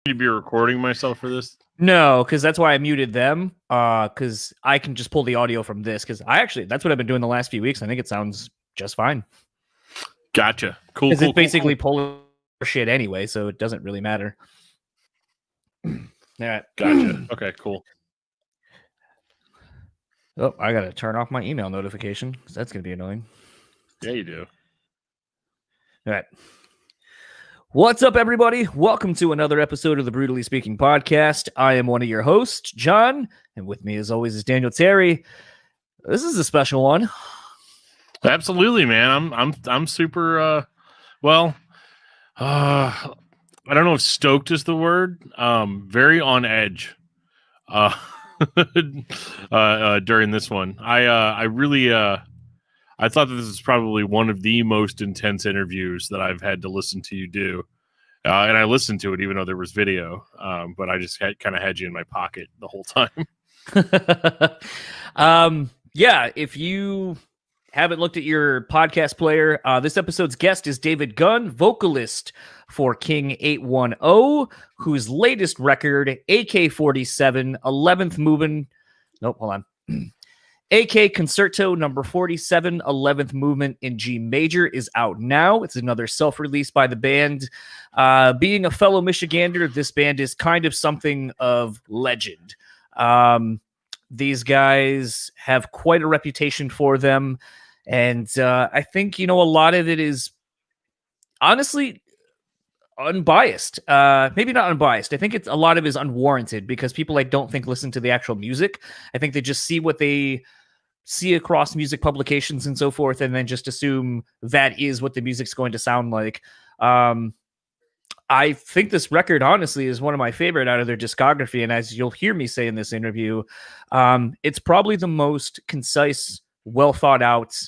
To be recording myself for this? No, because that's why I muted them. Because I can just pull the audio from this. Because that's what I've been doing the last few weeks. I think it sounds just fine. Gotcha. Cool. Because it's basically pulling shit anyway, so it doesn't really matter. All right. Gotcha. Okay. Cool. Oh, I gotta turn off my email notification because that's gonna be annoying. Yeah, you do. All right. What's up, everybody? Welcome to another episode of the Brutally Speaking podcast. I am one of your hosts, John, and with me, as always, is Daniel Terry. This is a special one. Absolutely, man. I'm super. I don't know if stoked is the word. Very on edge. During this one, I really I thought that this is probably one of the most intense interviews that I've had to listen to you do. And I listened to it even though there was video, but I just kind of had you in my pocket the whole time. Yeah, if you haven't looked at your podcast player, this episode's guest is David Gunn, vocalist for King 810, whose latest record, AK-47, 11th Movement. Nope, hold on. AK Concerto number 47, 11th Movement in G Major is out now. It's another self-release by the band. Being a fellow Michigander, this band is kind of something of legend. These guys have quite a reputation for them. And I think, a lot of it is honestly unbiased. Maybe not unbiased. I think a lot of it is unwarranted because people I don't think listen to the actual music. I think they just see what they see across music publications and so forth, and then just assume that is what the music's going to sound like. I think this record, honestly, is one of my favorite out of their discography, and as you'll hear me say in this interview, it's probably the most concise, well thought out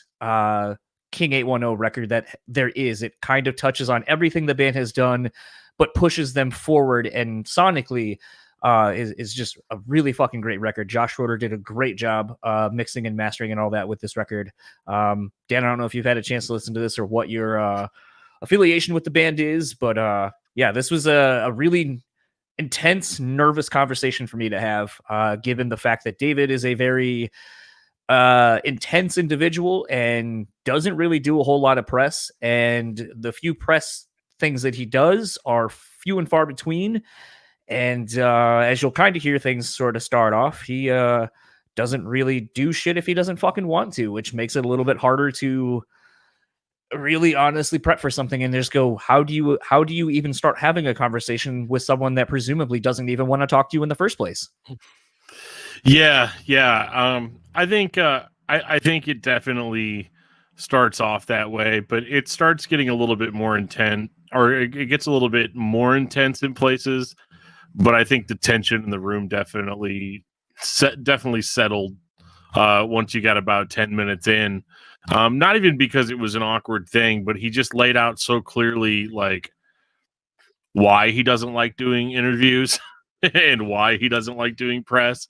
King 810 record that there is. It kind of touches on everything the band has done, but pushes them forward, and sonically is just a really fucking great record. Josh Schroeder did a great job mixing and mastering and all that with this record. Dan, I don't know if you've had a chance to listen to this or what your affiliation with the band is, but yeah, this was a really intense, nervous conversation for me to have, given the fact that David is a very intense individual and doesn't really do a whole lot of press, and the few press things that he does are few and far between. And as you'll kind of hear things sort of start off, he doesn't really do shit if he doesn't fucking want to, which makes it a little bit harder to really honestly prep for something and just go, how do you even start having a conversation with someone that presumably doesn't even want to talk to you in the first place? Yeah. I think it definitely starts off that way, but it starts getting a little bit more intense, or it gets a little bit more intense in places. But I think the tension in the room definitely settled once you got about 10 minutes in. Not even because it was an awkward thing, but he just laid out so clearly like why he doesn't like doing interviews and why he doesn't like doing press.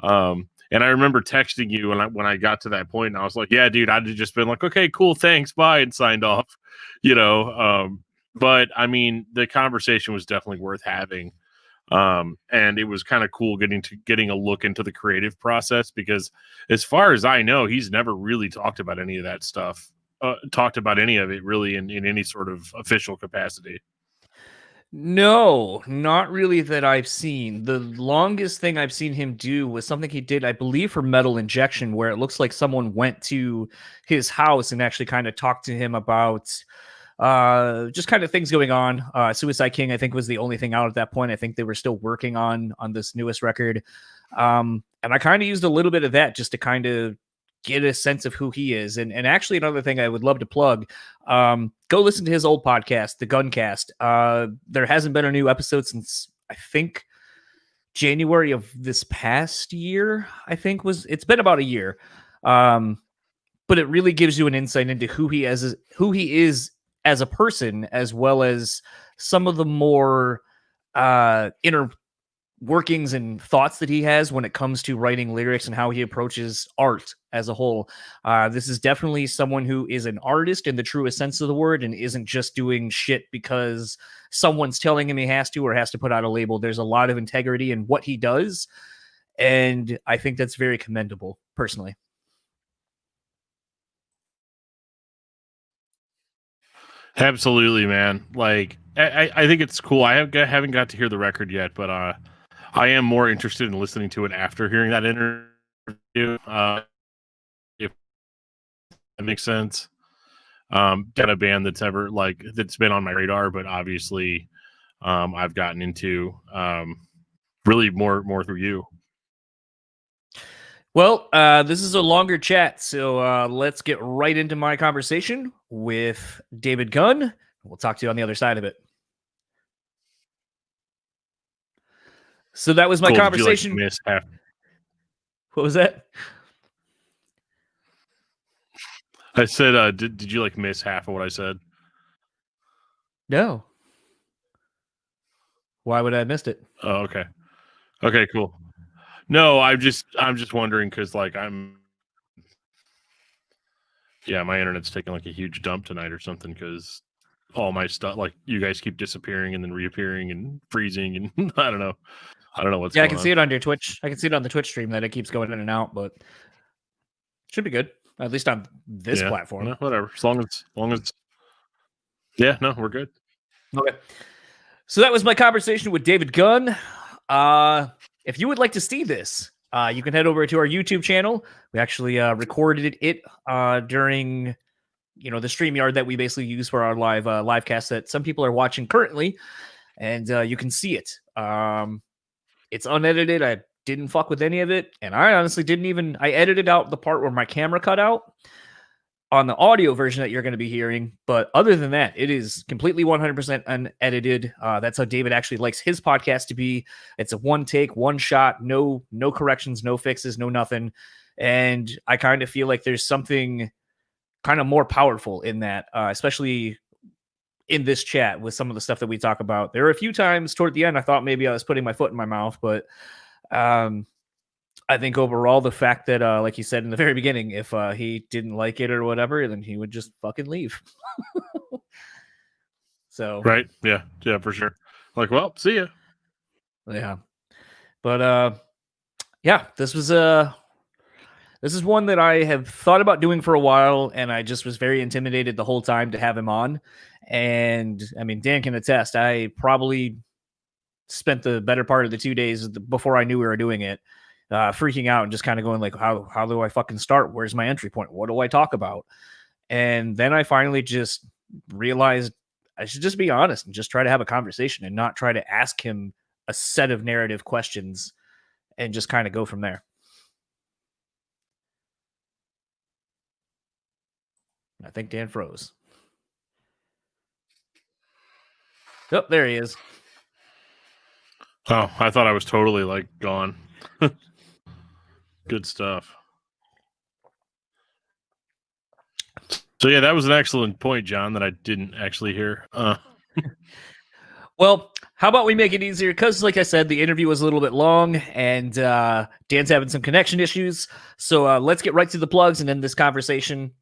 And I remember texting you when I got to that point, and I was like, yeah, dude, I'd have just been like, okay, cool, thanks, bye, and signed off, but I mean, the conversation was definitely worth having. And it was kind of cool getting a look into the creative process, because as far as I know, he's never really talked about any of that stuff, talked about any of it really in any sort of official capacity. No, not really that I've seen. The longest thing I've seen him do was something he did, I believe, for Metal Injection, where it looks like someone went to his house and actually kind of talked to him about just kind of things going on. Suicide King, I think, was the only thing out at that point. I think they were still working on this newest record. And I kind of used a little bit of that just to kind of get a sense of who he is. And actually, another thing I would love to plug, go listen to his old podcast, the Guncast. There hasn't been a new episode since, I think, January of this past year. It's been about a year. But it really gives you an insight into who he is as a person, as well as some of the more inner workings and thoughts that he has when it comes to writing lyrics and how he approaches art as a whole. This is definitely someone who is an artist in the truest sense of the word and isn't just doing shit because someone's telling him he has to or has to put out a label. There's a lot of integrity in what he does, and I think that's very commendable, personally. Absolutely, man. Like, I think it's cool. I haven't got to hear the record yet, but I am more interested in listening to it after hearing that interview. If that makes sense. Got a band that's been on my radar, but obviously, I've gotten into really more through you. Well, this is a longer chat, so let's get right into my conversation with David Gunn. We'll talk to you on the other side of it. So that was my conversation. Did you, like, miss half? What was that? I said, did you like miss half of what I said? No. Why would I have missed it? Oh, okay. Okay, cool. No, I'm just wondering because like my internet's taking like a huge dump tonight or something because all my stuff, like, you guys keep disappearing and then reappearing and freezing and I don't know what's going on. I can see it on your Twitch. I can see it on the Twitch stream that it keeps going in and out, but should be good, at least on this platform. No, whatever, as long as no, we're good. Okay. So that was my conversation with David Gunn. If you would like to see this, you can head over to our YouTube channel. We actually recorded it during, the StreamYard that we basically use for our live cast that some people are watching currently, and you can see it. It's unedited. I didn't fuck with any of it, and I honestly I edited out the part where my camera cut out on the audio version that you're going to be hearing. But other than that, it is completely 100% unedited. That's how David actually likes his podcast to be. It's a one take, one shot, no corrections, no fixes, no nothing. And I kind of feel like there's something kind of more powerful in that, especially in this chat with some of the stuff that we talk about. There are a few times toward the end I thought maybe I was putting my foot in my mouth, but I think overall the fact that, like he said in the very beginning, if he didn't like it or whatever, then he would just fucking leave. So right, yeah, for sure. Like, well, see ya. Yeah, but this is one that I have thought about doing for a while, and I just was very intimidated the whole time to have him on. And I mean, Dan can attest, I probably spent the better part of the 2 days before I knew we were doing it, freaking out and just kind of going like, how do I fucking start? Where's my entry point? What do I talk about? And then I finally just realized I should just be honest and just try to have a conversation and not try to ask him a set of narrative questions and just kind of go from there. I think Dan froze. Oh, there he is. Oh, I thought I was totally like gone. Good stuff. So yeah, that was an excellent point, John, that I didn't actually hear. Well, how about we make it easier? Because, like I said, the interview was a little bit long, and Dan's having some connection issues. So let's get right to the plugs and end this conversation,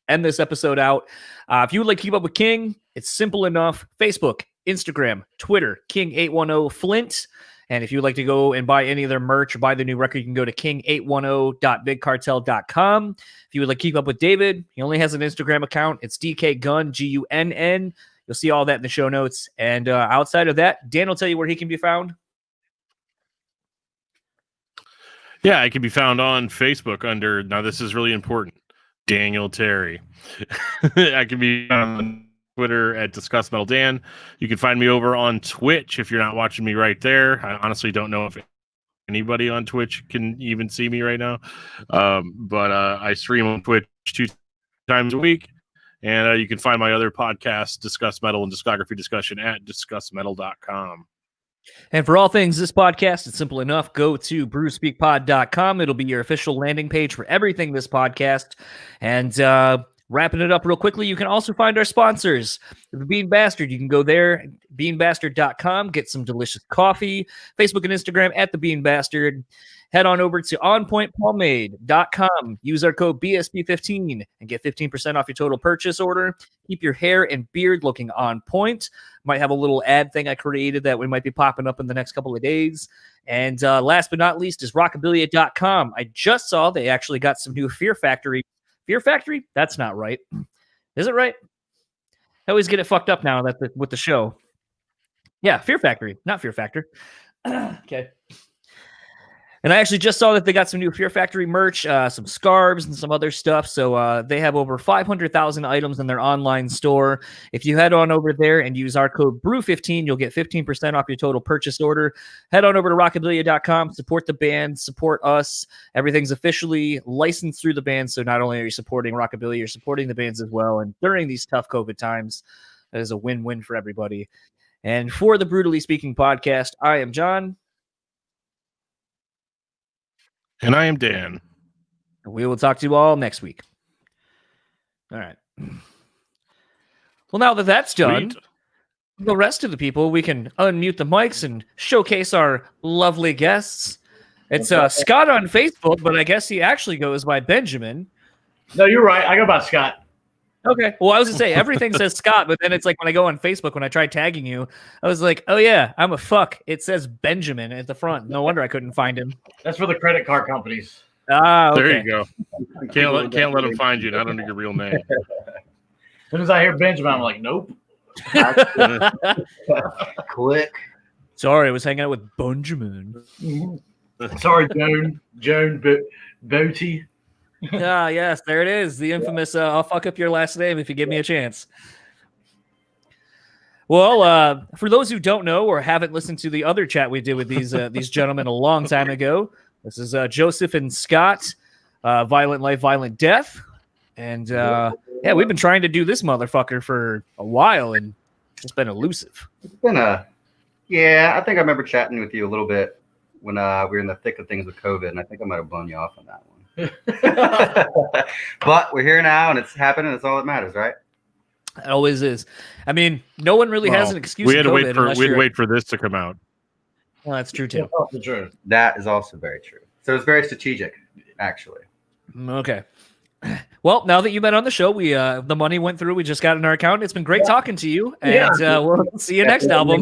end this episode out. If you would like to keep up with King, it's simple enough. Facebook, Instagram, Twitter, King810Flint. And if you'd like to go and buy any of their merch or buy the new record, you can go to king810.bigcartel.com. If you would like to keep up with David, he only has an Instagram account. It's DKGunn, Gunn. You'll see all that in the show notes. And outside of that, Dan will tell you where he can be found. Yeah, I can be found on Facebook under, now this is really important, Daniel Terry. I can be found on Twitter at Discuss Metal Dan. You can find me over on Twitch if you're not watching me right there. I honestly don't know if anybody on Twitch can even see me right now. But I stream on Twitch 2 times a week. And you can find my other podcast, Discuss Metal and Discography Discussion, at discussmetal.com. And for all things this podcast, it's simple enough. Go to brewspeakpod.com. It'll be your official landing page for everything this podcast. And Wrapping it up real quickly, you can also find our sponsors. The Bean Bastard, you can go there, beanbastard.com, get some delicious coffee. Facebook and Instagram at The Bean Bastard. Head on over to onpointpomade.com. Use our code BSB15 and get 15% off your total purchase order. Keep your hair and beard looking on point. Might have a little ad thing I created that we might be popping up in the next couple of days. And last but not least is rockabilia.com. I just saw they actually got some new Fear Factory. Fear Factory? That's not right. Is it right? I always get it fucked up now with the show. Yeah, Fear Factory, not Fear Factor. Okay. And I actually just saw that they got some new Fear Factory merch, some scarves and some other stuff. So they have over 500,000 items in their online store. If you head on over there and use our code BREW15, you'll get 15% off your total purchase order. Head on over to rockabilia.com, support the band, support us. Everything's officially licensed through the band. So not only are you supporting Rockabilia, you're supporting the bands as well. And during these tough COVID times, that is a win-win for everybody. And for the Brutally Speaking podcast, I am John. And I am Dan. We will talk to you all next week. All right. Well, now that that's done, the rest of the people, we can unmute the mics and showcase our lovely guests. It's Scott on Facebook, but I guess he actually goes by Benjamin. No, you're right. I go by Scott. Okay. Well, I was going to say, everything says Scott, but then it's like when I go on Facebook, when I try tagging you, I was like, oh, yeah, I'm a fuck. It says Benjamin at the front. No wonder I couldn't find him. That's for the credit card companies. Ah, okay. There you go. Can't let them find you, not under your real name. As soon as I hear Benjamin, I'm like, nope. Click. Sorry, I was hanging out with Benjamin. Sorry, Joan Boaty. Ah, yes, there it is. The infamous, I'll fuck up your last name if you give me a chance. Well, for those who don't know or haven't listened to the other chat we did with these gentlemen a long time ago, this is Joseph and Scott, Violent Life, Violent Death. And yeah, we've been trying to do this motherfucker for a while, and it's been elusive. It's been I think I remember chatting with you a little bit when we were in the thick of things with COVID, and I think I might have blown you off on that one. But we're here now, and it's happening. That's all that matters, right? It always is. I mean, no one really has an excuse. We had to wait for this to come out. Well, that's true too. That is also very true. So it's very strategic, actually. Okay. Well, now that you've been on the show, we the money went through. We just got in our account. It's been great talking to you, and we'll see you next album.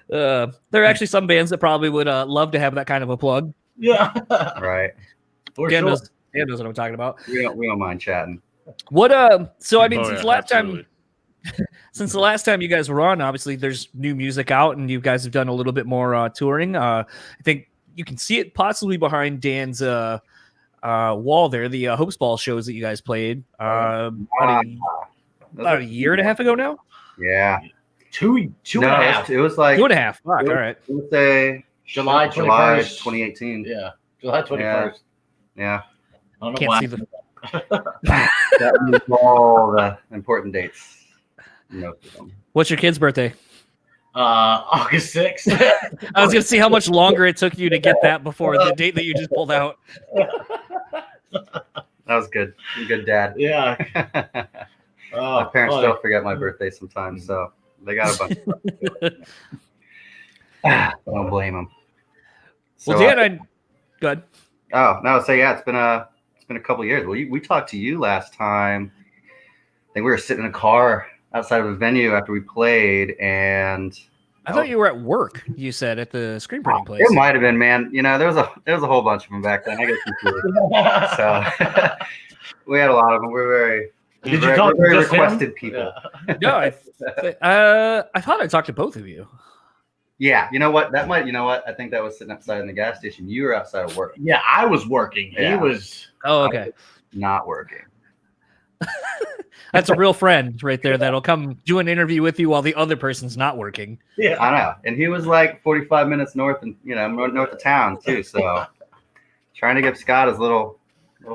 There are actually some bands that probably would love to have that kind of a plug. Yeah. Right. Dan knows what I'm talking about. We don't mind chatting. What so I mean, since the last time you guys were on, obviously there's new music out, and you guys have done a little bit more touring. I think you can see it possibly behind Dan's wall there, the Hopes Ball shows that you guys played about a year and a half ago now. Yeah. Two and a half. It was like 2.5. Fuck, all right. It was say July 21st. 2018. Yeah. July 21st. Yeah. I don't know Can't why. see the That was all the important dates. Most of them. What's your kid's birthday? August 6th. I was gonna see how much longer it took you to get that before the date that you just pulled out. That was good. You're a good dad. Yeah. My parents still forget my birthday sometimes, so they got a bunch of stuff. I don't blame them. So, well, Dan, good. Oh no, so yeah, it's been a couple of years. Well, we talked to you last time. I think we were sitting in a car outside of a venue after we played, and I thought you were at work. You said at the screen printing place. It might have been, man. You know, there was a whole bunch of them back then. I get confused. So we had a lot of them. We're very requested people. Yeah. No, I thought I talked to both of you. Yeah, you know what? I think that was sitting outside in the gas station. You were outside of work. Yeah, I was working. Yeah. He was. Oh, okay. Not working. That's a real friend right there that'll come do an interview with you while the other person's not working. Yeah, I know. And he was like 45 minutes north of town too. So trying to give Scott his little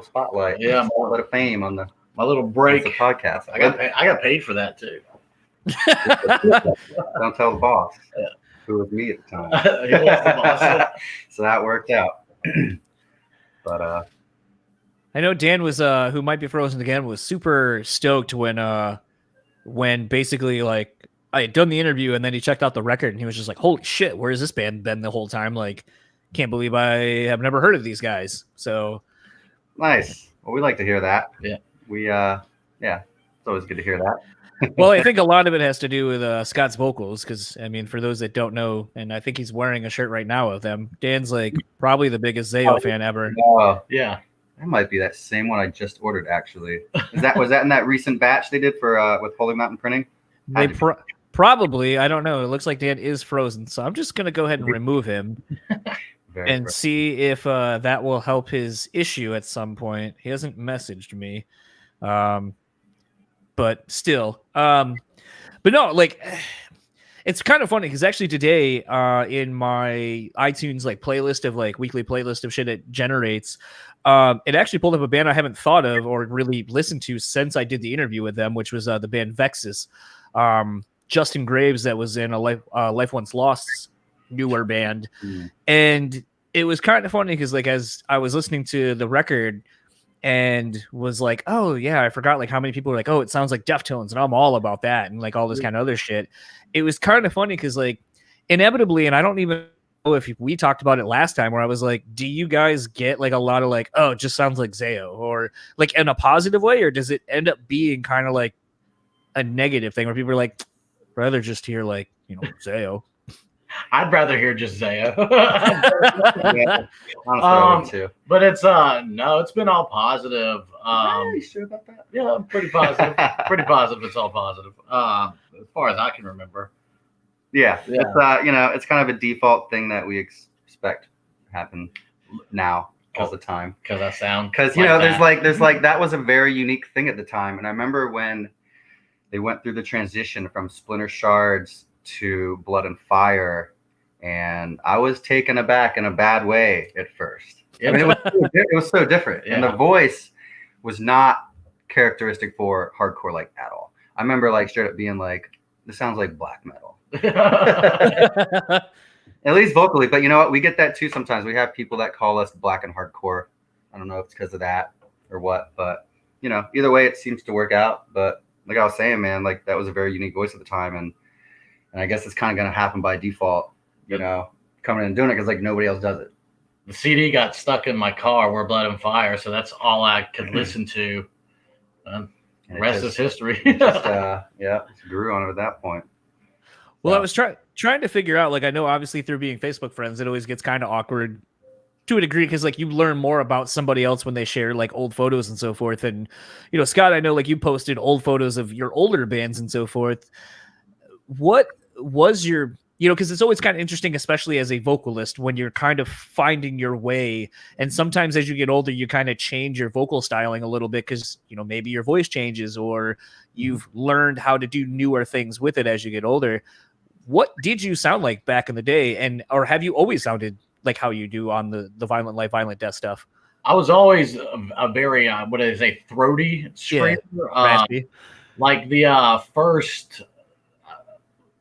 spotlight. Yeah, a little bit of fame on my little break. The podcast. I got paid for that too. Don't tell the boss. Yeah. Who was me at the time. He was the boss. So that worked out. But I know Dan was who might be frozen again was super stoked when basically like I had done the interview and then he checked out the record and he was just like, holy shit, where has this band been the whole time? Like, can't believe I have never heard of these guys. So Nice. Well, we like to hear that. Yeah. It's always good to hear that. well, I think a lot of it has to do with Scott's vocals, because I mean, for those that don't know, and I think he's wearing a shirt right now of them. Dan's like probably the biggest Zayo fan ever. Yeah. That might be that same one I just ordered. Actually, was that in that recent batch they did for with Holy Mountain Printing? They probably, I don't know. It looks like Dan is frozen, so I'm just gonna go ahead and remove him and see if that will help his issue at some point. He hasn't messaged me, but still, but no, like. It's kind of funny because actually today in my iTunes like playlist of like weekly playlist of shit it generates, it actually pulled up a band I haven't thought of or really listened to since I did the interview with them, which was the band Vexus. Justin Graves that was in a Life Once Lost newer band. And it was kind of funny because like as I was listening to the record and was like, oh yeah, I forgot like how many people were like, oh, it sounds like Deftones, and I'm all about that and like all this kind of other shit. It was kind of funny because like inevitably, and I don't even know if we talked about it last time, where I was like, do you guys get like a lot of like, oh, it just sounds like Zayo, or like in a positive way, or does it end up being kind of like a negative thing where people are like, rather just hear like, you know, Zayo? I'd rather hear just Zayo. Yeah, honestly, I would too. But it's no, it's been all positive. Are you sure about that? Yeah, I'm pretty positive. Pretty positive. It's all positive. As far as I can remember. Yeah, Yeah. It's it's kind of a default thing that we expect to happen now all the time. Because I sound. Because there's like that was a very unique thing at the time, and I remember when they went through the transition from Splinter Shards to Blood and Fire, and I was taken aback in a bad way at first. I mean, it was so different, and the voice was not characteristic for hardcore like at all. I remember like straight up being like, "This sounds like black metal," at least vocally. But you know what? We get that too sometimes. We have people that call us black and hardcore. I don't know if it's because of that or what, but you know, either way, it seems to work out. But like I was saying, man, like that was a very unique voice at the time, and I guess it's kind of going to happen by default, you know, coming in and doing it because like nobody else does it. The CD got stuck in my car, Where Blood and Fire, so that's all I could listen to. And the rest is history. It grew on it at that point. Well, I was trying to figure out, like, I know obviously through being Facebook friends, it always gets kind of awkward to a degree because like you learn more about somebody else when they share like old photos and so forth. And, you know, Scott, I know like you posted old photos of your older bands and so forth. What was your, you know, because it's always kind of interesting, especially as a vocalist, when you're kind of finding your way. And sometimes as you get older, you kind of change your vocal styling a little bit because, you know, maybe your voice changes or you've learned how to do newer things with it as you get older. What did you sound like back in the day? And, or have you always sounded like how you do on the Violent Life, Violent Death stuff? I was always a very, what do they say, throaty screamer. Raspy. Like the first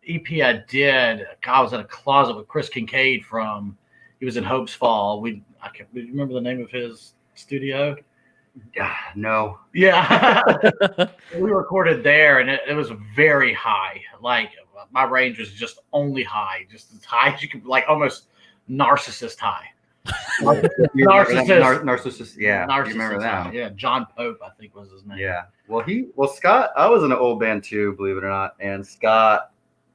EP I did, I was in a closet with Chris Kincaid he was in Hope's Fall. Do you remember the name of his studio? No. Yeah. We recorded there, and it was very high. Like my range was just only high, just as high as you could, like almost narcissist high. Narcissist. Yeah. Narcissist, you remember that? Yeah. John Pope, I think was his name. Yeah. Well, Scott, I was in an old band too, believe it or not. And Scott,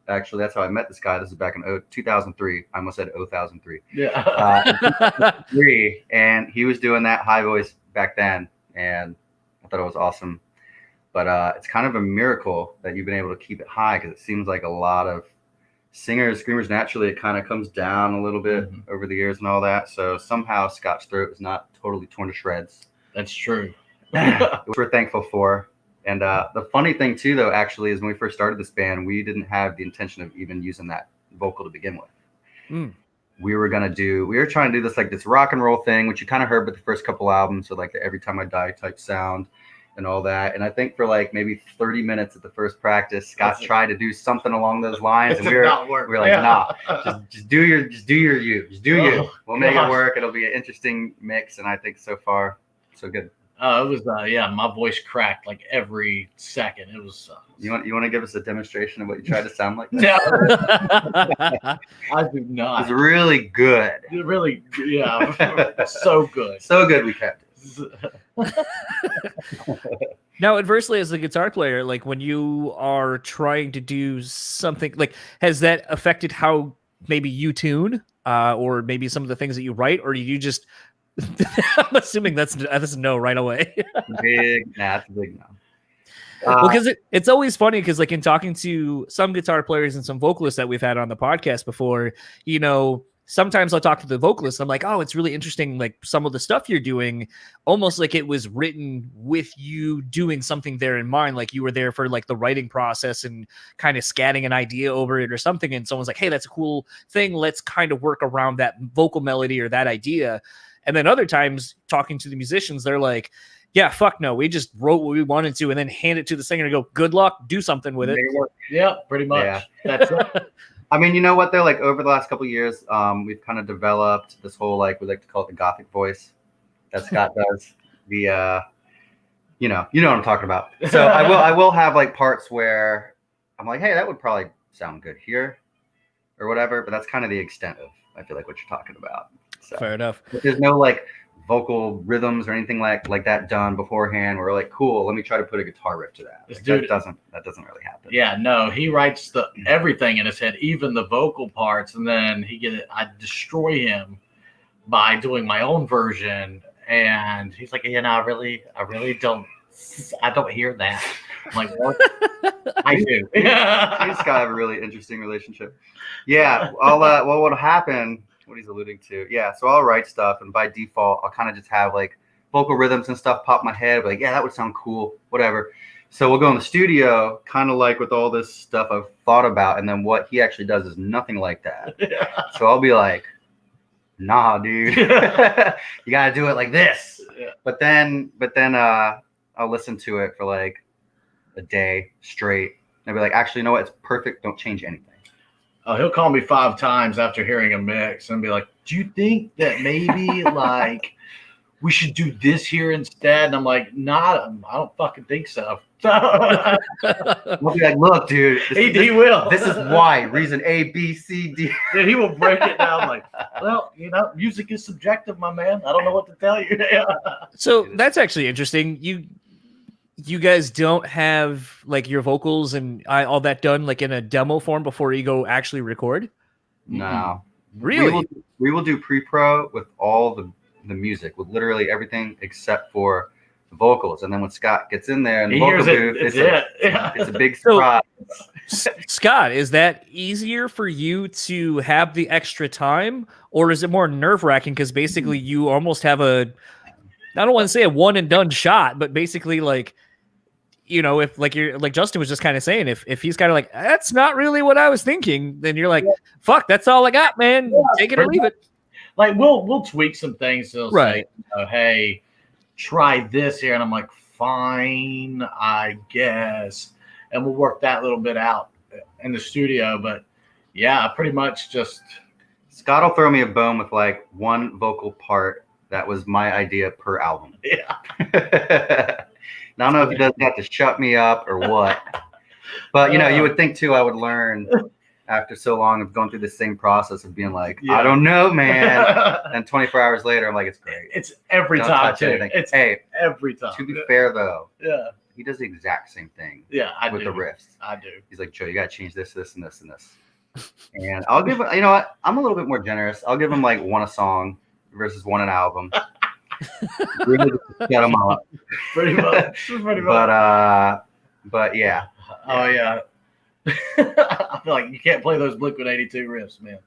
actually, that's how I met this guy. This is back in 2003. I almost said 2003. Yeah. And he was doing that high voice back then, and I thought it was awesome. But it's kind of a miracle that you've been able to keep it high because it seems like a lot of singers, screamers, naturally, it kind of comes down a little bit over the years and all that. So somehow Scott's throat is not totally torn to shreds. That's true. Which we're thankful for. And the funny thing too, though, actually, is when we first started this band, we didn't have the intention of even using that vocal to begin with. We were trying to do this rock and roll thing, which you kind of heard with the first couple albums, so like the Every Time I Die type sound and all that. And I think for like maybe 30 minutes at the first practice, Scott tried to do something along those lines, and we were like, nah, just do you, just do you. We'll make it work. It'll be an interesting mix, and I think so far so good. It was my voice cracked like every second. It was. You want to give us a demonstration of what you tried to sound like? No, I do It not. was really good. Really, yeah, so good. So good we kept it. Now, adversely, as a guitar player, like when you are trying to do something, like has that affected how maybe you tune, or maybe some of the things that you write, or do you just? I'm assuming that's a no right away. That's a big no. Well, because it's always funny because like in talking to some guitar players and some vocalists that we've had on the podcast before, you know, sometimes I'll talk to the vocalist. I'm like, oh, it's really interesting. Like some of the stuff you're doing, almost like it was written with you doing something there in mind. Like you were there for like the writing process and kind of scatting an idea over it or something. And someone's like, hey, that's a cool thing. Let's kind of work around that vocal melody or that idea. And then other times talking to the musicians, they're like, yeah, fuck no. We just wrote what we wanted to and then hand it to the singer and go, good luck, do something with it. Yeah, pretty much. Yeah. That's it. I mean, you know what though? Like over the last couple of years, we've kind of developed this whole we like to call it the Gothic voice that Scott does. The you know what I'm talking about. So I will have like parts where I'm like, hey, that would probably sound good here, or whatever. But that's kind of the extent of I feel like what you're talking about. So, fair enough. but there's no like vocal rhythms or anything like that done beforehand. We're like, cool, let me try to put a guitar riff to that. Like, that doesn't really happen. Yeah, no, he writes everything in his head, even the vocal parts, and then I destroy him by doing my own version. And he's like, I really don't hear that. I'm like, what? I do. We just gotta have a really interesting relationship. Yeah. Well, what'll happen, what he's alluding to. Yeah. So I'll write stuff, and by default, I'll kind of just have like vocal rhythms and stuff pop in my head. Like, yeah, that would sound cool, whatever. So we'll go in the studio, kind of like with all this stuff I've thought about. And then what he actually does is nothing like that. Yeah. So I'll be like, nah, dude, you got to do it like this. Yeah. But then I'll listen to it for like a day straight. And I'll be like, actually, you know what? It's perfect. Don't change anything. Oh, he'll call me 5 times after hearing a mix and be like, do you think that maybe like we should do this here instead? And I'm like, nah, I don't fucking think so. I'll be like, look, dude, he will. This is why. Reason A, B, C, D. Then he will break it down like, well, music is subjective, my man. I don't know what to tell you. So that's actually interesting. You guys don't have like your vocals and all that done like in a demo form before you go actually record? No. Really? We will do pre-pro with all the music, with literally everything except for the vocals. And then when Scott gets in there and the vocal booth, it's a big surprise. So, Scott, is that easier for you to have the extra time, or is it more nerve-wracking because basically you almost have I don't want to say a one and done shot, but basically like, if like you're like Justin was just kind of saying, if he's kind of like, that's not really what I was thinking, then you're like, fuck, that's all I got, man. Take it or leave it. Like we'll tweak some things. He'll right. Say, hey, try this here. And I'm like, fine, I guess. And we'll work that little bit out in the studio. But yeah, pretty much just. Scott will throw me a bone with like one vocal part that was my idea per album. Yeah. I don't know if he doesn't have to shut me up or what. But, you would think, too, I would learn after so long of going through the same process of being like, I don't know, man. And 24 hours later, I'm like, it's great. It's every time, too. It's every time. To be fair, though, he does the exact same thing with the riffs. I do. He's like, Joe, you got to change this, this, and this, and this. And I'll give him, you know what? I'm a little bit more generous. I'll give him like one a song versus one an album. Really get them up. Pretty much. But yeah. Oh yeah. I feel like you can't play those Blink-182 riffs, man.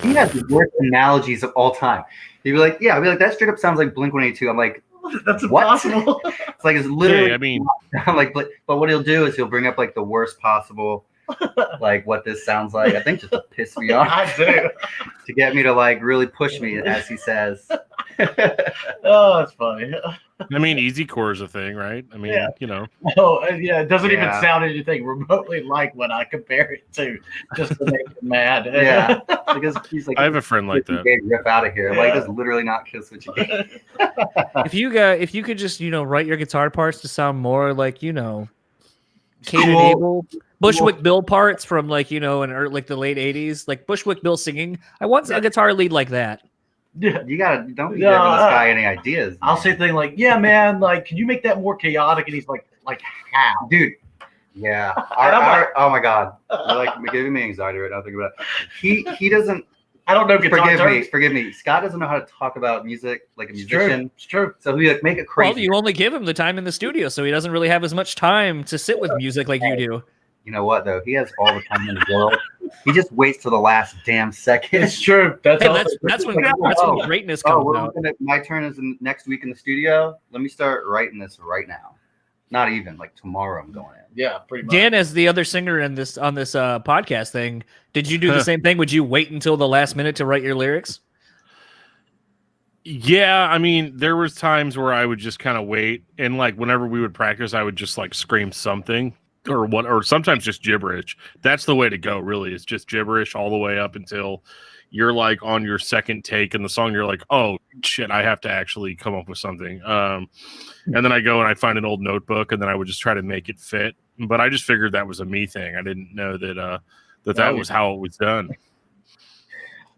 He has the worst analogies of all time. He'd be like, that straight up sounds like Blink-182. I'm like, that's impossible. It's like it's literally. Yeah, I mean, like, but what he'll do is he'll bring up like the worst possible, like what this sounds like. I think just to piss me off. I do. To get me to like really push me, as he says. Oh, that's funny. I mean, easy core is a thing, right? I mean, Yeah. you know. Oh, yeah, it doesn't even Yeah. sound anything remotely like what I compare it to, just to make him mad. Yeah. Because he's like, I have a friend like that. Rip out of here. I'm like, Yeah. does literally not kill switch again. If you could just write your guitar parts to sound more like Cain and Cool. Abel, Bushwick Bill parts from like the late '80s, like Bushwick Bill singing. I want a guitar lead like that. Yeah. You gotta don't be No, giving this guy any ideas. I'll man. say things like, "Yeah, man, like, can you make that more chaotic?" And he's like how? Dude. Yeah. And I'm like- Oh my god. You're like giving me anxiety right now thinking about it. He doesn't I don't know guitar terms. forgive me. Scott doesn't know how to talk about music like a It's true. musician. It's true. So he like make it crazy. Well, you only give him the time in the studio, so he doesn't really have as much time to sit with music like you do. You know what though? He has all the time in the world. He just waits till the last damn second. It's true. That's Hey, all. that's when Oh, greatness Oh, comes out. my turn is next week in the studio. Let me start writing this right now. Not even like tomorrow. I'm going in. Yeah, pretty much. Dan, as the other singer on this podcast thing, did you do the same thing? Would you wait until the last minute to write your lyrics? Yeah, I mean, there was times where I would just kind of wait, and like whenever we would practice, I would just like scream something or sometimes just gibberish. That's the way to go, really. It's just gibberish all the way up until you're like on your second take in the song. You're like, oh shit, I have to actually come up with something. And then I go and I find an old notebook, and then I would just try to make it fit. But I just figured that was a me thing. I didn't know that that was how it was done.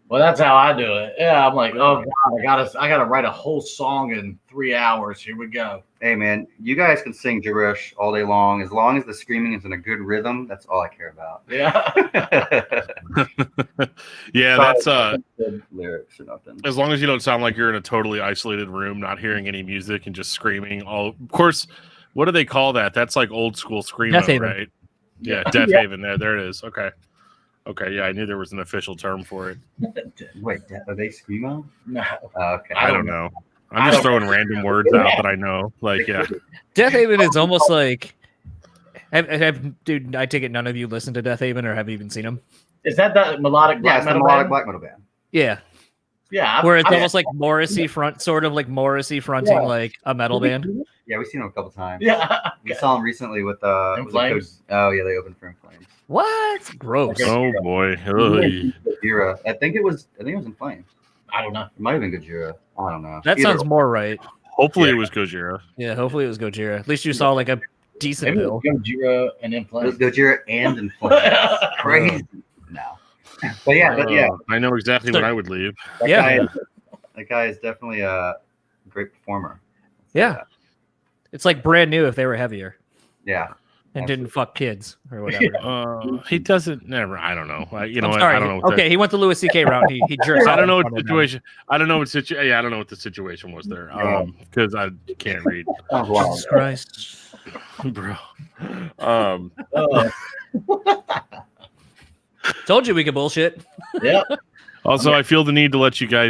Well, that's how I do it. Yeah, I'm like, oh god, I gotta write a whole song in 3 hours. Here we go. Hey man, you guys can sing gibberish all day long as the screaming is in a good rhythm. That's all I care about. Yeah. Yeah, that's Good lyrics or nothing. as long as you don't sound like you're in a totally isolated room, not hearing any music and just screaming all. Of course, what do they call that? That's like old school screamo, Death Haven. right? Yeah, Death Haven. There it is. Okay, yeah, I knew there was an official term for it. Wait, are they screamo? No. Okay. I don't know. I'm just throwing random words out that I know. Like, yeah. Death Haven is almost like. Dude, I take it none of you listen to Death Haven or have even seen them. Is that melodic Yeah, black it's the metal melodic band? black metal band. Yeah, Yeah. where it's almost like Morrissey fronting Yeah. like a metal band. Yeah, we've seen them a couple times. Yeah. We saw them recently with In was it Flames? Oh yeah, they opened for In Flames. What? Gross. Oh boy. Ugh. Gojira. I think it was In Flames. I don't know. It might have been Gojira. I don't know. That Either sounds more right. Hopefully it was Gojira. Yeah, hopefully it was Gojira. At least you saw like a decent Maybe bill. Gojira and In It was Flames. Gojira and In Flames. Crazy. No. But yeah, I know exactly when I would leave. that Yeah. guy is definitely a great performer. Yeah. It's like brand new if they were heavier Yeah. and didn't fuck kids or whatever. He doesn't. Never. I don't know. You know I'm what? sorry. I don't know. What Okay, he went the Louis C.K. route. He jerks. I don't know off what in front of them. situation. I don't know what situation. Yeah, I don't know what the situation was there. Because I can't read, Sounds wild. Jesus Christ. bro. Told you we could bullshit. Yeah. Also, I feel the need to let you know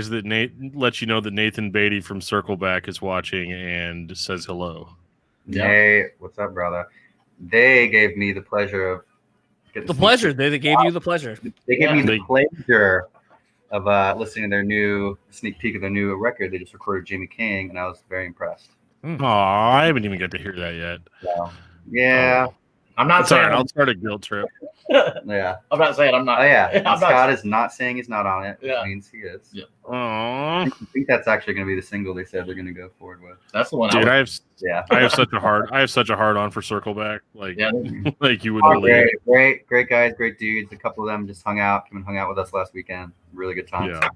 that Nathan Beatty from Circleback is watching and says hello. Yeah. Hey, what's up, brother? They gave me the pleasure of getting The some- pleasure. They gave you the pleasure. They gave me the They- pleasure of listening to their new sneak peek of their new record. They just recorded Jamie King, and I was very impressed. Aw, I haven't even got to hear that yet. So, yeah, I'm not It's all saying. right. I'll start a guilt trip. yeah. I'm not saying I'm not. Oh yeah. I'm not- Scott is not saying he's not on it. Yeah. Which means he is. Yeah. Aw, I think that's actually going to be the single they said they're going to go forward with. That's the one. dude, I have Yeah. such a hard on for Circleback. Like, Yeah. like you wouldn't Oh, believe. great guys, great dudes. A couple of them just came and hung out with us last weekend. Really good time. Yeah,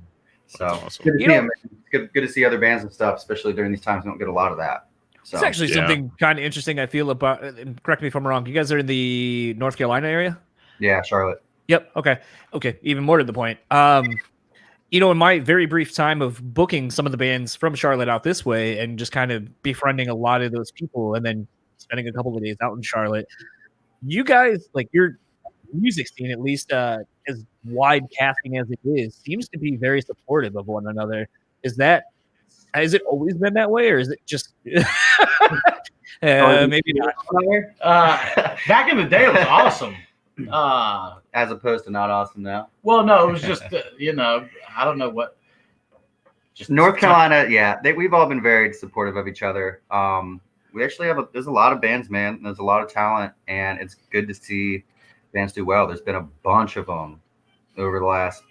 So that's awesome. good to You see know- them. It's good to see other bands and stuff, especially during these times. We don't get a lot of that. So It's actually Yeah. something kind of interesting I feel about, and correct me if I'm wrong, you guys are in the North Carolina area? yeah, Charlotte. Yep. Okay. Even more to the point. In my very brief time of booking some of the bands from Charlotte out this way and just kind of befriending a lot of those people and then spending a couple of days out in Charlotte, you guys, like your music scene, at least as wide casting as it is, seems to be very supportive of one another. Has it always been that way, or is it just maybe not? Back in the day, it was awesome. As opposed to not awesome now. Well, no, it was just I don't know what. Just North Carolina, yeah, we've all been very supportive of each other. We actually there's a lot of bands, man. There's a lot of talent, and it's good to see bands do well. There's been a bunch of them over the last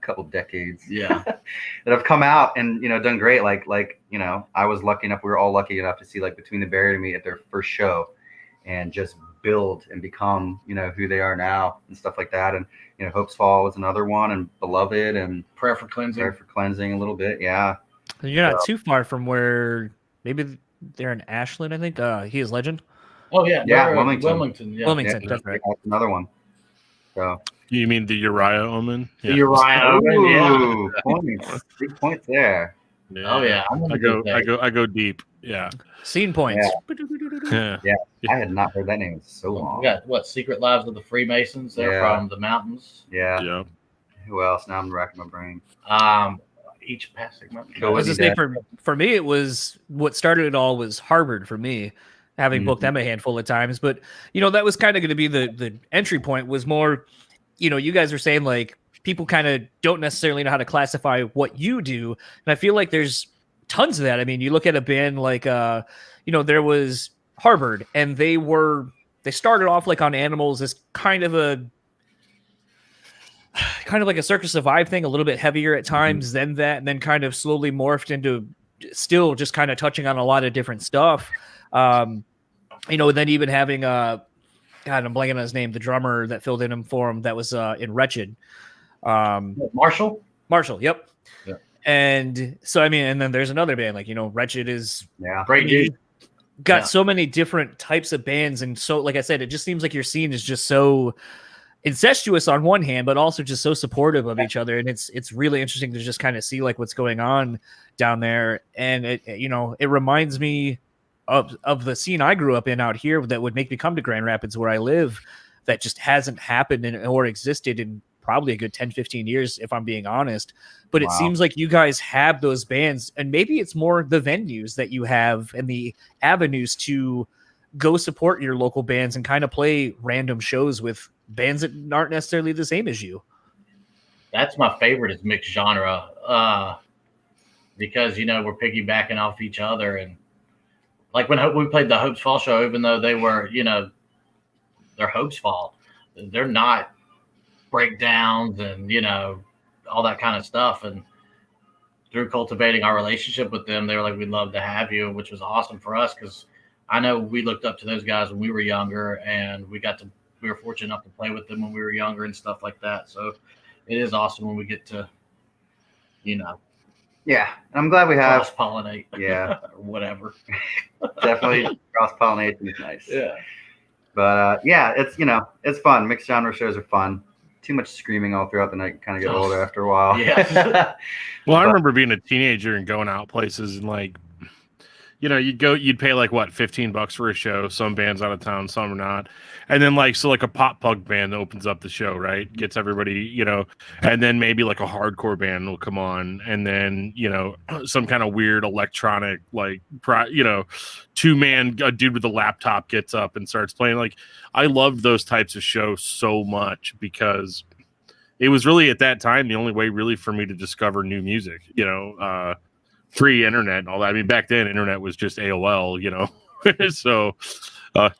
couple decades, Yeah. that have come out and done great. Like I was lucky enough. We were all lucky enough to see like Between the Buried and Me at their first show, and just build and become who they are now and stuff like that. And Hope's Fall was another one, and Beloved, and Prayer for Cleansing a little bit. Yeah, You're not too far from where maybe they're in Ashland, I think. He is Legend. Oh yeah, Wilmington. Yeah. Wilmington, that's right. That's another one. So You mean the Uriah Omen? The Uriah Omen, yeah. Points. Big points there. Oh yeah, I go deep. Yeah. Scene points. Yeah. I had not heard that name in so long. We got Secret Lives of the Freemasons. They're from the mountains. Yeah. Yeah. Who else? Now I'm racking my brain. Each passing mountain. I was just saying, for me, it was what started it all was Harvard for me, having booked them a handful of times. But that was kind of going to be the entry point. Was more, you guys were saying like people kind of don't necessarily know how to classify what you do, and I feel like there's tons of that. I mean, you look at a band like there was Harvard, and they started off like on Animals as kind of like a Circus of Vibe thing, a little bit heavier at times than that, and then kind of slowly morphed into still just kind of touching on a lot of different stuff. Then even having God, I'm blanking on his name, the drummer that filled in for him that was in Wretched. Marshall, yep. Yeah. And so and then there's another band like Wretched is great dude. Got so many different types of bands, and so like I said, it just seems like your scene is just so incestuous on one hand, but also just so supportive of each other, and it's really interesting to just kind of see like what's going on down there. And it reminds me of the scene I grew up in out here that would make me come to Grand Rapids where I live, that just hasn't happened or existed in probably a good 10-15 years, if I'm being honest. But it seems like you guys have those bands, and maybe it's more the venues that you have and the avenues to go support your local bands and kind of play random shows with bands that aren't necessarily the same as you. That's my favorite, is mixed genre, because we're piggybacking off each other. And like when we played the Hope's Fall show, even though they were they're Hope's Fall, they're not breakdowns and all that kind of stuff. And through cultivating our relationship with them, they were like, we'd love to have you, which was awesome for us, because I know we looked up to those guys when we were younger, and we were fortunate enough to play with them when we were younger and stuff like that. So it is awesome when we get to, yeah. I'm glad we have cross-pollinate. Yeah. Or whatever. Definitely cross-pollination is nice. Yeah. But it's it's fun. Mixed genre shows are fun. Too much screaming all throughout the night, kind of get old after a while. Yeah. Well, I remember being a teenager and going out places and like, you'd pay like what, $15 for a show. Some bands out of town, some are not. And then like a pop punk band opens up the show, right? Gets everybody, and then maybe like a hardcore band will come on, and then some kind of weird electronic like two-man, a dude with a laptop gets up and starts playing. Like, I loved those types of shows so much, because it was really at that time the only way really for me to discover new music, pre-internet and all that. I mean, back then internet was just AOL, so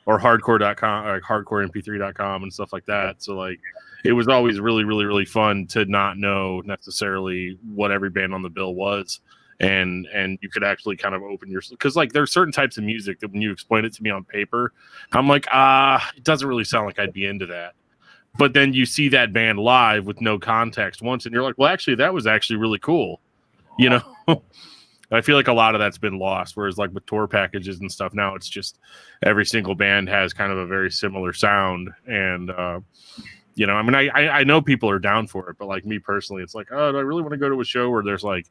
or hardcore.com or hardcoremp3.com and stuff like that. So like it was always really, really, really fun to not know necessarily what every band on the bill was. And you could actually kind of open your, because like there's certain types of music that when you explain it to me on paper, I'm like, it doesn't really sound like I'd be into that. But then you see that band live with no context once, and you're like, well, actually, that was actually really cool. I feel like a lot of that's been lost. Whereas like with tour packages and stuff, now it's just every single band has kind of a very similar sound. And, I mean, I know people are down for it, but like me personally, it's like, oh, do I really want to go to a show where there's like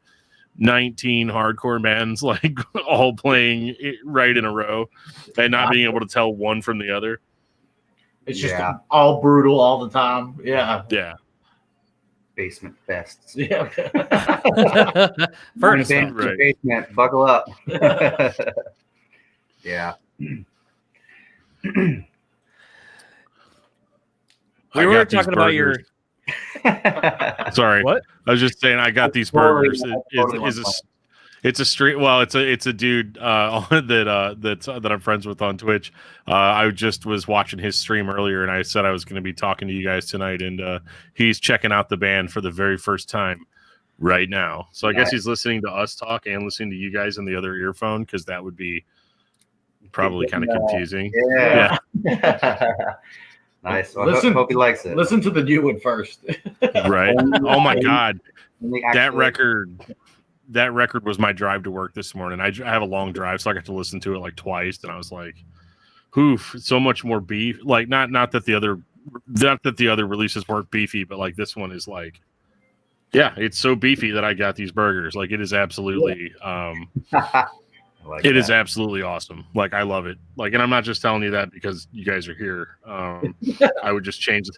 19 hardcore bands like all playing right in a row and not being able to tell one from the other? It's just all brutal all the time. Yeah. Basement fests. Yeah. Furnace right. Basement, buckle up. Yeah. We were talking about your Sorry, What? I was just saying I got these Totally, burgers. totally It's a street. Well, it's a dude that I'm friends with on Twitch. I just was watching his stream earlier, and I said I was going to be talking to you guys tonight, and he's checking out the band for the very first time right now. So I guess he's listening to us talk and listening to you guys in the other earphone, because that would be probably kind of confusing. Yeah. Nice. Well, hope he likes it. Listen to the new one first. Right. Oh my God, that Actually- record was my drive to work this morning. I have a long drive, so I got to listen to it like twice, and I was like, "Oof, so much more beef." Like not that the other releases weren't beefy, but like this one is like, yeah, it's so beefy that I got these burgers. Like it is absolutely, is absolutely awesome. Like I love it. Like, and I'm not just telling you that because you guys are here. I would change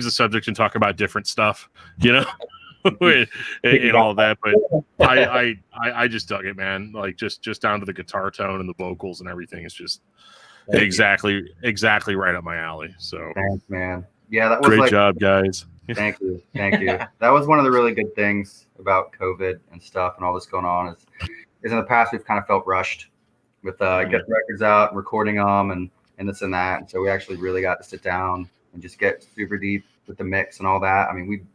the subject and talk about different stuff, you know. and all that, but I just dug it, man. Like just down to the guitar tone and the vocals and everything. It's just exactly right up my alley. So thanks, man. Yeah, that was great job, guys. Thank you. That was one of the really good things about COVID and stuff and all this going on is in the past we've kind of felt rushed with getting records out, recording them, and this and that. And so we actually really got to sit down and just get super deep with the mix and all that. I mean,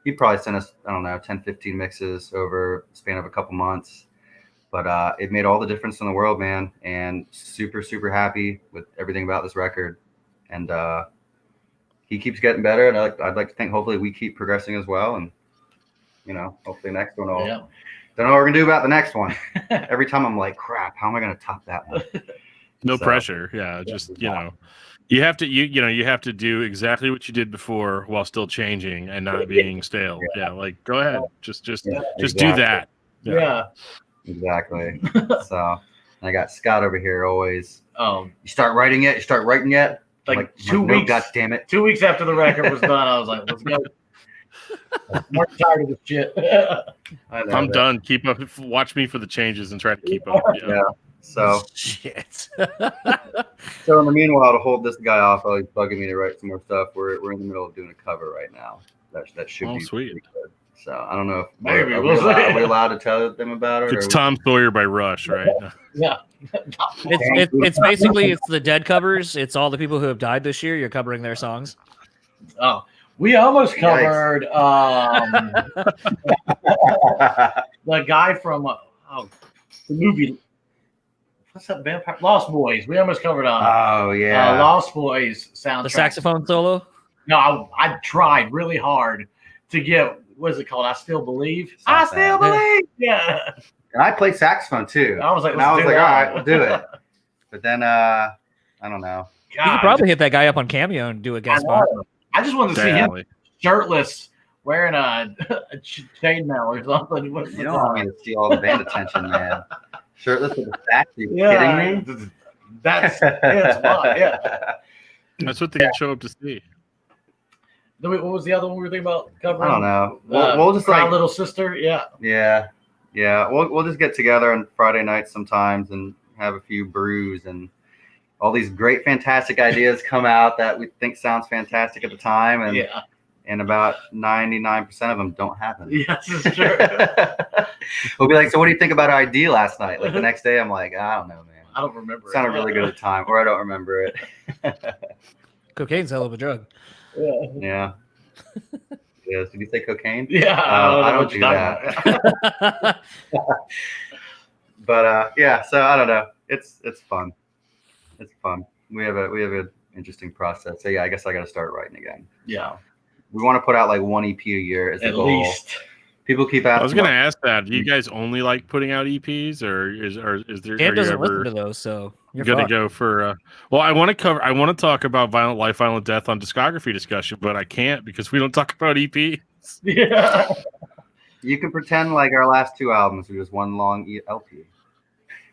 he probably sent us, I don't know, 10, 15 mixes over the span of a couple months. But it made all the difference in the world, man. And super, super happy with everything about this record. And he keeps getting better. And I'd like to think hopefully we keep progressing as well. And, you know, hopefully the next one will. Yeah. Don't know what we're going to do about the next one. Every time I'm like, crap, how am I going to top that one? No pressure. Yeah, just, you know. You have to do exactly what you did before while still changing and not being stale. Yeah, like go ahead, just do that. Yeah. Exactly. So I got Scott over here always. You start writing yet? Like 2 weeks. God damn it! 2 weeks after the record was done, I was like, let's go. I'm tired of this shit. I'm done. Keep up. Watch me for the changes and try to keep up. Yeah. So shit. So in the meanwhile, to hold this guy off while he's bugging me to write some more stuff, we're in the middle of doing a cover right now. That should be sweet. pretty good. So I don't know if Maybe are we allowed to tell them about it. It's Tom Sawyer by Rush, right? Yeah. It's basically it's the dead covers. It's all the people who have died this year. You're covering their songs. Oh, we almost covered the guy from the movie. What's that vampire? Lost Boys. We almost covered Lost Boys soundtrack. The saxophone solo. No, I tried really hard to get. What is it called? I Still Believe. I Still Believe. Yeah. And I played saxophone too. I was like, all right, we'll do it. But then I don't know. God. You could probably hit that guy up on Cameo and do a guest spot. I just wanted to see him shirtless, wearing a chainmail or something. You don't want me to see all the band attention, man. Shirtless with a sax? Are you kidding me? That's fun. Yeah. That's what they show up to see. What was the other one we were thinking about covering? I don't know. We'll just Cry Little Sister. Yeah. We'll just get together on Friday nights sometimes and have a few brews, and all these great, fantastic ideas come out that we think sounds fantastic at the time, and about 99% of them don't happen. Yes, it's true. We'll be like, so what do you think about our idea last night? Like the next day, I'm like, I don't know, man. I don't remember. It sounded really good at the time, or I don't remember it. Cocaine's a hell of a drug. Yeah. Yes. Did you say cocaine? Yeah. I don't do that. But so I don't know. It's fun. It's fun. We have an interesting process. So yeah, I guess I got to start writing again. Yeah. We want to put out like one EP a year as a goal. Least. People keep asking. I was going to ask that. Do you guys only like putting out EPs, or is there? Dan doesn't listen to those, so you're gonna go for. Well, I want to talk about Violent Life, Violent Death on discography discussion, but I can't because we don't talk about EPs. Yeah. You can pretend like our last two albums were just one long LP.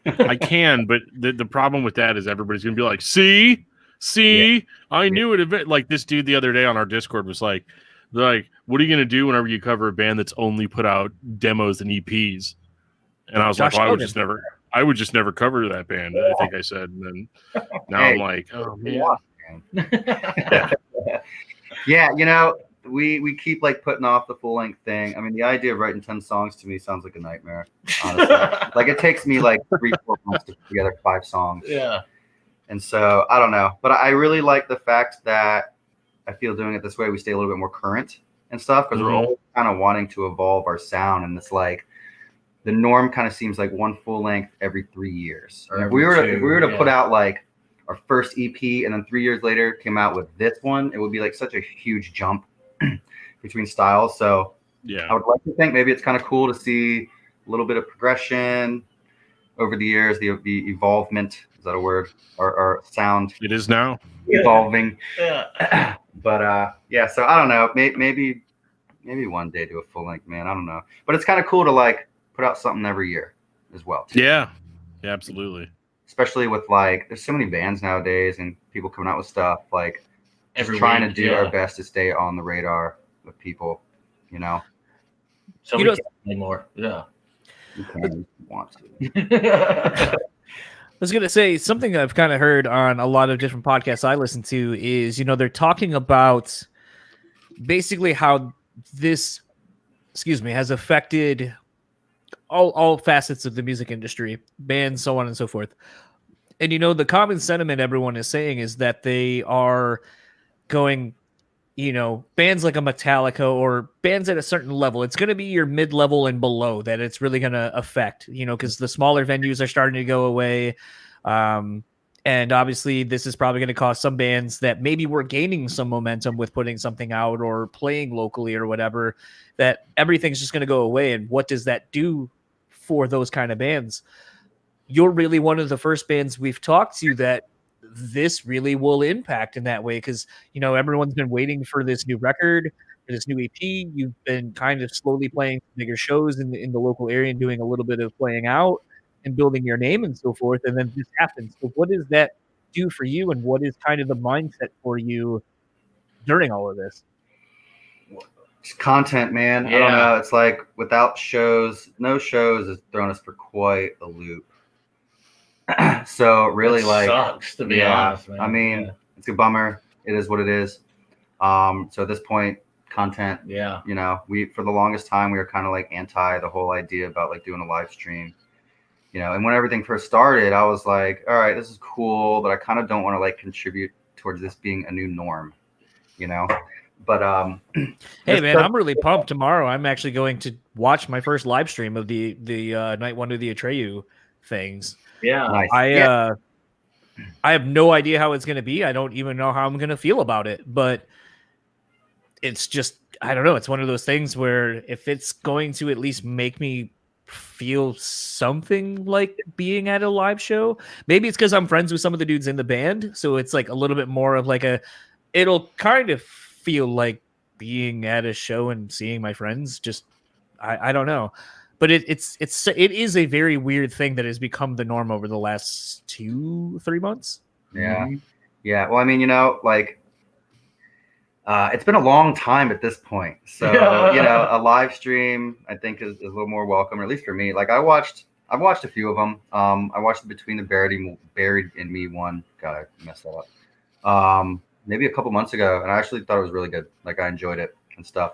I can, but the problem with that is everybody's gonna be like, see, I knew it. Like this dude the other day on our Discord was like, what are you gonna do whenever you cover a band that's only put out demos and EPs? And I was like, well, I would just never cover that band. I think I said, and then now I'm like, oh man. Yeah, you know, we keep like putting off the full length thing. I mean, the idea of writing 10 songs to me sounds like a nightmare. Honestly, like it takes me like 3-4 months to put together 5 songs. Yeah. And so I don't know, but I really like the fact that I feel doing it this way, we stay a little bit more current and stuff because we're always kind of wanting to evolve our sound, and it's like the norm kind of seems like one full length every 3 years. If we were to put out like our first EP and then 3 years later came out with this one, it would be like such a huge jump between styles. So Yeah. I would like to think maybe it's kind of cool to see a little bit of progression over the years, the evolvement, is that a word? Or sound It is now. evolving. Yeah. But yeah, so I don't know. Maybe one day do a full length, man. I don't know. But it's kind of cool to like put out something every year as well, too. Yeah. Yeah, absolutely. Especially with like, there's so many bands nowadays and people coming out with stuff. Like, Every trying week, to do our best to stay on the radar with people, you know. So You we know- can't anymore. Yeah. You kind of want to. I was going to say something I've kind of heard on a lot of different podcasts I listen to is, they're talking about basically how this, has affected all facets of the music industry, bands, so on and so forth. And, the common sentiment everyone is saying is that they are going, bands like a Metallica or bands at a certain level, it's going to be your mid-level and below that it's really going to affect, because the smaller venues are starting to go away. And obviously this is probably going to cause some bands that maybe were gaining some momentum with putting something out or playing locally or whatever, that everything's just going to go away. And what does that do for those kind of bands? You're really one of the first bands we've talked to that this really will impact in that way, because everyone's been waiting for this new record, for this new EP. You've been kind of slowly playing bigger shows in the local area and doing a little bit of playing out and building your name and so forth, and then this happens. So what does that do for you, and what is kind of the mindset for you during all of this? It's content, man. I don't know. It's like without shows, no shows has thrown us for quite a loop. So really, It sucks, to be honest, man. I mean, it's a bummer. It is what it is. So at this point, content. Yeah. We for the longest time we were kind of like anti the whole idea about like doing a live stream. And when everything first started, I was like, all right, this is cool, but I kind of don't want to like contribute towards this being a new norm. But hey man, I'm really pumped. Tomorrow I'm actually going to watch my first live stream of the night one of the Atreyu things. Yeah. Nice. I have no idea how it's going to be. I don't even know how I'm going to feel about it, but it's just, I don't know. It's one of those things where if it's going to at least make me feel something like being at a live show, maybe it's because I'm friends with some of the dudes in the band. So it's like a little bit more of like it'll kind of feel like being at a show and seeing my friends. Just, I don't know. But it is a very weird thing that has become the norm over the last 2-3 months. Yeah. Mm-hmm. Yeah. Well, I mean, like it's been a long time at this point. So, a live stream I think is a little more welcome, or at least for me. Like I've watched a few of them. I watched the Between the Buried and Me one. God, I messed that up. Maybe a couple months ago, and I actually thought it was really good. Like I enjoyed it and stuff.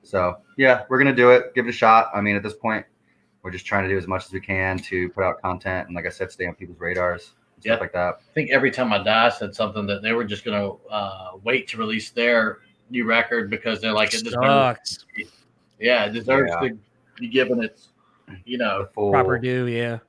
So yeah, we're gonna do it. Give it a shot. I mean, at this point, we're just trying to do as much as we can to put out content and, like I said, stay on people's radars and stuff like that. I think Every Time I Die said something that they were just gonna wait to release their new record because they're like, it deserves. Yeah, it deserves to be given its, The full proper due. Yeah.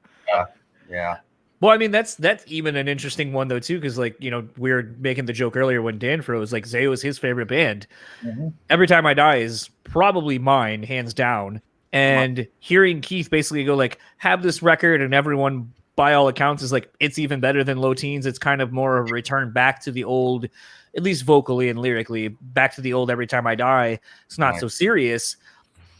Yeah. Well, I mean, that's even an interesting one though too, because like we were making the joke earlier when Dan froze, like Zayo is his favorite band. Mm-hmm. Every Time I Die is probably mine, hands down. And hearing Keith basically go like, have this record, and everyone by all accounts is like, it's even better than Low Teens. It's kind of more of a return back to the old, at least vocally and lyrically, back to the old Every Time I Die. It's not so serious.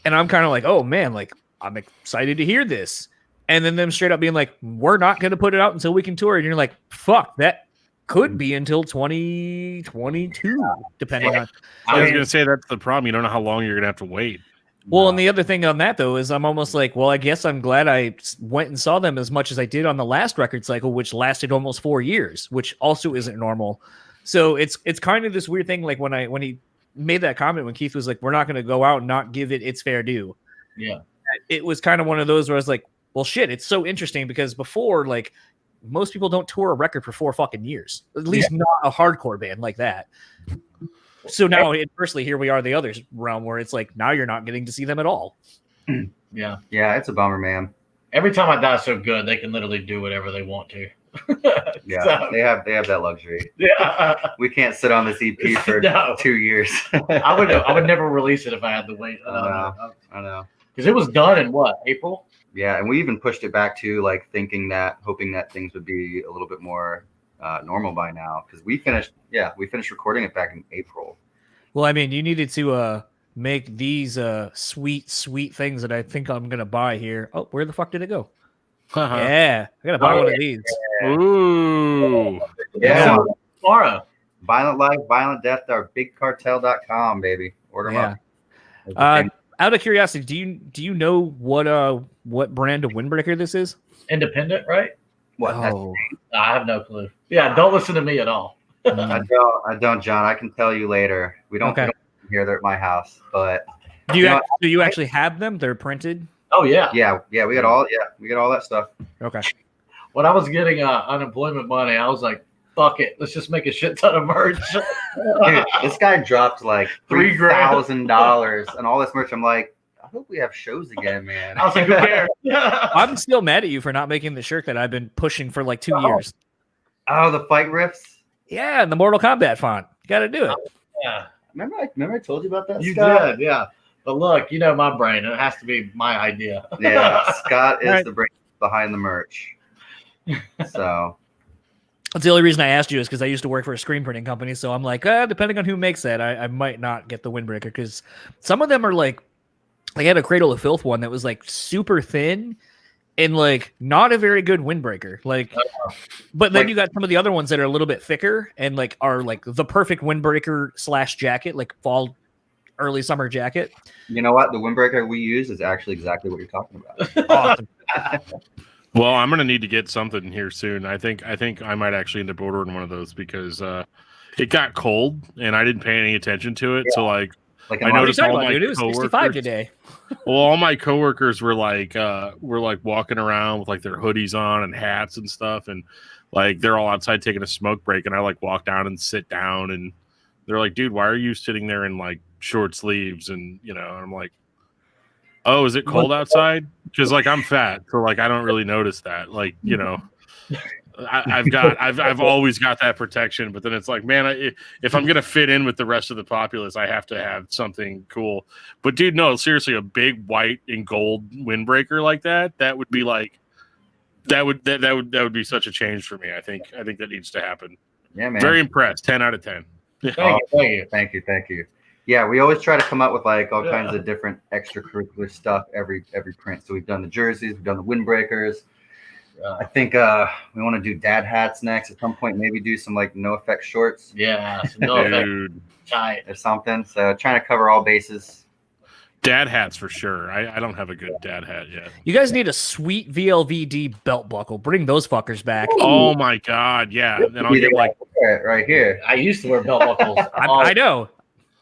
And I'm kind of like, oh man, like I'm excited to hear this. And then them straight up being like, we're not going to put it out until we can tour. And you're like, fuck, that could be until 2022, depending on. I was going to say that's the problem. You don't know how long you're going to have to wait. Well, and the other thing on that, though, is I'm almost like, well, I guess I'm glad I went and saw them as much as I did on the last record cycle, which lasted almost 4 years, which also isn't normal. So it's kind of this weird thing. Like when he made that comment when Keith was like, "We're not going to go out and not give it its fair due." Yeah. It was kind of one of those where I was like, "Well, shit, it's so interesting because before, like, most people don't tour a record for 4 fucking years, at least not a hardcore band like that." So now, inversely, here we are, the other realm where it's like now you're not getting to see them at all. Yeah. Yeah, it's a bummer, man. Every time I die so good, they can literally do whatever they want to. Yeah, So, they have that luxury. yeah. We can't sit on this EP for No. 2 years. I would never release it if I had to wait. I know. Because it was done in what, April? Yeah, and we even pushed it back to like hoping that things would be a little bit more normal by now. Because we finished recording it back in April. Well, I mean, you needed to make these sweet things that I think I'm gonna buy here. Oh, where the fuck did it go? Yeah, I gotta buy one of these. Ooh. Yeah. Tomorrow. Violent Life, Violent Death, our bigcartel.com, baby. Order them up. Out of curiosity, do you know what brand of windbreaker this is? Independent, right? What? Oh. I have no clue. Yeah, don't listen to me at all. I don't, John. I can tell you later. We don't hear they're at my house, but do you actually have them? They're printed. Oh yeah. Yeah. We got all that stuff. Okay. When I was getting unemployment money, I was like, "Fuck it, let's just make a shit ton of merch." Dude, this guy dropped like $3,000 and all this merch. I'm like, I hope we have shows again, man. I was like, "Who cares?" I'm still mad at you for not making the shirt that I've been pushing for like 2 years. Oh, the fight riffs. Yeah, and the Mortal Kombat font. You got to do it. Yeah. Remember I told you about that? You Scott? did, yeah. But look, you know my brain. It has to be my idea. Yeah, Scott is Right. the brain behind the merch. So That's the only reason I asked you is because I used to work for a screen printing company. So I'm like, depending on who makes that, I might not get the windbreaker because some of them are like, I had a Cradle of Filth one that was like super thin and like not a very good windbreaker. Like, but then you got some of the other ones that are a little bit thicker and like are like the perfect windbreaker / jacket, like fall, early summer jacket. you know what? The windbreaker we use is actually exactly what you're talking about. Awesome. Well, I'm gonna need to get something here soon. I think I might actually end up ordering one of those because it got cold and I didn't pay any attention to it. Yeah. So like Like I What are you noticed talking all about, my dude? It was 65 coworkers- today. Well, all my coworkers were like walking around with like their hoodies on and hats and stuff, and like they're all outside taking a smoke break, and I like walk down and sit down, and they're like, "Dude, why are you sitting there in like short sleeves?" And and I'm like, "Oh, is it cold outside?" Because like I'm fat, so like I don't really notice that. Like I've always got that protection, but then it's like, man, if I'm gonna fit in with the rest of the populace, I have to have something cool. But dude, no, seriously, a big white and gold windbreaker like that would be like that would be such a change for me. I think that needs to happen. Yeah, man. Very impressed. 10 out of 10. Thank you. Thank you. Yeah, we always try to come up with like all kinds of different extracurricular stuff every print. So we've done the jerseys, we've done the windbreakers. I think we want to do dad hats next at some point. Maybe do some like no effect shorts. Yeah, some no effect Dude, tight. Or something. So trying to cover all bases. dad hats for sure. I don't have a good dad hat yet. You guys need a sweet VLVD belt buckle. Bring those fuckers back. Oh my god, yeah. Then I'll get like right here. I used to wear belt buckles. I know.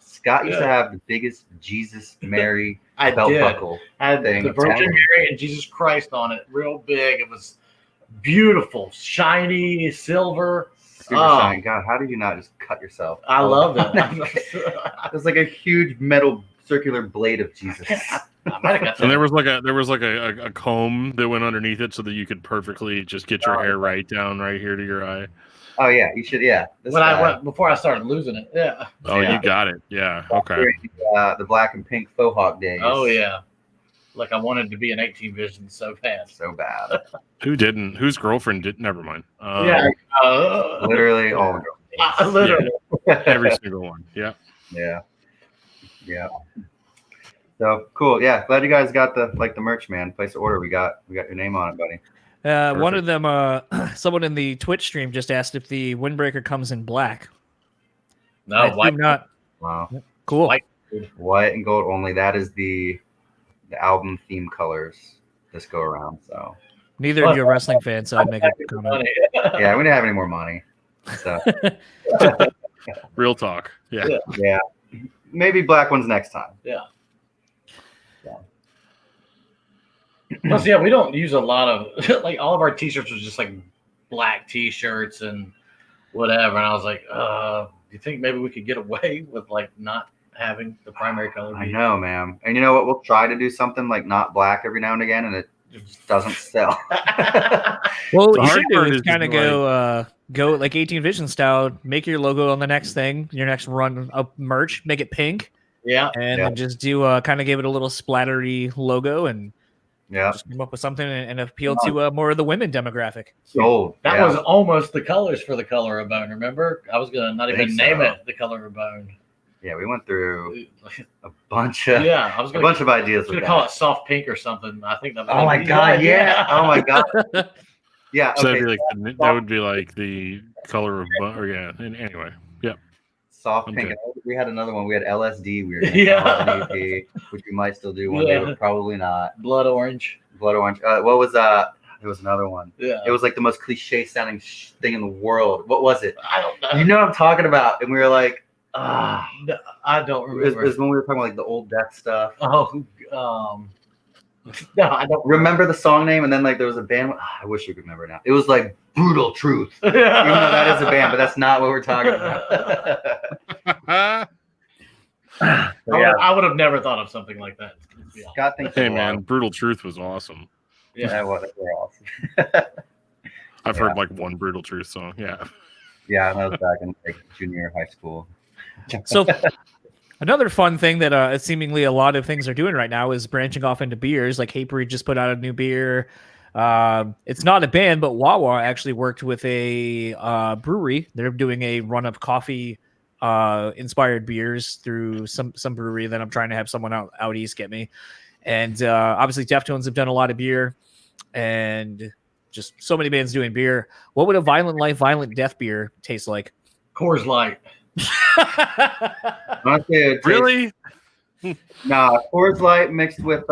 Scott used to have the biggest Jesus Mary I belt did. buckle. I had thing. the Virgin Mary and Jesus Christ on it, real big. It was beautiful, shiny, silver. Super Oh. shiny. God, how did you not just cut yourself? I love it. It was like a huge metal circular blade of Jesus. I might have got and that. there was like a comb that went underneath it so that you could perfectly just get your hair right down right here to your eye. Oh yeah, you should. Yeah. This When I guy. went before I started losing it. Yeah. Oh, Yeah. you got it. Yeah. Okay. The black and pink faux hawk days. Oh yeah. Like I wanted to be an 18 vision so bad. So bad. Who didn't? Whose girlfriend did? Never mind. Yeah. Literally all the girls. Literally. Every single one. Yeah. Yeah. Yeah. So cool. Yeah. Glad you guys got the merch, man. Place the order. We got your name on it, buddy. One of them, someone in the Twitch stream just asked if the windbreaker comes in black. No, I white. assume not. Wow. Cool. White. White and gold only. That is the album theme colors this go around. So Neither of you are wrestling fans, so I'd make a comment. Funny. yeah, we didn't have any more money. So Real talk. Yeah. yeah. maybe black ones next time. Yeah. Plus, yeah, we don't use a lot of like all of our T-shirts are just like black T-shirts and whatever. And I was like, do you think maybe we could get away with like not having the primary color? I know, man. And you know what? We'll try to do something like not black every now and again, and it just doesn't sell. Well, what The you hard should do part is is kind of like- go like 18 Vision style. Make your logo on the next thing, your next run of merch. Make it pink, Yeah. and Yeah. then just do kind of give it a little splattery logo, and Yeah. just come up with something and appeal to more of the women demographic. Sold. That Yeah. was almost the colors for the color of bone. Remember? I was gonna not even Think name so. it the color of bone. Yeah, we went through a bunch of Yeah, I was a gonna, bunch of ideas was with gonna call that. it soft pink or something. I think that. Oh my god, yeah. Oh my god. Yeah, So okay. that'd be like that would be like the color of or yeah. And anyway, yeah. Soft I'm pink. good. We had another one. We had LSD. We were gonna Yeah. call it an EP, which we might still do one day, Yeah. but probably not. Blood orange. Blood orange. What was There was another one. Yeah. It was like the most cliche sounding thing in the world. What was it? I don't know. You know what I'm talking about? And we were like, No, I don't it was remember. when we were talking about like the old death stuff. Oh, no, I don't Remember the song name? And then like there was a band. I wish you could remember now. It was like Brutal Truth. remember. Even though that is a band, but that's not what we're talking about. I would have never thought of something like that. Yeah. Scott thinks Hey of a lot. man, Brutal Truth was awesome. Yeah, well, they were awesome. I've Yeah. heard like one Brutal Truth song. Yeah. Yeah, I was back in like junior high school. So another fun thing that seemingly a lot of things are doing right now is branching off into beers. Like Hapery just put out a new beer. It's not a band, but Wawa actually worked with a brewery. They're doing a run of coffee inspired beers through some brewery that I'm trying to have someone out east get me. And obviously Deftones have done a lot of beer and just so many bands doing beer. What would a Violent Life, Violent Death beer taste like? Coors Light. Honestly, it tastes- Really? Nah, Coors Light mixed with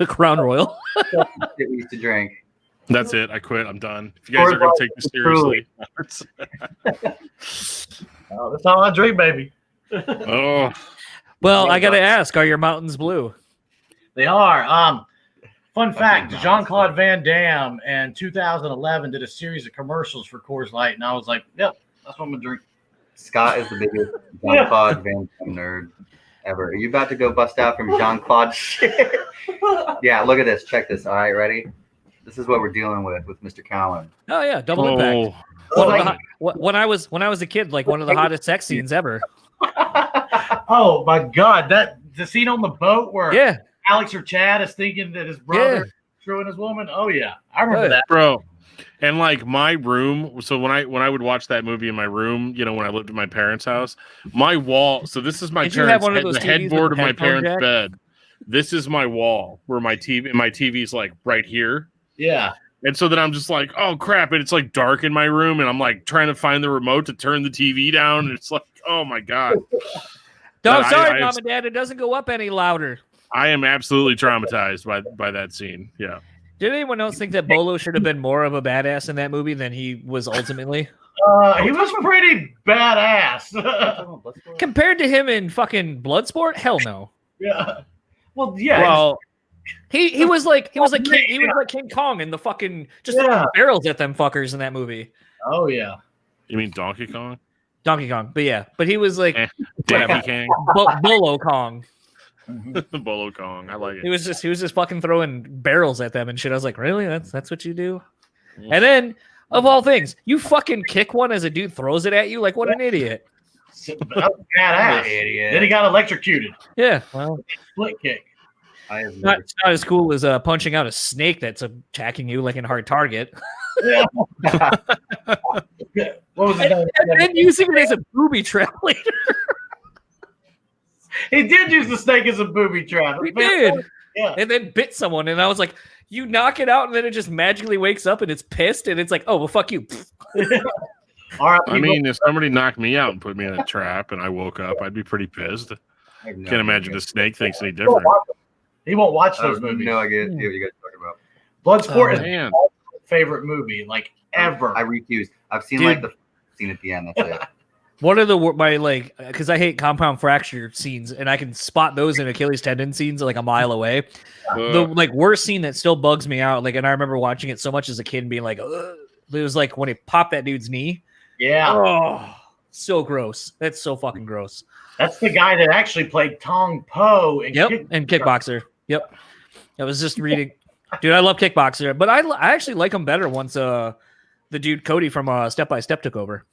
Crown Royal. that we used to drink. That's it. I quit. I'm done. If you guys are gonna take this seriously. Oh, that's all I drink, baby. Oh, Well, I gotta ask, are your mountains blue? They are. Fun Okay, fact: nice. Jean-Claude Van Damme in 2011 did a series of commercials for Coors Light, and I was like, "Yep, that's what I'm gonna drink." Scott is the biggest Jean-Claude Van Damme nerd ever. Are you about to go bust out from Jean-Claude shit? Yeah, look at this. Check this. All right, ready? This is what we're dealing with Mr. Cowan. Oh yeah, double impact. oh, One of the when I was a kid, like one of the hottest sex scenes ever. Oh my God, the scene on the boat where Yeah, Alex or Chad is thinking that his brother screwing his woman. Oh yeah, I remember Yeah. that. bro. And like my room, so when I would watch that movie in my room, you know, when I lived in my parents' house, my wall. So this is my Did you have parents' one of head, those the TVs with headboard the of my headphone parents' jack? bed. This is my wall where my TV's like right here. Yeah, And so then I'm just like, oh crap! And it's like dark in my room, and I'm like trying to find the remote to turn the TV down. And it's like, oh my god! no, I'm I- sorry, I- mom and dad. It doesn't go up any louder. I am absolutely traumatized by that scene. Yeah. Did anyone else think that Bolo should have been more of a badass in that movie than he was ultimately? he was pretty badass. Compared to him in fucking Bloodsport, hell no. Yeah. Well, yeah. Well, He was like King Kong in the fucking just throwing Yeah. barrels at them fuckers in that movie. Oh yeah. you mean Donkey Kong? Donkey Kong, but he was like Daffy Kang, Bolo Kong. Bolo Kong. I like He it. was just fucking throwing barrels at them and shit. I was like, really? That's what you do? And then, of all things, you fucking kick one as a dude throws it at you. Like, what an idiot. That was badass. Idiot. Then he got electrocuted. Yeah, well, Split kick. I have not, never it's not as cool as punching out a snake that's attacking you like in Hard Target. Yeah. What was his name? And then using it as a booby trap later. He did use the snake as a booby trap. He did. Yeah. And then bit someone. And I was like, you knock it out and then it just magically wakes up and it's pissed. And it's like, oh, well, fuck you. All right. I mean, if somebody knocked me out and put me in a trap and I woke up, I'd be pretty pissed. I have no Can't imagine idea. the snake thinks any he won't different. watch them. He won't watch I those have movies. no idea what you guys are talking about. Bloodsport is Man, my favorite movie, like ever. I refuse. I've seen Dude. like the scene at the end. That's it. One of my like, because I hate compound fracture scenes, and I can spot those in Achilles tendon scenes like a mile away. The like worst scene that still bugs me out, like, and I remember watching it so much as a kid and being like, ugh, it was like when he popped that dude's knee. Yeah. Oh, so gross. That's so fucking gross. That's the guy that actually played Tong Po in and Kickboxer. Yep. I was just reading. Dude, I love Kickboxer, but I actually like him better once the dude Cody from Step by Step took over.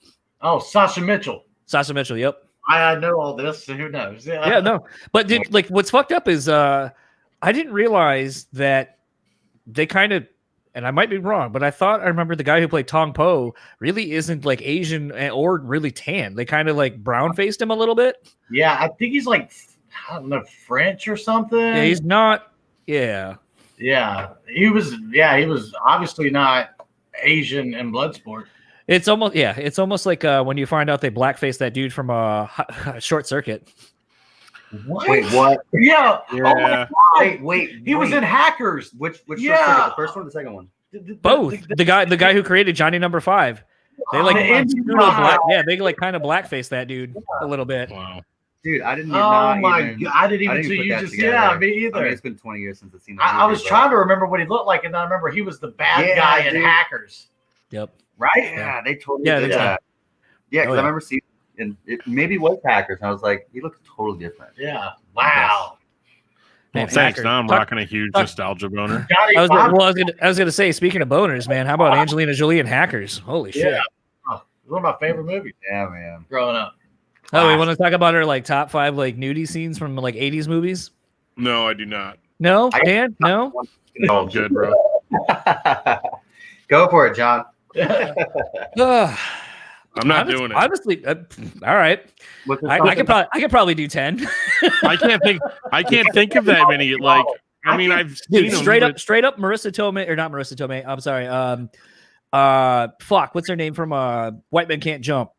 Oh, Sasha Mitchell. Sasha Mitchell, yep. I know all this, so who knows? Yeah, no. But dude, like what's fucked up is I didn't realize that they kind of, and I might be wrong, but I thought I remember the guy who played Tong Po really isn't like Asian or really tan. They kind of like brown faced him a little bit. Yeah, I think he's like, I don't know, French or something. Yeah, he's not. Yeah. Yeah, he was. Yeah, he was obviously not Asian in Bloodsport. It's almost like when you find out they blackface that dude from Short Circuit. What? Wait, what? Yeah. Yeah. Oh my God. Wait. He was in Hackers. Which Yeah. Short Circuit? The first one or the second one? Both. The guy who created Johnny Number 5. They like they like kind of blackface that dude a little bit. Wow. Dude, I didn't. Oh my God! I didn't even put see you that just. together. Yeah, me either. I mean, it's been 20 years since I've seen that. I was trying to remember what he looked like, and I remember he was the bad guy in dude. Hackers. Yep. Right? Yeah, they totally Yeah, did that's that. Yeah, because Oh, I yeah. remember seeing, and it maybe was Hackers, and I was like, he looks totally different. Yeah. Wow. Man, Thanks. Hackers. Now I'm Talk- rocking a huge talk- nostalgia boner. Johnny I was Five- gonna say, speaking of boners, man, how about Angelina Jolie and Hackers? Holy shit! Yeah. Oh, it was one of my favorite movies Yeah, man. growing up. Oh, we want to talk about her like top 5 like nudie scenes from like 80s movies? No, I do not. No, Dan, no. Oh, good, bro. Go for it, John. Ugh. I'm not doing it. Honestly, all right. What's the I could probably do 10. I can't think of that many. Like, I mean, I've seen Dude, them, straight up Marissa Tomei, or not Marissa Tomei. I'm sorry. Fuck, what's her name from White Men Can't Jump?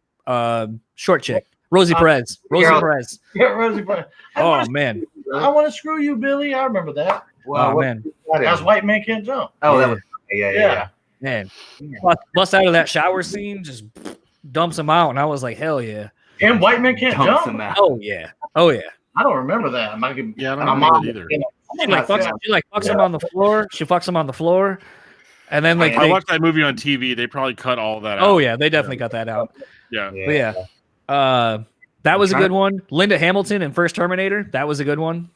Short chick. Rosie Perez. Rosie Girl. Perez. Yeah, Rosie Perez. Oh man. I want to screw you, Billy. I remember that. Oh man. That's White Man Can't Jump. Oh, Yeah. that was yeah. Man. Bust out of that shower scene, just dumps him out, and I was like, hell yeah. And White Man Can't Dumps Jump. him out. Oh yeah. Oh yeah. I don't remember that. Yeah, I don't my remember mom that either. She fucks him on the floor. She fucks him on the floor. And then like I watched that movie on TV. They probably cut all that out. oh yeah, they definitely got that out. Yeah. But yeah. That was a good one. Linda Hamilton in First Terminator. That was a good one.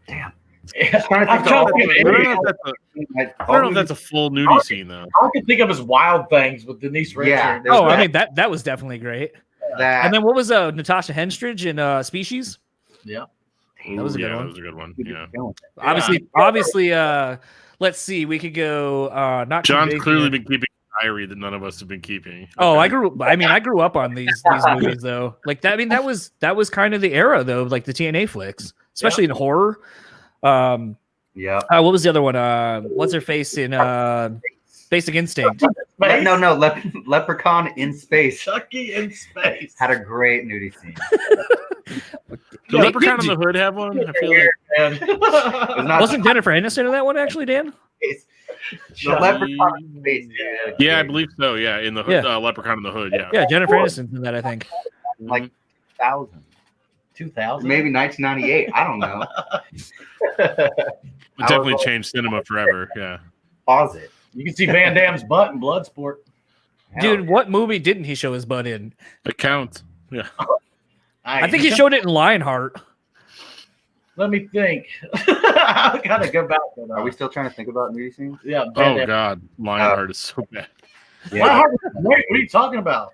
Damn. I'm trying to think of I don't it. know if that's a full nudie scene though. All I can think of is Wild Things with Denise Richards. Yeah, there's Oh, I that. mean that was definitely great. That And then what was Natasha Henstridge in Species? Yeah. That was a good Yeah, one. that was a good one. Yeah. Obviously, let's see. We could go not too John's big clearly here. been keeping a diary that none of us have been keeping. Oh, Okay. I grew up on these movies though. Like that. I mean, that was kind of the era though, like the TNA flicks, especially in horror. yeah. What was the other one? What's her face in Basic Instinct? No, Leprechaun in Space Chucky in Space. had a great nudie scene. Does Leprechaun in the Hood have one? I feel like Man. It's not Wasn't Jennifer Aniston in that one actually, Dan? Space. The Leprechaun in Space. yeah, I believe so. Yeah, in the Hood, Yeah. Leprechaun in the Hood. Yeah. Yeah, Jennifer Aniston's in that, I think. Like 1,000. 2000. Maybe 1998. I don't know. It definitely changed cinema forever. Yeah. Pause it. You can see Van Damme's butt in Bloodsport. Hell Dude, yeah. what movie didn't he show his butt in? It counts. Yeah. I think he showed it in Lionheart. Let me think. I gotta go back to that. Are we still trying to think about nudie scenes? Yeah. Van Oh Damme. God, Lionheart is so bad. Lionheart was great. What are you talking about?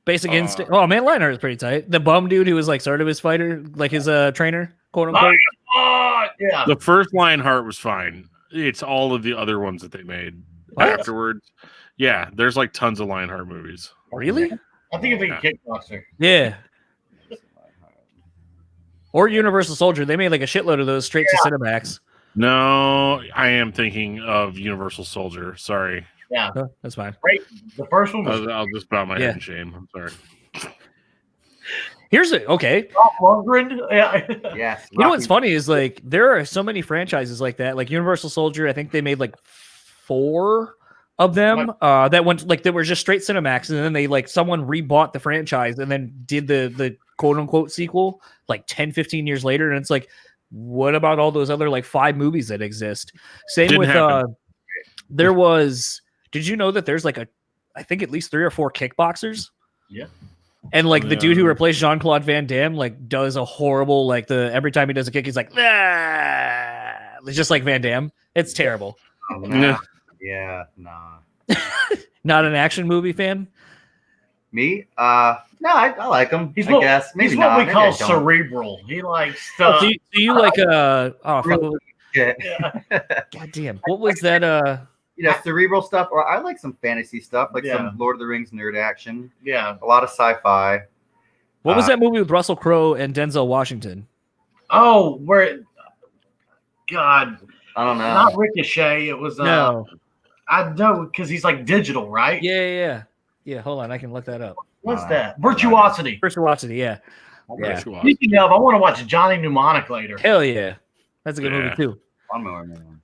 Basic Instinct. Oh man, Lionheart is pretty tight. The bum dude who was like sort of his fighter, like his trainer, quote unquote. Oh, yeah. The first Lionheart was fine. It's all of the other ones that they made What? afterwards. Yeah, there's like tons of Lionheart movies. Really? I think it's a kickboxer. Yeah. Or Universal Soldier. They made like a shitload of those straight to Cinemax. No, I am thinking of Universal Soldier. Sorry, Yeah. Huh, that's fine. Great. The first one was I'll just bow my Yeah. head in shame. I'm sorry. Here's it. Okay. Dolph Lundgren. Yeah. Yes. You know what's funny is like there are so many franchises like that. Like Universal Soldier, I think they made like 4 of them that went like they were just straight Cinemax, and then they like someone rebought the franchise and then did the quote unquote sequel like 10-15 years later, and it's like, what about all those other like 5 movies that exist? Same Didn't with happen. there was, did you know that there's like I think at least 3 or 4 kickboxers? Yeah. And like the dude who Yeah. replaced Jean-Claude Van Damme like does a horrible like every time he does a kick he's like, ah! It's just like Van Damme. It's terrible. Nah. Yeah, nah. Not an action movie fan. Me? No, I like him. He's I what, guess maybe he's not. what we Maybe call I don't. cerebral. He likes Oh, stuff. do you like oh fuck, Really good. Yeah. god damn, what was that You know, cerebral stuff, or I like some fantasy stuff, like Yeah. some Lord of the Rings nerd action. Yeah. A lot of sci-fi. what was that movie with Russell Crowe and Denzel Washington? Oh, where? God, I don't know. not Ricochet. It was. No. I know because he's like digital, right? Yeah, hold on, I can look that up. What's that? Virtuosity. Virtuosity, yeah. Yeah. Speaking of, I want to watch Johnny Mnemonic later. Hell yeah. That's a good Yeah. movie too. Lawnmower Man.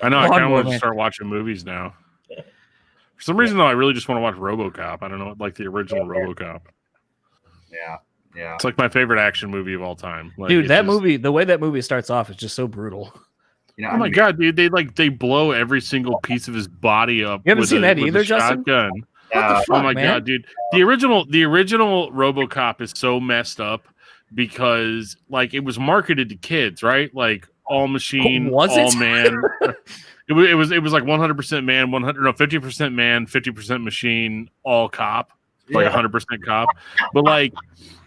I know. I kind of Lawnmower want to Man. start watching movies now. For some reason, though, I really just want to watch RoboCop. I don't know, like the original RoboCop. Yeah, yeah. It's like my favorite action movie of all time. Like, Dude, it's that just- movie, the way that movie starts off is just so brutal. You know, Oh my god, dude! They blow every single piece of his body up. You haven't with seen that with either, a Justin? Shotgun. Yeah, fuck, Oh my man? god, dude! The original RoboCop is so messed up because like it was marketed to kids, right? Like all machine, Was all it? man. It was like 100% man, 50% man, 50% machine, all cop, like Yeah. 100% cop. But like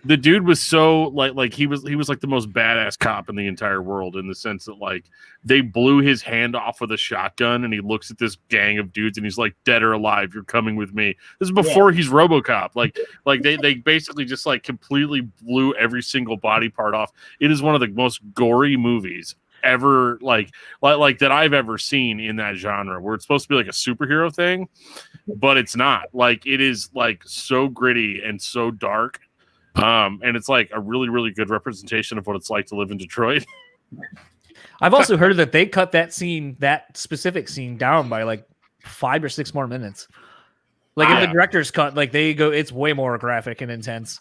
the dude was so like he was like the most badass cop in the entire world in the sense that like they blew his hand off with a shotgun and he looks at this gang of dudes and he's like, dead or alive, you're coming with me. This is before he's RoboCop. Like they basically just like completely blew every single body part off. It is one of the most gory movies ever like that I've ever seen in that genre, where it's supposed to be like a superhero thing, but it's not. Like it is like so gritty and so dark. And it's like a really, really good representation of what it's like to live in Detroit. I've also heard that they cut that specific scene down by like 5 or 6 more minutes. Like in the Yeah. director's cut, like it's way more graphic and intense.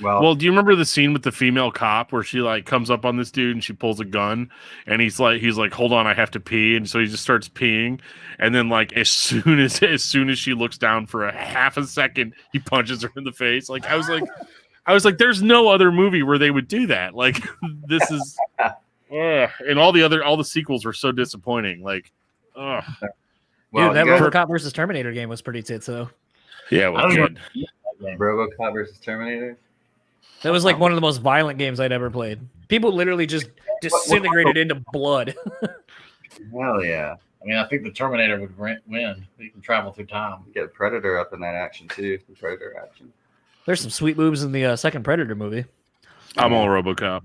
Well, do you remember the scene with the female cop where she like comes up on this dude and she pulls a gun and he's like, hold on, I have to pee, and so he just starts peeing, and then like as soon as she looks down for a half a second, he punches her in the face. Like I was like, there's no other movie where they would do that. Like this is, and all the sequels were so disappointing. Like, well, Dude, that you got RoboCop versus Terminator game was pretty tits though. yeah, it I was don't good. RoboCop versus Terminator. That was like one of the most violent games I'd ever played. People literally just disintegrated into blood. Hell yeah! I mean, I think the Terminator would win. He can travel through time. Get Predator up in that action too. The Predator action. There's some sweet moves in the second Predator movie. I'm all RoboCop.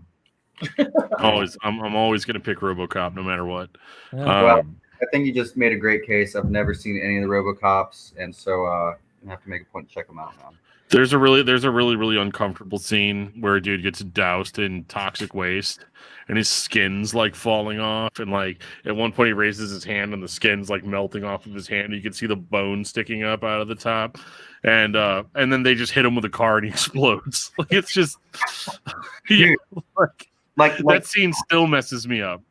I'm always gonna pick RoboCop no matter what. Yeah. Well, I think you just made a great case. I've never seen any of the RoboCops, and so I have to make a point to check them out now. There's a really uncomfortable scene where a dude gets doused in toxic waste and his skin's like falling off, and like at one point he raises his hand and the skin's like melting off of his hand. You can see the bone sticking up out of the top, and then they just hit him with a car and he explodes. Like it's just yeah, Like that scene still messes me up.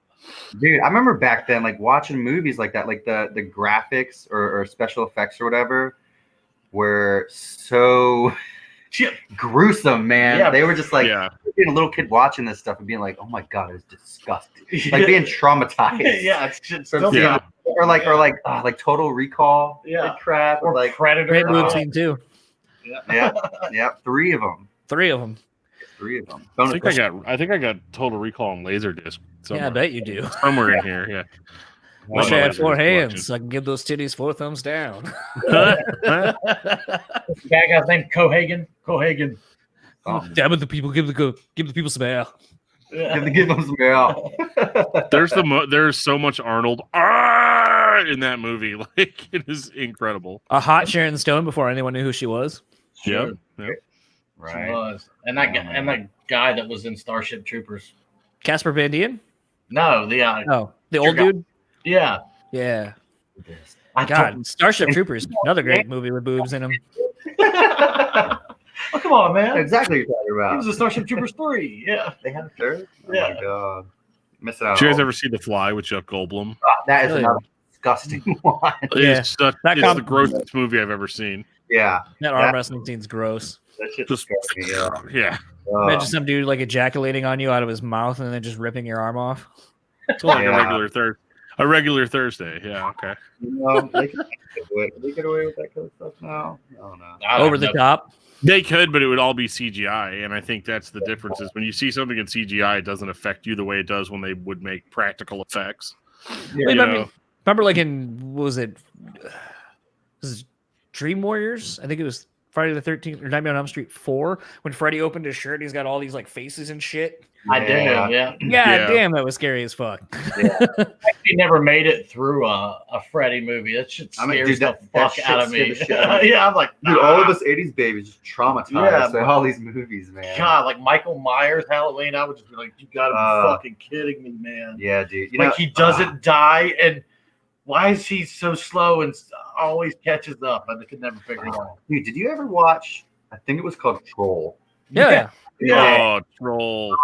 dude, I remember back then, like watching movies like that, like the graphics or special effects or whatever were so gruesome, man. Yeah. They were just like Yeah. being a little kid watching this stuff and being like, oh my god, it's disgusting. Like being traumatized. Yeah, it's just From still seeing- Yeah. or like Total Recall. Yeah. like crap. or Like Predator. Great move Oh. scene too. yeah, 3 of them. 3 of them. 3 of them. I think I got Total Recall on Laserdisc somewhere. Yeah, I bet you do. Somewhere in here. Yeah. Wish One I of had the 4 Laserdisc hands so I can give those titties 4 thumbs down. Bad guy's name Cohagen. Cohagen. Damn it, the people give the people some air. Give them some mail. There's so much Arnold in that movie. Like it is incredible. A hot Sharon Stone before anyone knew who she was. Yep. She Right. was. And that guy that was in Starship Troopers. Casper Van Dien? No, the Oh, the old Sure. dude? yeah. Yeah. God, Starship Troopers, another great movie with boobs in them. Oh, come on, man. Exactly what you're talking It was about. a Starship Troopers 3. Yeah. They had a third? Oh Yeah. my god. Missing out. Did you guys on- ever see The Fly with Jeff Goldblum? That is Oh, yeah. another disgusting one. Yeah. It's That the grossest movie I've ever seen. Yeah. That arm wrestling scene's gross. That shit Just scared me. yeah. Imagine some dude like ejaculating on you out of his mouth and then just ripping your arm off. It's like Yeah. a regular Thursday. Yeah, okay. They get away with that kind of stuff now? Oh no. Over the top. They could, but it would all be CGI, and I think that's the difference. Is when you see something in CGI, it doesn't affect you the way it does when they would make practical effects. Wait, You I know? mean, remember like in what was it Dream Warriors? I think it was Friday the 13th or Nightmare on Elm Street 4 when Freddy opened his shirt and he's got all these like faces and shit. I do, yeah. God Yeah. damn, that was scary as fuck. He never made it through a Freddy movie. That shit scares the fuck out of me. Yeah, I'm like, Dude, all of us 80s babies just traumatized Yeah, by all these movies, man. God, like Michael Myers Halloween, I would just be like, you gotta be fucking kidding me, man. Yeah, dude. You Like know, he doesn't die, and why is he so slow and always catches up? I could never figure it out. Dude, did you ever watch? I think it was called Troll. Yeah. Oh, Troll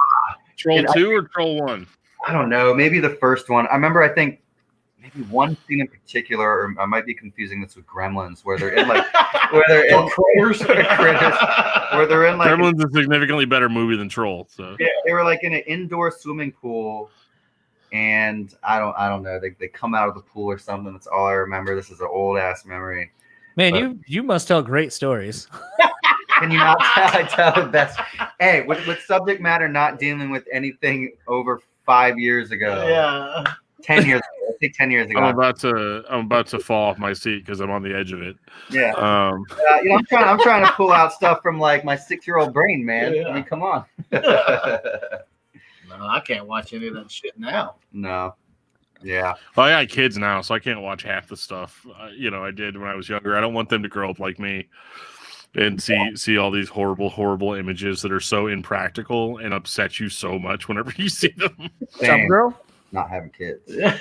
2 or Troll 1? I don't know. Maybe the first one. I remember. I think maybe one scene in particular, or I might be confusing this with Gremlins, where they're in like where they're in Critters. where they're in like Gremlins is a significantly better movie than Troll. So yeah, they were like in an indoor swimming pool, and I don't know. They come out of the pool or something. That's all I remember. This is an old ass memory. Man, But- you must tell great stories. Can you not tell? I tell the best. Hey, with subject matter not dealing with anything over 5 years ago. Yeah. 10 years ago. I think 10 years ago. I'm about to fall off my seat because I'm on the edge of it. Yeah. Um, I'm trying to pull out stuff from like my 6-year-old brain, man. Yeah. I mean, come on. No, I can't watch any of that shit now. No. Yeah. well, I got kids now, so I can't watch half the stuff I did when I was younger. I don't want them to grow up like me and see all these horrible images that are so impractical and upset you so much whenever you see them. What's up, girl? Not having kids. Yeah.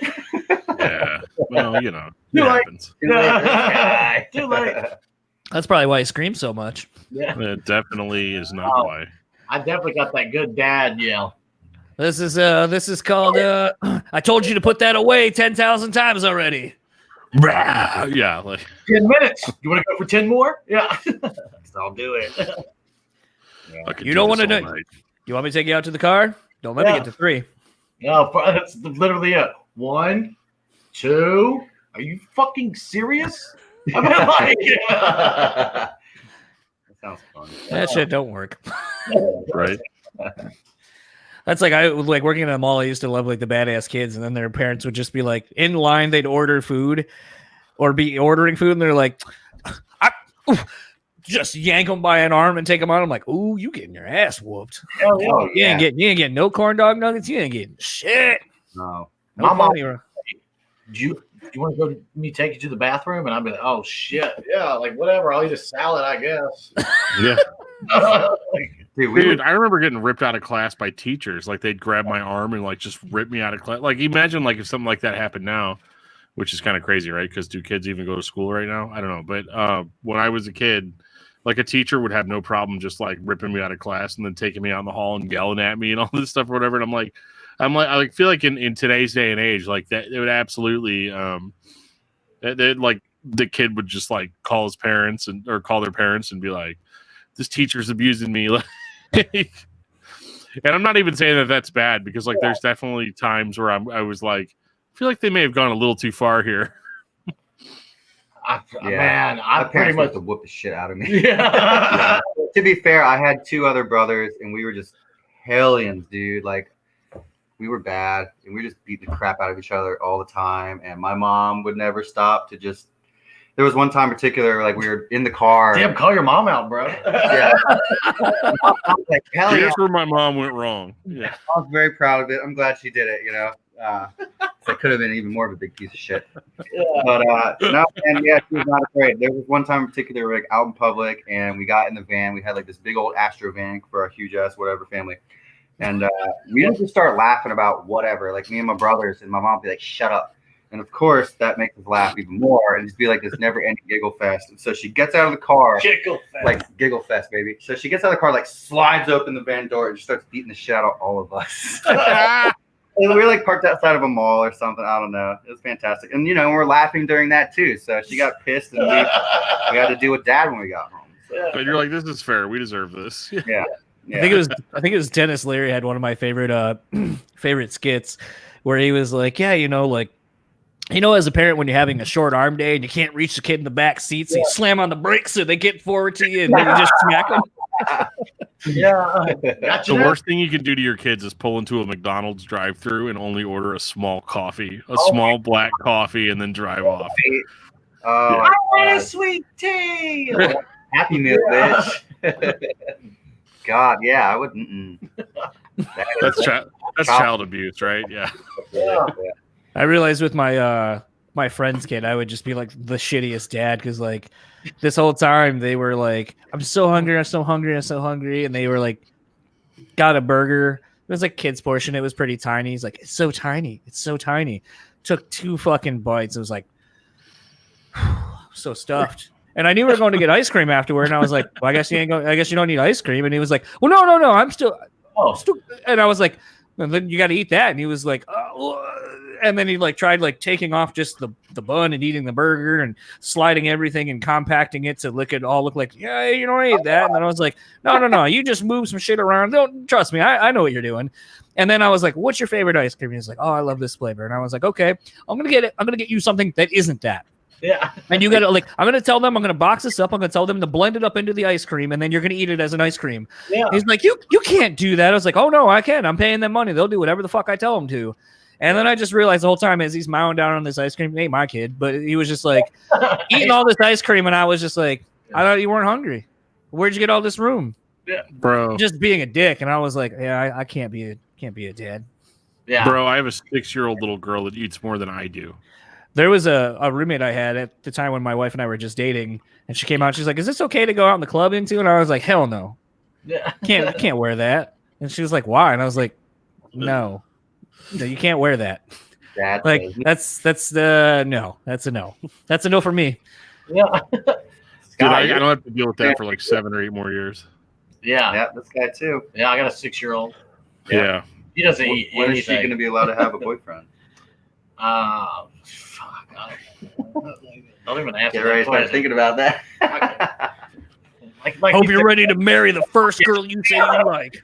Well, it Too late. happens. Too late. That's probably why he screams so much. Yeah. It definitely is not Oh. why. I definitely got that good dad yell. This is called I told you to put that away 10,000 times already. Yeah, like 10 minutes. You want to go for 10 more? Yeah. I'll do it. I could You do don't this wanna all know- night. You want me to take you out to the car? Don't let me Yeah. get to 3. No, that's literally it. 1, 2. Are you fucking serious? I mean, like, That sounds fun. That shit don't work. Right? That's like I like working at a mall. I used to love like the badass kids, and then their parents would just be like in line. They'd order food or be ordering food, and they're like, just yank them by an arm and take them out. I'm like, ooh, you getting your ass whooped. hell yeah. Oh, You ain't getting no corn dog nuggets. You ain't getting shit. No. No My mom- pony. Do you want to go me take you to the bathroom? And I'd be like, oh shit. Yeah, like whatever. I'll eat a salad, I guess. Yeah. Dude, Dude, I remember getting ripped out of class by teachers. Like they'd grab my arm and like just rip me out of class. Like imagine like if something like that happened now, which is kind of crazy, right? Because do kids even go to school right now? I don't know. But when I was a kid, like a teacher would have no problem just like ripping me out of class and then taking me out in the hall and yelling at me and all this stuff or whatever. And I feel like in today's day and age, like that it would absolutely like the kid would just like call his parents or call their parents and be like, this teacher's abusing me. And I'm not even saying that that's bad because like there's definitely times where I was like, I feel like they may have gone a little too far here. Man, I my pretty parents much. used to whoop the shit out of me. Yeah. To be fair, I had 2 other brothers, and we were just hellions, dude. Like, we were bad, and we were just beating the crap out of each other all the time. And my mom would never stop to just. There was one time in particular, like we were in the car. Damn, call your mom out, bro. Yeah. I was like, hell yeah. Here's where my mom went wrong. Yeah. I was very proud of it. I'm glad she did it, It could have been even more of a big piece of shit. But no, and yeah, she was not afraid. There was one time in particular, like out in public, and we got in the van. We had like this big old Astro van for our huge ass whatever family, and we would just start laughing about whatever. Like me and my brothers, and my mom would be like, "Shut up," And of course, that makes us laugh even more and just be like this never-ending giggle fest. And so she gets out of the car, Giggle fest. like giggle fest, baby. So she gets out of the car, like slides open the van door and just starts beating the shit out of all of us. And we were like parked outside of a mall or something. I don't know. It was fantastic. And, we're laughing during that too. So she got pissed and we had to deal with Dad when we got home. So, But you're like, this is fair. We deserve this. yeah. I think it was Dennis Leary had one of my favorite favorite skits where he was like, yeah, as a parent when you're having a short arm day and you can't reach the kid in the back seat, so you slam on the brakes so they get forward to you and then you just smack them. The worst thing you can do to your kids is pull into a McDonald's drive-through and only order a small coffee, small black coffee, and then drive off. I want a sweet tea. Happy Meal, bitch. God, yeah, I wouldn't. That's child abuse, right? Yeah. I realized with my my friend's kid, I would just be like the shittiest dad because like this whole time they were like, I'm so hungry, I'm so hungry, I'm so hungry, and they were like, got a burger. It was like kid's portion. It was pretty tiny. He's like, it's so tiny, it's so tiny. Took 2 fucking bites. It was like, so stuffed. And I knew we were going to get ice cream afterward, and I was like, well, I guess you ain't going. I guess you don't need ice cream. And he was like, well, no, I'm still. And I was like, well, then you got to eat that. And he was like, and then he like tried like taking off just the bun and eating the burger and sliding everything and compacting it to all look like, yeah, you don't eat that. And then I was like, no, you just move some shit around. Don't trust me. I know what you're doing. And then I was like, what's your favorite ice cream? He's like, oh, I love this flavor. And I was like, okay, I'm gonna get it. I'm gonna get you something that isn't that. Yeah. And you gotta I'm gonna tell them, I'm gonna box this up, I'm gonna tell them to blend it up into the ice cream, and then you're gonna eat it as an ice cream. Yeah. He's like, you can't do that. I was like, oh no, I can. I'm paying them money. They'll do whatever the fuck I tell them to. And then I just realized the whole time as he's mowing down on this ice cream, he ain't my kid, but he was just like eating all this ice cream, and I was just like, I thought you weren't hungry. Where'd you get all this room? Yeah. Bro. Just being a dick. And I was like, yeah, I can't be a dad. Yeah. Bro, I have a 6-year-old little girl that eats more than I do. There was a roommate I had at the time when my wife and I were just dating, and she came out. She's like, "Is this okay to go out in the club into?" And I was like, "Hell no, Yeah. can't wear that." And she was like, "Why?" And I was like, "No, you can't wear that." Dad, Like that's the no. That's a no. That's a no for me. Yeah. Dude, I don't have to deal with that for like 7 or 8 more years. Yeah. Yeah, this guy too. Yeah. I got a 6-year-old. Yeah. He doesn't eat When anything. is she going to be allowed to have a boyfriend? Fuck. Don't even ask Get me ready that to start question. thinking about that. Like Hope you you're said- ready to marry the first girl you say you like.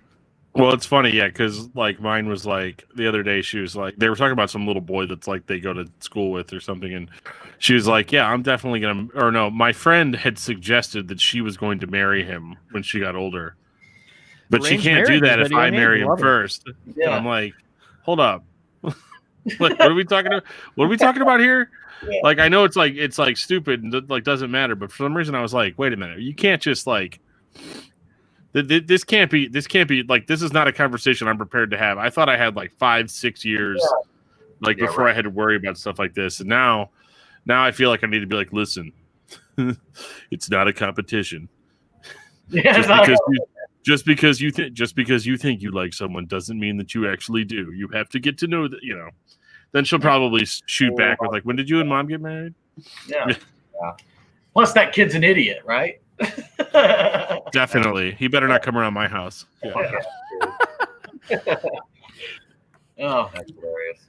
Well, it's funny, yeah, because like mine was like the other day, she was like, they were talking about some little boy that's like they go to school with or something, and she was like, yeah, I'm definitely gonna, or no, my friend had suggested that she was going to marry him when she got older, but she Arranged can't do marriage that is if at a I young marry age. him Love it. first. And Yeah. I'm like, hold up, what are we talking about? What are we talking about here? Yeah. Like, I know it's like stupid and like doesn't matter, but for some reason I was like, wait a minute, you can't just like. This can't be like, this is not a conversation I'm prepared to have. I thought I had like 5-6 years before I had to worry about stuff like this, and now I feel like I need to be like, listen, it's not a competition. Yeah, Just because you think you like someone doesn't mean that you actually do. You have to get to know that, Then she'll probably shoot back with like, when did you and mom get married? yeah. Plus, that kid's an idiot, right? Definitely. He better not come around my house. Yeah. Oh, That's hilarious.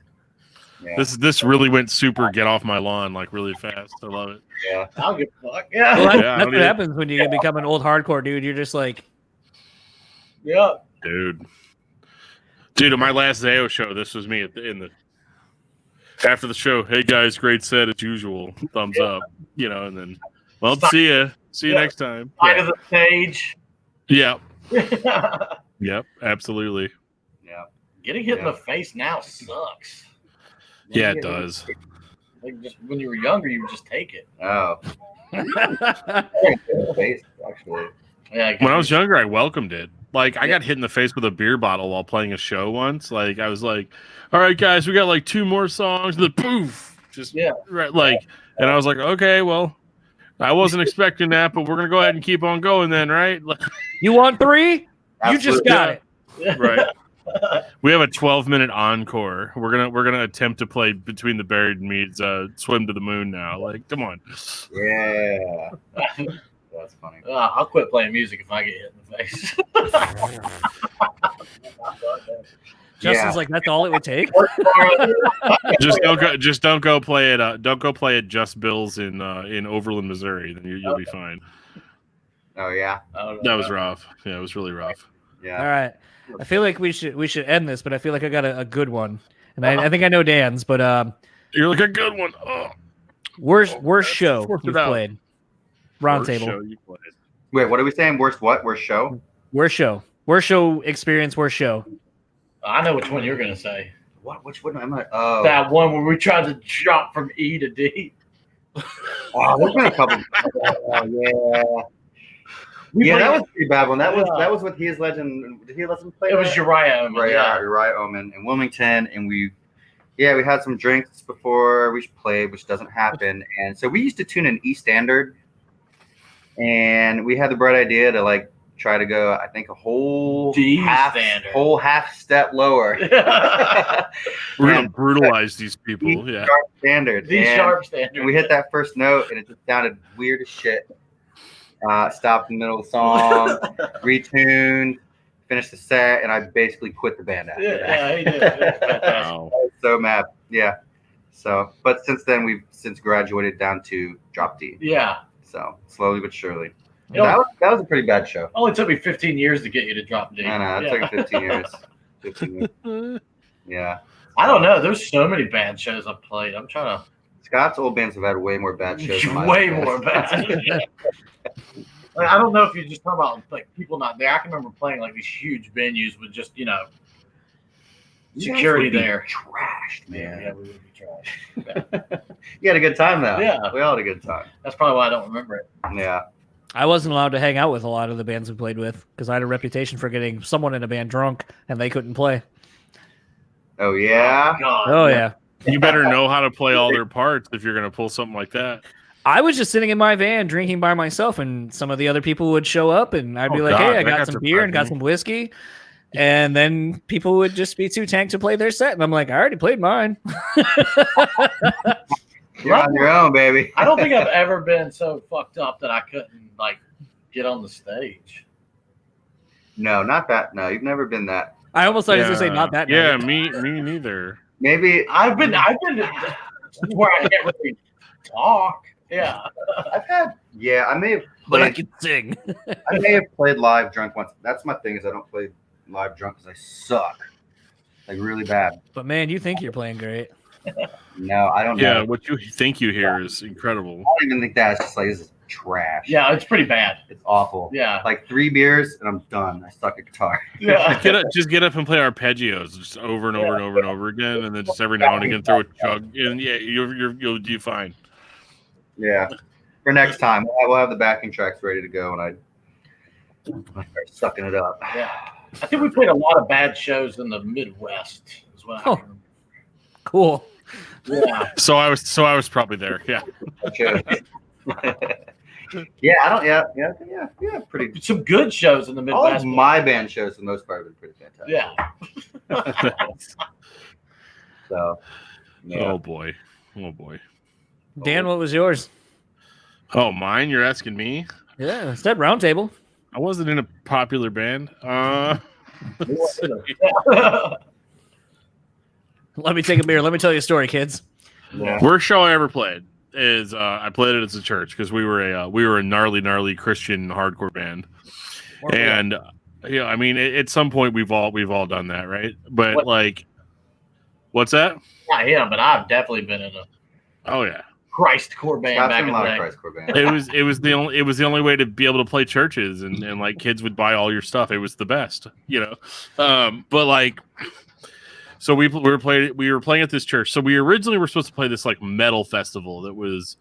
Yeah. This really went super get off my lawn like really fast. I love it. Yeah. I'll give a fuck. Well, Yeah. that's, Yeah, I that's don't what either. happens when you become an old hardcore dude. You're just like, Yeah. Dude, at my last Zayo show, this was me after the show. Hey guys, great set as usual. Thumbs up, and then, well, see you next time. Side of the stage. Yep, absolutely. Yeah. Getting hit in the face now sucks. Yeah, it does. Like just when you were younger, you would just take it. Oh. Face, actually. Yeah. When I was younger, I welcomed it. Like, I got hit in the face with a beer bottle while playing a show once. Like, I was like, all right, guys, we got like 2 more songs. And then poof, just right, like, and I was like, okay, well, I wasn't expecting that, but we're gonna go ahead and keep on going then, right? you want 3? You just Absolutely. got it. Right. We have a 12-minute encore. We're gonna attempt to play Between the Buried Meats, Swim to the Moon now. Like, come on. Yeah. That's funny. I'll quit playing music if I get hit in the face. Justin's like, that's all it would take. Just don't go play it. Don't go play at Just Bills in Overland, Missouri. Then you'll be fine. Oh yeah. That was rough. Yeah, it was really rough. Yeah. All right. I feel like we should end this, but I feel like I got a good one. And I think I know Dan's, but You're like a good one. Oh, worst show forced you've it out. played. worst Roundtable. show you played. Wait, what are we saying? Worst what? Worst show? Worst show. Worst show experience, worst show. I know which one you're gonna say. What? Which one am I? Oh, That one where we tried to jump from E to D. oh, there's been a couple. Yeah. Yeah, that was a pretty bad one. That was with He Is Legend. Did He Is Legend play? It was Uriah. Uriah Omen in Wilmington, and we had some drinks before we played, which doesn't happen. And so we used to tune in E Standard, and we had the bright idea to like try to go, I think, a whole D half step lower. We're gonna brutalize these people. Yeah. Sharp standard. D And sharp standard. we hit that first note, and it just sounded weird as shit. Stopped in the middle of the song, retuned, finished the set, and I basically quit the band after that. Yeah, he did. It was fantastic. Wow. I was so mad. Yeah. So, but since then, we've since graduated down to drop D. Yeah. So slowly but surely. You know, That was a pretty bad show. only took me 15 years to get you to drop D. I know. It Yeah. took 15 years. 15 years. Yeah. I don't know. There's so many band shows I've played. I'm trying Scott's old bands have had way more bad shows. to than my way bands. more bad. Like, I don't know if you're just talking about like people not there. I can remember playing like these huge venues with just You guys security would be there. Trashed, man. Yeah, we would be trash. You had a good time though. Yeah. We all had a good time. That's probably why I don't remember it. Yeah. I wasn't allowed to hang out with a lot of the bands we played with because I had a reputation for getting someone in a band drunk and they couldn't play. Oh yeah. God. Oh yeah. You better know how to play all their parts if you're gonna pull something like that. I was just sitting in my van drinking by myself, and some of the other people would show up, and I'd be Oh, like, God, "Hey, I that got got some beer and got depressing. some whiskey," and then people would just be too tanked to play their set, and I'm like, "I already played mine." You're on your own, baby. I don't think I've ever been so fucked up that I couldn't like get on the stage. No, not that. No, you've never been that. I almost thought you were going to say not that. Yeah, night. me neither. Maybe I've been where I can't really talk. Yeah. I've had. Yeah, I may have but I played. can sing. I may have played live drunk once. That's my thing is I don't play live drunk because I suck, like really bad. But man, you think you're playing great. No, I don't Yeah, know. what you think you hear is incredible. I don't even think that. It's just like this is trash. Yeah, it's pretty bad. It's awful. Yeah. Like 3 beers and I'm done. I suck at guitar. Yeah. Just get up and play arpeggios just over and over and over and over again, and then just every now and again throw a chug, and yeah, you'll do fine. Yeah. For next time, we'll have the backing tracks ready to go, and I start sucking it up. Yeah. I think we played a lot of bad shows in the Midwest as well. Oh. Cool. Yeah. So I was probably there. Yeah. Okay. Yeah, I don't. Yeah. Pretty. Some good shows in the All Midwest. of my band shows, for the most part, have been pretty fantastic. Yeah. So. Yeah. Oh boy. Dan, what was yours? Oh, mine? You're asking me? Yeah, it's that round table. I wasn't in a popular band. Let me take a beer. Let me tell you a story, kids. Yeah. Worst show I ever played is I played it at a church because we were a gnarly Christian hardcore band, and yeah, I mean at some point we've all done that, right? But What- like, what's that? Not him, but I've definitely been in a Oh yeah, Christ core band Scott's back in in a the lot of day. Christ core bands. it was the only way to be able to play churches, and like kids would buy all your stuff. It was the best, you know. But like. So we were playing at this church. So we originally were supposed to play this like metal festival that was,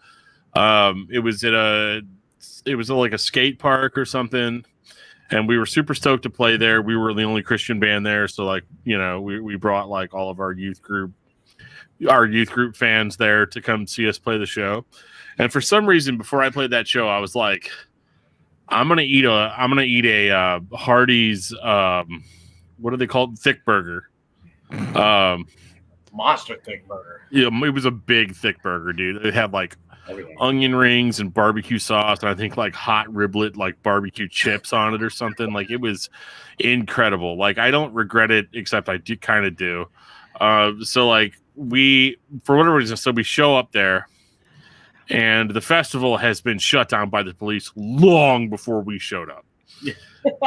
it was at like a skate park or something, and we were super stoked to play there. We were the only Christian band there, so like we brought like all of our youth group fans there to come see us play the show. And for some reason, before I played that show, I was like, I'm gonna eat a Hardee's what do they call it? Thick burger. Monster thick burger. Yeah, it was a big thick burger, dude. It had like Everything. onion rings and barbecue sauce, and I think like hot riblet, like barbecue chips on it or something. Like it was incredible. Like I don't regret it, except I do kind of do. So like we, for whatever reason, so we show up there, and the festival has been shut down by the police long before we showed up.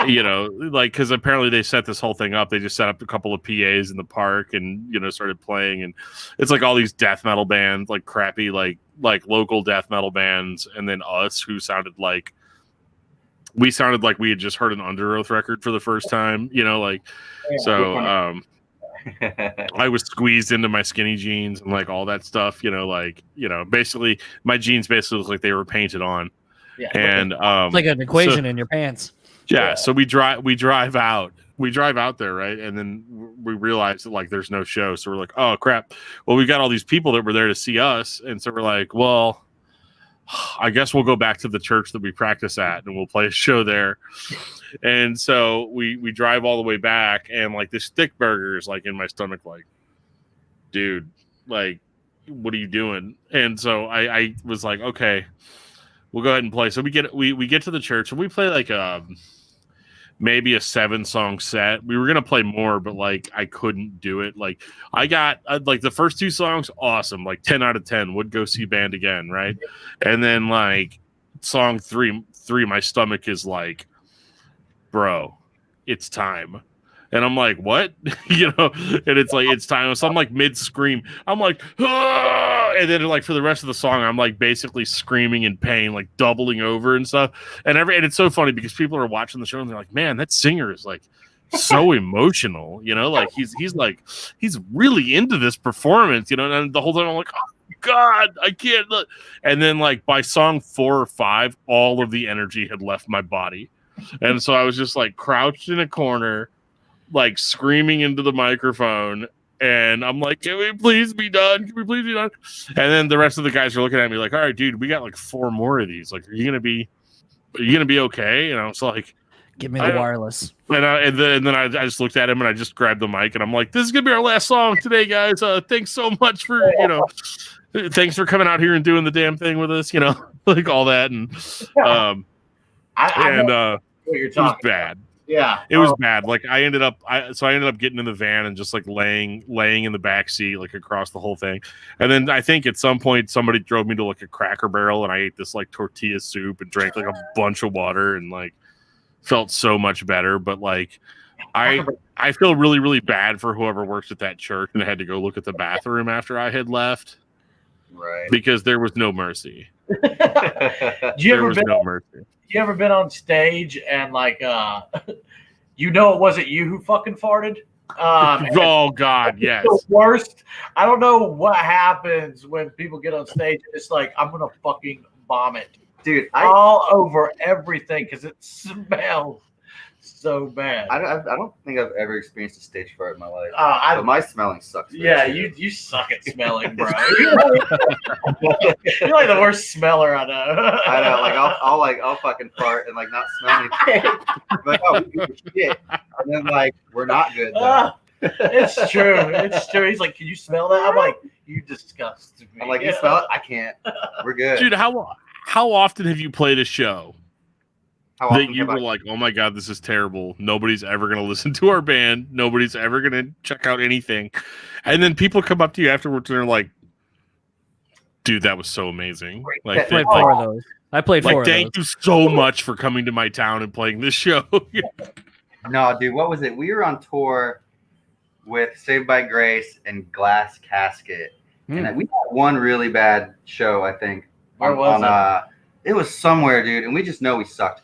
You know, like because apparently they set this whole thing up. They just set up a couple of PAs in the park and started playing, and it's like all these death metal bands, like crappy like local death metal bands, and then us who sounded like we had just heard an Under Oath record for the first time. I was squeezed into my skinny jeans and like all that stuff. Basically my jeans basically look like they were painted on. Yeah. And It's like an equation in your pants. Yeah, so we drive out there, right? And then we realize that like there's no show, so we're like, oh crap. Well, we got all these people that were there to see us, and so we're like, well, I guess we'll go back to the church that we practice at, and we'll play a show there. And so we drive all the way back, and like this thick burger is like in my stomach, like, dude, like, what are you doing? And so I was like, okay, we'll go ahead and play. So we get to the church, and we play like maybe a 7-song set. We were gonna play more, but like I couldn't do it. Like I got like the first 2 songs, awesome, like 10 out of 10. Would go see band again, right? And then like song three, my stomach is like, bro, it's time. And I'm like, what? And it's like, it's time. So I'm like mid scream. I'm like, ah! And then like for the rest of the song, I'm like basically screaming in pain, like doubling over and stuff. And it's so funny because people are watching the show and they're like, man, that singer is like so emotional, like he's really into this performance, and the whole time I'm like, oh God, I can't. And then like by song 4 or 5, all of the energy had left my body. And so I was just like crouched in a corner, like screaming into the microphone, and I'm like, can we please be done? Can we please be done? And then the rest of the guys are looking at me like, all right, dude, we got like 4 more of these. Like, are you gonna be okay? And I was like, give me the wireless. And then I just looked at him and I just grabbed the mic and I'm like, this is gonna be our last song today, guys. Thanks so much for thanks for coming out here and doing the damn thing with us, like all that. And I know what you're it was talking bad. about. Yeah, it was bad. Like I ended up getting in the van and just like laying in the back seat, like across the whole thing. And then I think at some point somebody drove me to like a Cracker Barrel and I ate this like tortilla soup and drank like a bunch of water and like felt so much better. But like I feel really, really bad for whoever works at that church and had to go look at the bathroom after I had left. Right. Because there was no mercy. You ever been on stage and like it wasn't you who fucking farted? Oh God, yes. The worst. I don't know what happens when people get on stage and it's like, I'm gonna fucking vomit, dude, all over everything because it smells so bad. I don't think I've ever experienced a stage fart in my life. But my smelling sucks. Yeah, you suck at smelling, bro. You're like the worst smeller I know. I know, like I'll fucking fart and like not smell anything. Like, oh, shit. And then like we're not good though. It's true. It's true. He's like, can you smell that? I'm like, you disgust me. I'm like, you smell it? I can't. We're good. Dude, how often have you played a show that you were like, oh my God, this is terrible. Nobody's ever going to listen to our band. Nobody's ever going to check out anything. And then people come up to you afterwards and they're like, dude, that was so amazing. Like, I played 4 of those. I played 4 of those. Thank you so much for coming to my town and playing this show. No, dude, what was it? We were on tour with Saved by Grace and Glass Casket. And we had one really bad show, I think. Where was it? It was somewhere, dude, and we just know we sucked.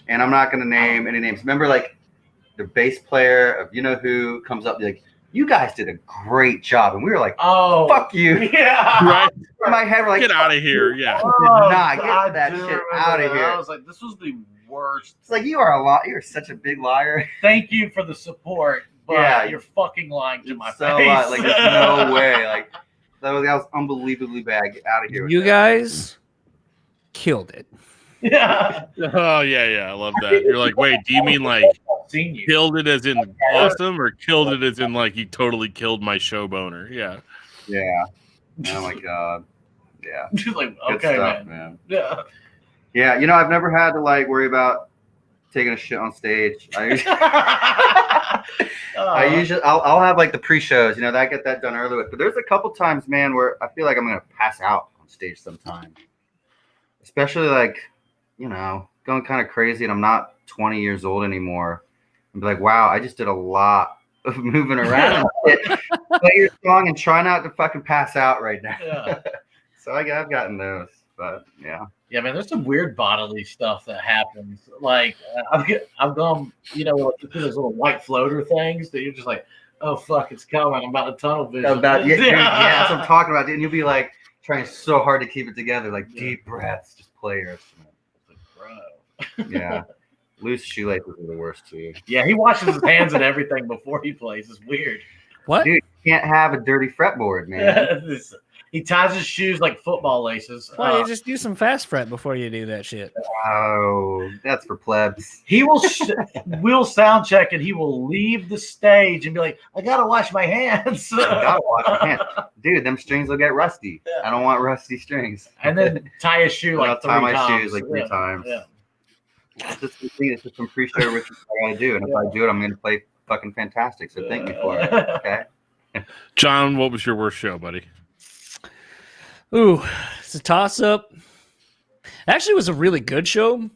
And I'm not going to name any names. Remember, like, the bass player of You-Know-Who comes up and be like, you guys did a great job. And we were like, oh, fuck you. Yeah. Right? In my head, we're like, get out of here. Yeah. Get that shit out of here. I was like, this was the worst. It's like, you're such a big liar. Thank you for the support, but you're fucking lying to my face. Like, there's no way. Like, that was unbelievably bad. Get out of here. You guys killed it. Yeah. Oh yeah, I love that. You're like, wait, do you mean like Seen you. killed it as in awesome, or killed it as in like he totally killed my show boner? Yeah. Yeah. Oh my god. Yeah. She's like, Good okay, stuff, man. man. Yeah. Yeah. You know, I've never had to like worry about taking a shit on stage. I usually I'll have like the pre-shows, you know, that I get that done early with. But there's a couple times, man, where I feel like I'm gonna pass out on stage sometime. Especially like, you know, going kind of crazy and I'm not 20 years old anymore. And be like, wow, I just did a lot of moving around. Play your song and try not to fucking pass out right now. Yeah. So I've gotten those, but yeah. Yeah, man, there's some weird bodily stuff that happens. Like I've gone, you know, like those little white floater things that you're just like, oh fuck, it's coming. I'm about to tunnel vision. That's what I'm talking about. And you'll be like trying so hard to keep it together, like deep breaths, just play your instrument. Like, bro. Yeah. Loose shoelaces are the worst too. Yeah, he washes his hands and everything before he plays. It's weird. What? Dude, you can't have a dirty fretboard, man. He ties his shoes like football laces. Why you just do some fast fret before you do that shit? Oh, that's for plebs. He will sound check and he will leave the stage and be like, I gotta wash my hands. I gotta wash my hands. Dude, them strings will get rusty. Yeah. I don't want rusty strings. And then tie his shoe like I'll three tie my times. shoes like 3 times. Yeah. It's just some pre-show rituals I gotta do. And if I do it, I'm gonna play fucking fantastic. So thank me for it. Okay. John, what was your worst show, buddy? Ooh, it's a toss-up. Actually, it was a really good show,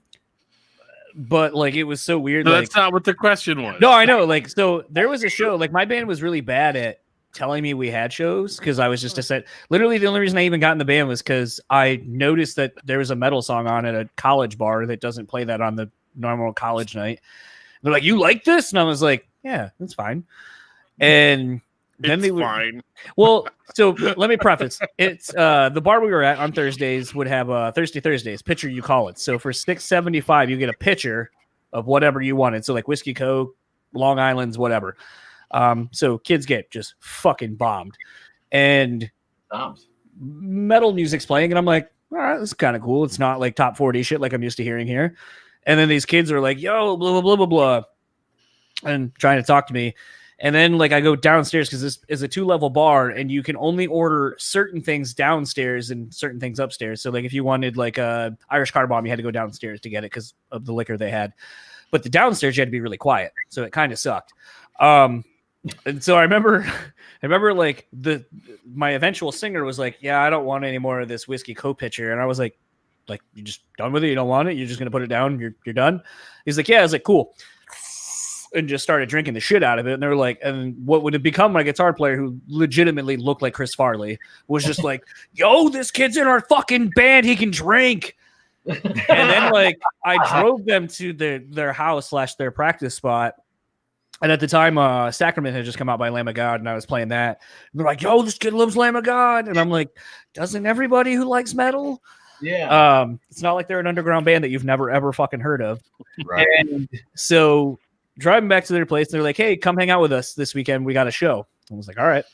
but like it was so weird. No, like, that's not what the question was. no, I know. Like, so there was a show. Like, my band was really bad at telling me we had shows because I was just a set. Literally, the only reason I even got in the band was because I noticed that there was a metal song on at a college bar that doesn't play that on the normal college night. They're like, "You like this?" And I was like, "Yeah, that's fine." And then they would. Fine. Well, so let me preface. It's the bar we were at on Thursdays would have Thirsty Thursdays, pitcher you call it. So for $6.75, you get a pitcher of whatever you wanted. So like whiskey, Coke, Long Island's, whatever. So kids get just fucking bombed. And metal music's playing, and I'm like, all right, this is kind of cool. It's not like top 40 shit like I'm used to hearing here. And then these kids are like, yo, blah, blah, blah, blah, blah, and trying to talk to me. And then like I go downstairs because this is a 2-level bar and you can only order certain things downstairs and certain things upstairs. So like if you wanted like a Irish car bomb, you had to go downstairs to get it because of the liquor they had. But the downstairs you had to be really quiet. So it kind of sucked. And so I remember like my eventual singer was like, yeah, I don't want any more of this whiskey co-pitcher. And I was like, you just done with it? You don't want it? You're just going to put it down? You're done? He's like, yeah. I was like, cool. And just started drinking the shit out of it. And they were like, and what would have become my guitar player who legitimately looked like Chris Farley was just like, yo, this kid's in our fucking band. He can drink. And then like I drove them to their house / their practice spot. And at the time, Sacrament had just come out by Lamb of God, and I was playing that. And they're like, yo, this kid loves Lamb of God. And I'm like, doesn't everybody who likes metal? Yeah. It's not like they're an underground band that you've never, ever fucking heard of. Right. And so driving back to their place, they're like, hey, come hang out with us this weekend. We got a show. I was like, all right.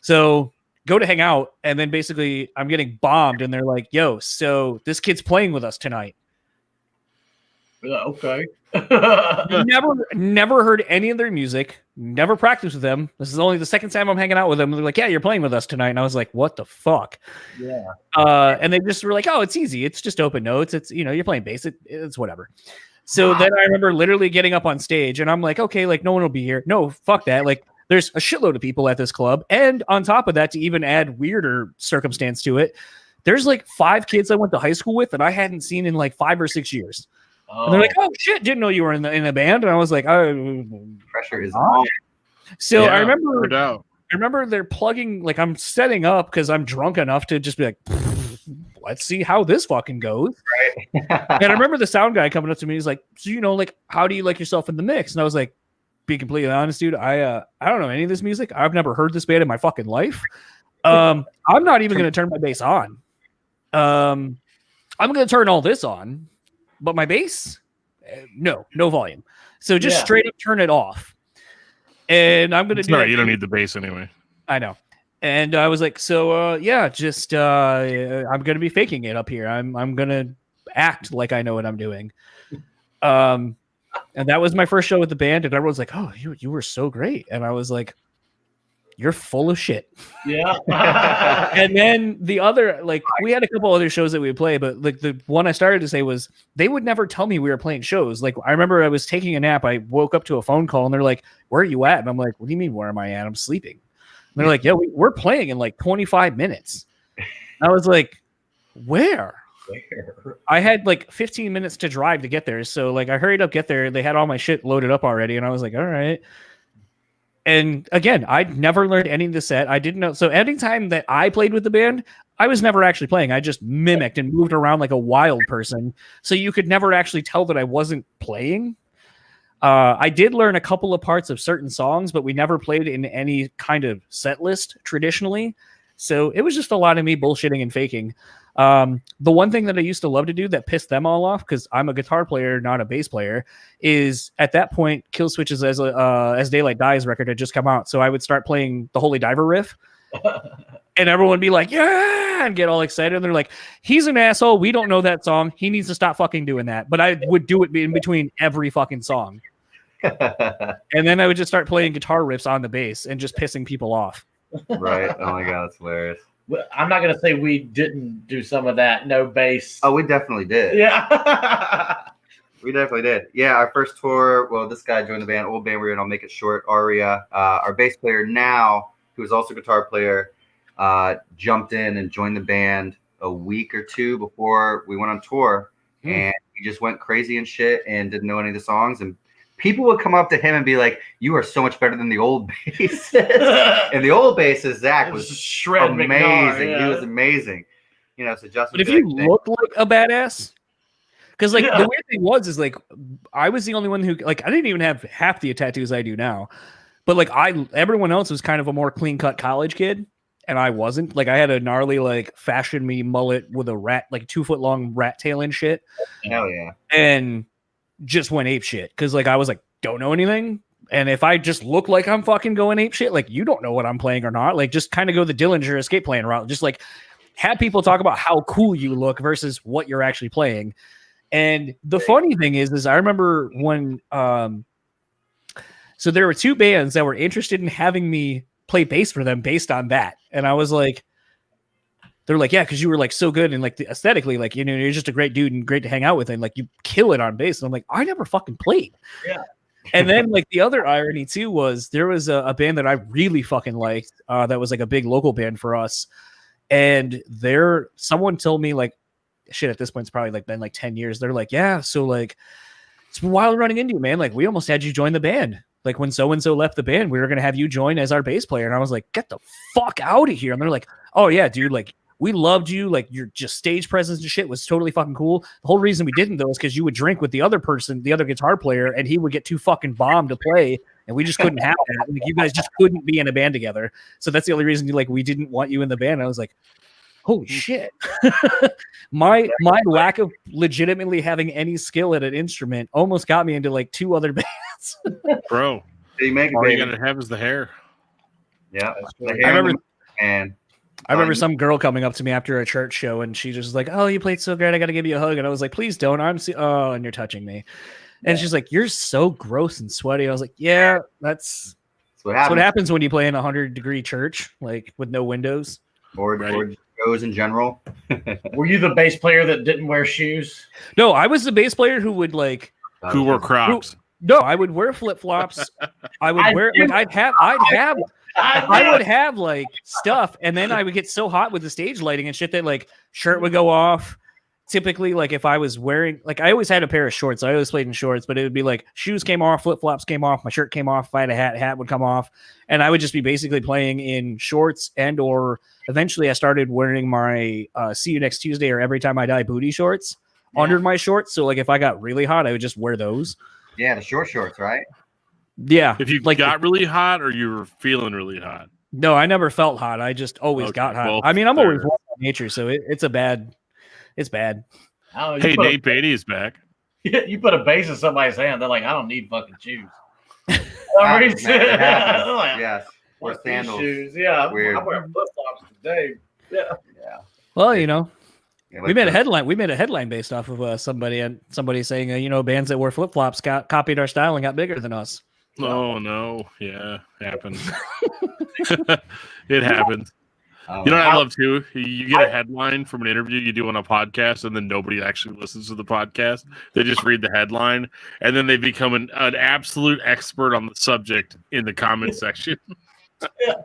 So go to hang out. And then basically I'm getting bombed. And they're like, yo, so this kid's playing with us tonight. Yeah, okay. Never heard any of their music. Never practiced with them. This is only the second time I'm hanging out with them. They're like, yeah, you're playing with us tonight. And I was like, what the fuck? Yeah. And they just were like, oh, it's easy. It's just open notes. It's, you're playing bass. It's whatever. So then I remember literally getting up on stage and I'm like, okay, like no one will be here. No, fuck that. Like there's a shitload of people at this club. And on top of that, to even add weirder circumstance to it, there's like 5 kids I went to high school with that I hadn't seen in like 5 or 6 years. Oh. And they're like, oh shit, didn't know you were in a band. And I was like, oh, pressure is on. So yeah, I remember they're plugging, like I'm setting up because I'm drunk enough to just be like, let's see how this fucking goes. Right. And I remember the sound guy coming up to me. He's like, so, like, how do you like yourself in the mix? And I was like, be completely honest, dude. I don't know any of this music. I've never heard this band in my fucking life. I'm not even going to turn my bass on. I'm going to turn all this on, but my bass, no volume. So just straight up turn it off. And I'm going to do it. You don't need the bass anyway. I know. And I was like, so, yeah, just, I'm going to be faking it up here. I'm going to act like I know what I'm doing. And that was my first show with the band, and everyone's like, "Oh, you were so great," and I was like, "You're full of shit." Yeah. And then the other, like, we had a couple other shows that we would play, but like the one I started to say was they would never tell me we were playing shows. Like, I remember I was taking a nap, I woke up to a phone call, and they're like, "Where are you at?" And I'm like, "What do you mean, where am I at? I'm sleeping." And they're like, "Yeah, we're playing in like 25 minutes." And I was like, "Where?" I had like 15 minutes to drive to get there. So like I hurried up, get there. They had all my shit loaded up already. And I was like, all right. And again, I'd never learned any of the set. I didn't know. So anytime that I played with the band, I was never actually playing. I just mimicked and moved around like a wild person. So you could never actually tell that I wasn't playing. I did learn a couple of parts of certain songs, but we never played in any kind of set list traditionally. So it was just a lot of me bullshitting and faking. The one thing that I used to love to do that pissed them all off, because I'm a guitar player, not a bass player, is at that point, Kill Switch's As Daylight Dies record had just come out. So I would start playing the Holy Diver riff. And everyone would be like, yeah, and get all excited. And they're like, he's an asshole. We don't know that song. He needs to stop fucking doing that. But I would do it in between every fucking song. And then I would just start playing guitar riffs on the bass and just pissing people off. Right. Oh my God, that's hilarious. Well, I'm not going to say we didn't do some of that. No bass. Oh, we definitely did. Yeah. We definitely did. Yeah, our first tour, well, this guy joined the band, old band we were in, I'll make it short, Aria. Our bass player now, who is also a guitar player, jumped in and joined the band a week or two before we went on tour. And he just went crazy and shit and didn't know any of the songs. And people would come up to him and be like, you are so much better than the old bassist. And the old bassist, Zach, was amazing. Yeah. He was amazing. You know, so Justin. But if you look like a badass, because like the weird thing was, is like I was the only one who, like, I didn't even have half the tattoos I do now. But like everyone else was kind of a more clean cut college kid. And I wasn't. Like I had a gnarly, like fashion me mullet with a rat, like 2 foot long rat tail and shit. Hell yeah. And just went ape shit. Cause like I was like, don't know anything. And if I just look like I'm fucking going ape shit, like you don't know what I'm playing or not. Like just kind of go the Dillinger escape plan route. Just like have people talk about how cool you look versus what you're actually playing. And the funny thing is I remember when so there were 2 bands that were interested in having me play bass for them based on that. And I was like, they're like, yeah, because you were like so good and like aesthetically, like, you know, you're just a great dude and great to hang out with, and like you kill it on bass. And I'm like, I never fucking played. Yeah. And then like the other irony too was there was a band that I really fucking liked that was like a big local band for us. And someone told me like, shit, at this point it's probably like been like 10 years. They're like, yeah, so like it's been wild running into you, man. Like we almost had you join the band. Like when so-and-so left the band, we were going to have you join as our bass player. And I was like, get the fuck out of here. And they're like, oh yeah, dude, like we loved you. Like your just stage presence and shit was totally fucking cool. The whole reason we didn't though is because you would drink with the other person, the other guitar player, and he would get too fucking bombed to play. And we just couldn't have that. Like you guys just couldn't be in a band together. So that's the only reason like we didn't want you in the band. And I was like, holy shit. my lack of legitimately having any skill at an instrument almost got me into like 2 other bands. Bro, you make all you gotta have is the hair. Yeah. I remember some girl coming up to me after a church show and she just was like, oh, you played so great, I gotta give you a hug. And I was like, please don't. And you're touching me. And she's like, you're so gross and sweaty. I was like, yeah, that's what happens when you play in a 100-degree church, like with no windows. Or shows in general. Were you the bass player that didn't wear shoes? No, I was the bass player who would like who wore Crocs. No, I would wear flip-flops. I would wear like I would have like stuff, and then I would get so hot with the stage lighting and shit that like shirt would go off. Typically, like if I was wearing, like I always had a pair of shorts. I always played in shorts, but it would be like shoes came off, flip-flops came off, my shirt came off. If I had a hat would come off, and I would just be basically playing in shorts. And or eventually I started wearing my see you next Tuesday or every time I die booty shorts under my shorts. So like if I got really hot, I would just wear those. Yeah, the short shorts, right? Yeah. If you like got really hot or you were feeling really hot. No, I never felt hot. I just always got hot. Well, I mean, I'm always warm by nature, so it's bad. Hey, Nate Beatty is back. You put a bass in somebody's hand, they're like, I don't need fucking shoes. Yes. Or sandals. Shoes. Yeah, weird. I'm wearing flip-flops today. Yeah. Well, you know, Yeah, We like made a the- headline. We made a headline based off of somebody saying, bands that wore flip flops copied our style and got bigger than us. Oh no, yeah, happens. It happens. I You don't know what know. I love too? You get a headline from an interview you do on a podcast, and then nobody actually listens to the podcast. They just read the headline, and then they become an absolute expert on the subject in the comment section.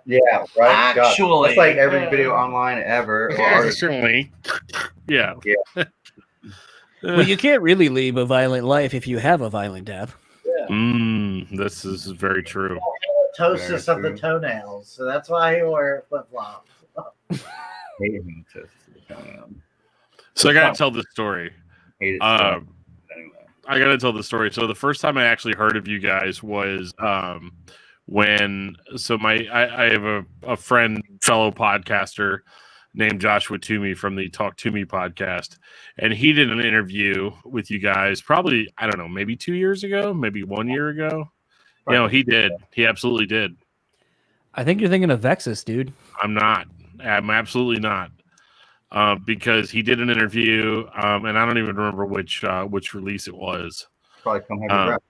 Yeah, right. Gosh, Actually, that's like every video online ever. Or article. Actually, yeah. Well, you can't really lead a violent life if you have a violent death. This is very true. Ptosis Very of the true. toenails, so that's why he wore flip flops. Hate him to- So I gotta tell this story. hate it Um, anyway. I gotta tell the story. So the first time I actually heard of you guys was when I have a friend, fellow podcaster named Joshua Toomey from the Talk to Me podcast, and he did an interview with you guys probably, I don't know, maybe 2 years ago, maybe 1 year ago. You know, he did. He absolutely did. I think you're thinking of Vexus, dude. I'm not. I'm absolutely not. Because he did an interview, and I don't even remember which release it was. Probably come have your breath.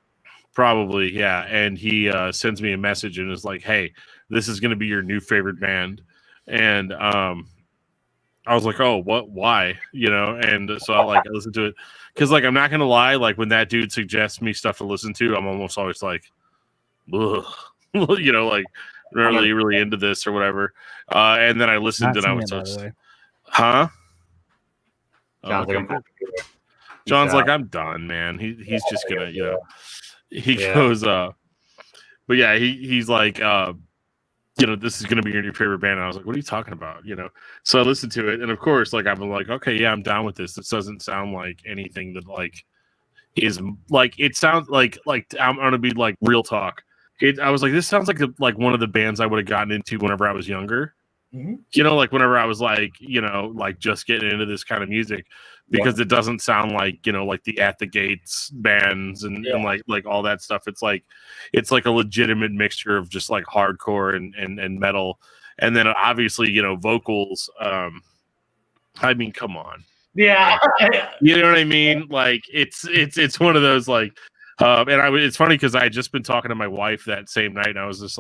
Probably, yeah. And he sends me a message and is like, "Hey, this is going to be your new favorite band." And I was like, "Oh, what? Why?" You know. And so I listened to it because, like, I'm not going to lie. Like, when that dude suggests me stuff to listen to, I'm almost always like, "Ugh," you know, like really into this or whatever. And then I listened and I was by the way. huh? Sounds like cool. I'm John's out. like, I'm done, man. He's just gonna, you know. He Yeah. goes, but yeah, he's like, this is gonna be your new favorite band. And I was like, what are you talking about? You know. So I listened to it, and of course, like I'm like, okay, yeah, I'm down with this. This doesn't sound like anything that like is like it sounds like I'm gonna be like real talk. I was like, this sounds like one of the bands I would have gotten into whenever I was younger. Mhm. You know, like whenever I was like, like just getting into this kind of music, because it doesn't sound like, like the At the Gates bands and like all that stuff. It's like a legitimate mixture of just like hardcore and metal. And then obviously, vocals. I mean, come on. Yeah. You know what I mean? Like it's one of those like, it's funny because I had just been talking to my wife that same night, and I was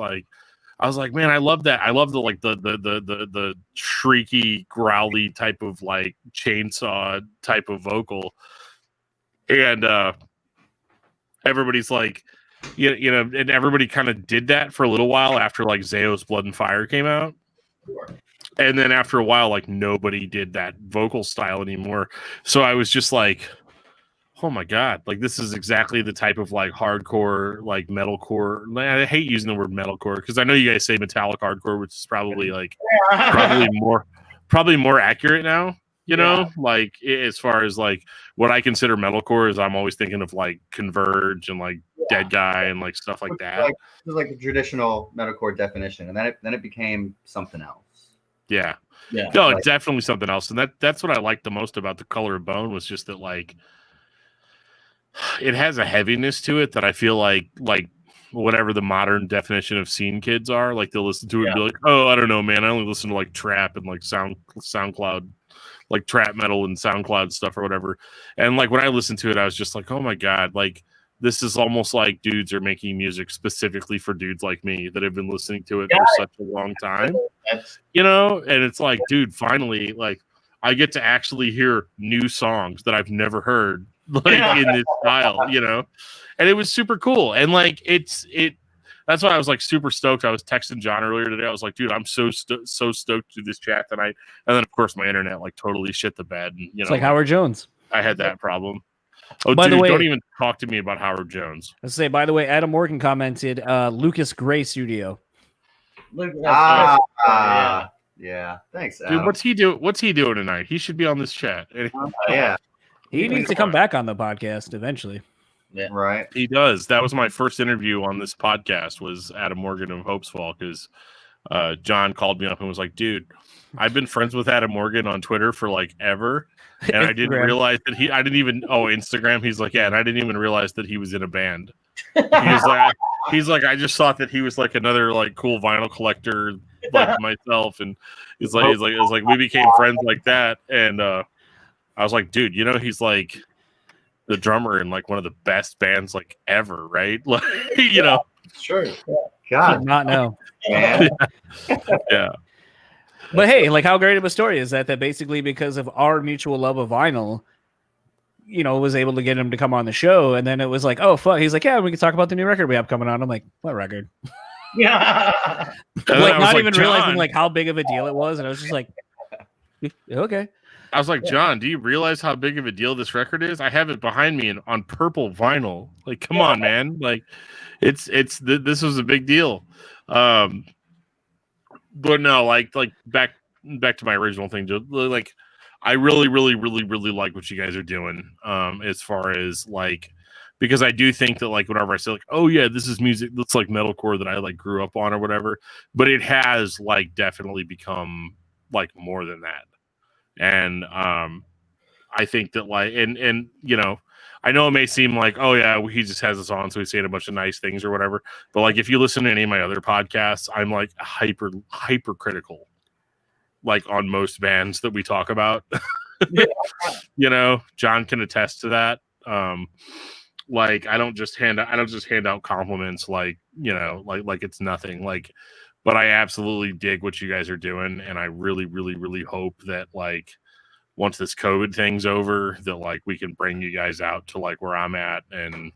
like, man, I love that. I love the shrieky, growly type of like chainsaw type of vocal, and everybody's like, and everybody kind of did that for a little while after like Zayo's Blood and Fire came out. And then after a while, like nobody did that vocal style anymore. So I was just like, oh my God, like this is exactly the type of like hardcore, like metalcore. I hate using the word metalcore because I know you guys say metallic hardcore, which is probably like probably more accurate now. You know, like as far as like what I consider metalcore is, I'm always thinking of like Converge and like Dead Guy and like stuff like that. It's like the traditional metalcore definition, and then it became something else. Yeah. Yeah. No, Like- definitely something else. And that's what I liked the most about The Color of Bone was just that like it has a heaviness to it that I feel like whatever the modern definition of scene kids are, like they'll listen to it and be like, oh, I don't know, man. I only listen to like trap and like SoundCloud, like trap metal and SoundCloud stuff or whatever. And like when I listened to it, I was just like, oh my God, like this is almost like dudes are making music specifically for dudes like me that have been listening to it for such a long time. And it's like, dude, finally, like I get to actually hear new songs that I've never heard like in this style, and it was super cool. And like that's why I was like super stoked. I was texting John earlier today. I was like, dude, I'm so stoked to do this chat tonight. And then of course my internet like totally shit the bed. And It's like Howard Jones. I had that problem. Oh, by dude, the way, don't even talk to me about Howard Jones. Let's say, by the way, Adam Morgan commented, Lucas Gray Studio. Yeah. Thanks, Dude, Adam. what's he doing tonight? He should be on this chat. Yeah. He needs to come back on the podcast eventually. Yeah. Right. He does. That was my first interview on this podcast was Adam Morgan of Hopesfall because John called me up and was like, dude, I've been friends with Adam Morgan on Twitter for like ever. And I didn't realize that Instagram. He's like, yeah, and I didn't even realize that he was in a band. He's like, I just thought that he was like another like cool vinyl collector like myself. And it's like we became friends like that. And I was like, dude, you know, he's like the drummer in like one of the best bands like ever, right? Like, you know, It's true. God, Did not know. man. yeah, But hey, like how great of a story is that? That basically because of our mutual love of vinyl, you know, was able to get him to come on the show, and then it was like, oh fuck, he's like, yeah, we can talk about the new record we have coming on. I'm like, what record? Yeah. And then Like I was not like, even realizing John, like how big of a deal it was, and I was just like, okay. I was like, John, do you realize how big of a deal this record is? I have it behind me on purple vinyl. Like, come on, man. Like, this was a big deal. But no, like back to my original thing. Like, I really like what you guys are doing. As far as like, because I do think that like whenever I say like, oh yeah, this is music that's like metalcore that I like grew up on or whatever, but it has like definitely become like more than that. And I think that like and you know, I know it may seem like, oh yeah, he just has us on so he's saying a bunch of nice things or whatever, but like if you listen to any of my other podcasts, I'm like hyper critical like on most bands that we talk about. You know, John can attest to that. Like I don't just hand out compliments like, you know, like it's nothing, like, but I absolutely dig what you guys are doing, and I really hope that like once this COVID thing's over, that like we can bring you guys out to like where I'm at, and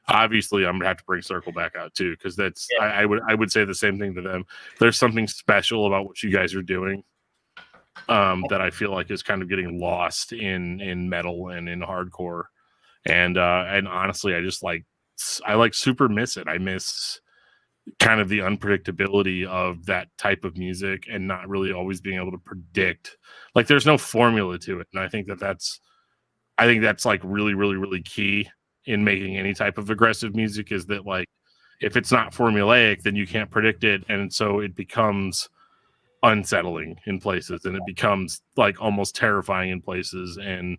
obviously I'm gonna have to bring Circle back out too, because that's I would say the same thing to them. There's something special about what you guys are doing that I feel like is kind of getting lost in metal and in hardcore, and honestly, I like super miss it. I miss kind of the unpredictability of that type of music and not really always being able to predict. Like there's no formula to it, and I think that's like really key in making any type of aggressive music, is that like if it's not formulaic, then you can't predict it, and so it becomes unsettling in places, and it becomes like almost terrifying in places. And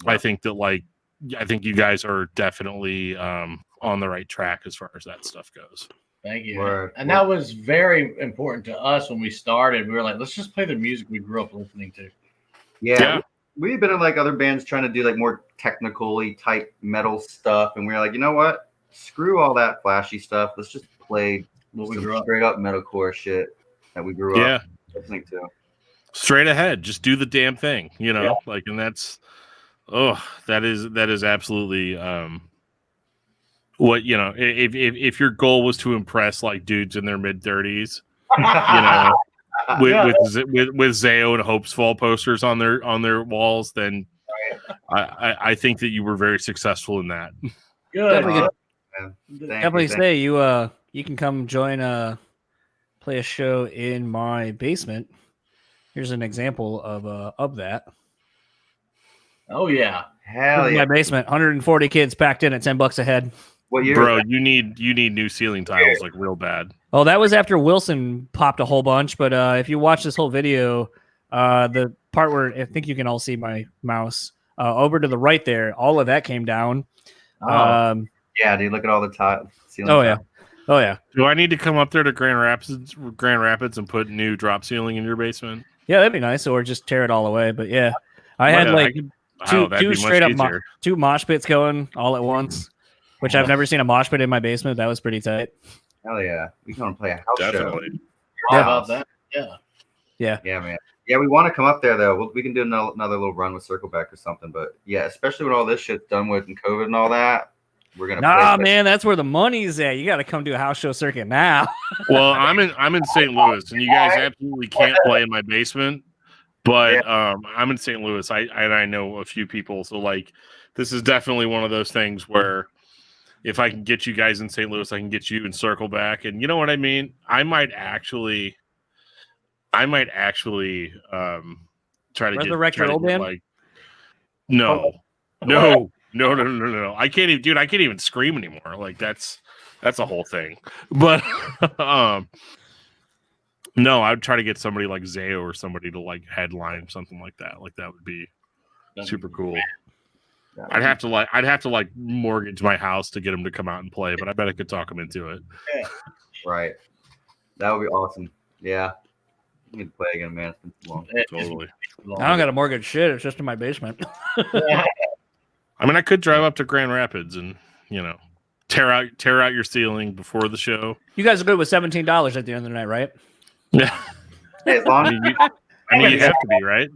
I think you guys are definitely on the right track as far as that stuff goes. Thank you. And that was very important to us when we started. We were like, let's just play the music we grew up listening to. Yeah. We've been in like other bands trying to do like more technically type metal stuff, and we were like, you know what? Screw all that flashy stuff. Let's just play straight up metalcore shit that we grew up listening to. Straight ahead, just do the damn thing, you know. Like, and that's that is absolutely what, you know, if your goal was to impress like dudes in their mid-30s, you know, with Zao and Hope's Fall posters on their walls, then I think that you were very successful in that. Good. Definitely say you can come join play a show in my basement. Here's an example of that. Oh yeah. Hell yeah. My basement, 140 kids packed in at $10 a head. What year? Bro, you need new ceiling tiles like real bad. Oh, that was after Wilson popped a whole bunch. But if you watch this whole video, the part where I think you can all see my mouse over to the right there, all of that came down. Yeah, dude, look at all the ceiling tiles. Oh yeah. Do I need to come up there to Grand Rapids and put new drop ceiling in your basement? Yeah, that'd be nice. Or just tear it all away. But yeah, I had two straight up two mosh pits going all at once, which I've never seen a mosh pit in my basement. That was pretty tight. Hell yeah, we can play a house show. Yeah, man. Yeah, we want to come up there though. We can do another little run with Circleback or something. But yeah, especially when all this shit's done with and COVID and all that, we're gonna. Man, that's where the money's at. You got to come do a house show circuit now. Well, I'm in St. Louis, and you guys absolutely can't play in my basement. But I'm in St. Louis. I know a few people, so like this is definitely one of those things where if I can get you guys in St. Louis, I can get you in Circleback, and you know what I mean. I might actually try to resurrect your old band. Like, no. I can't even, dude. I can't even scream anymore. Like that's a whole thing. But no, I'd try to get somebody like Zao or somebody to like headline something like that. Like that would be super cool. I'd have to like mortgage my house to get him to come out and play, but I bet I could talk him into it. Right. That would be awesome. Yeah. You need to play again, man. It's been too long. Totally. I don't got a mortgage. Shit, it's just in my basement. I mean, I could drive up to Grand Rapids and tear out your ceiling before the show. You guys are good with $17 at the end of the night, right? Yeah. Hey, as long as you have to be, right?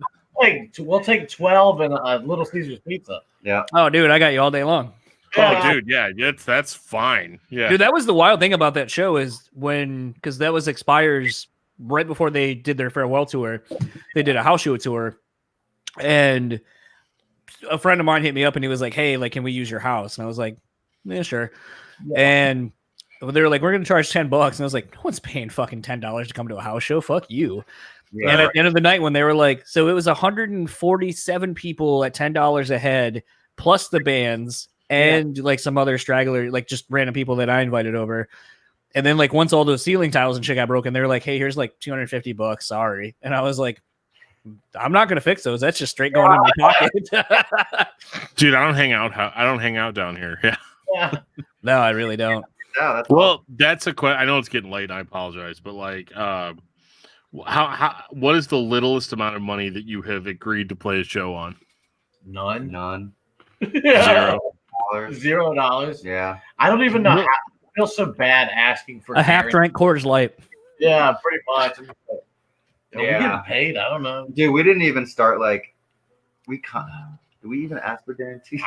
We'll take 12 and a Little Caesars pizza. yeah. Oh, dude, I got you all day long. Oh, dude, yeah, that's fine. Yeah, Dude, that was the wild thing about that show is because that was Expires right before they did their farewell tour. They did a house show tour, and a friend of mine hit me up and he was like, "Hey, like, can we use your house?" And I was like, "Yeah, sure." Yeah. And they were like, "We're gonna charge $10," and I was like, "No one's paying fucking $10 to come to a house show. Fuck you." Yeah. And at the end of the night, when they were like, so it was 147 people at $10 a head, plus the bands and like some other straggler, like just random people that I invited over. And then like once all those ceiling tiles and shit got broken, they were like, "Hey, here's like $250. Sorry." And I was like, "I'm not gonna fix those. That's just straight going in my pocket." dude, I don't hang out down here. Yeah. Yeah. No, I really don't. Yeah, that's Well, that's a question. I know it's getting late. I apologize, but like, what is the littlest amount of money that you have agreed to play a show on? None. none. Zero. $0. Yeah. I don't even know how. I feel so bad asking for A half drank Coors Light. Yeah, pretty much. Are we Yeah. getting paid? I don't know. Dude, we didn't even start like did we even ask for guarantees?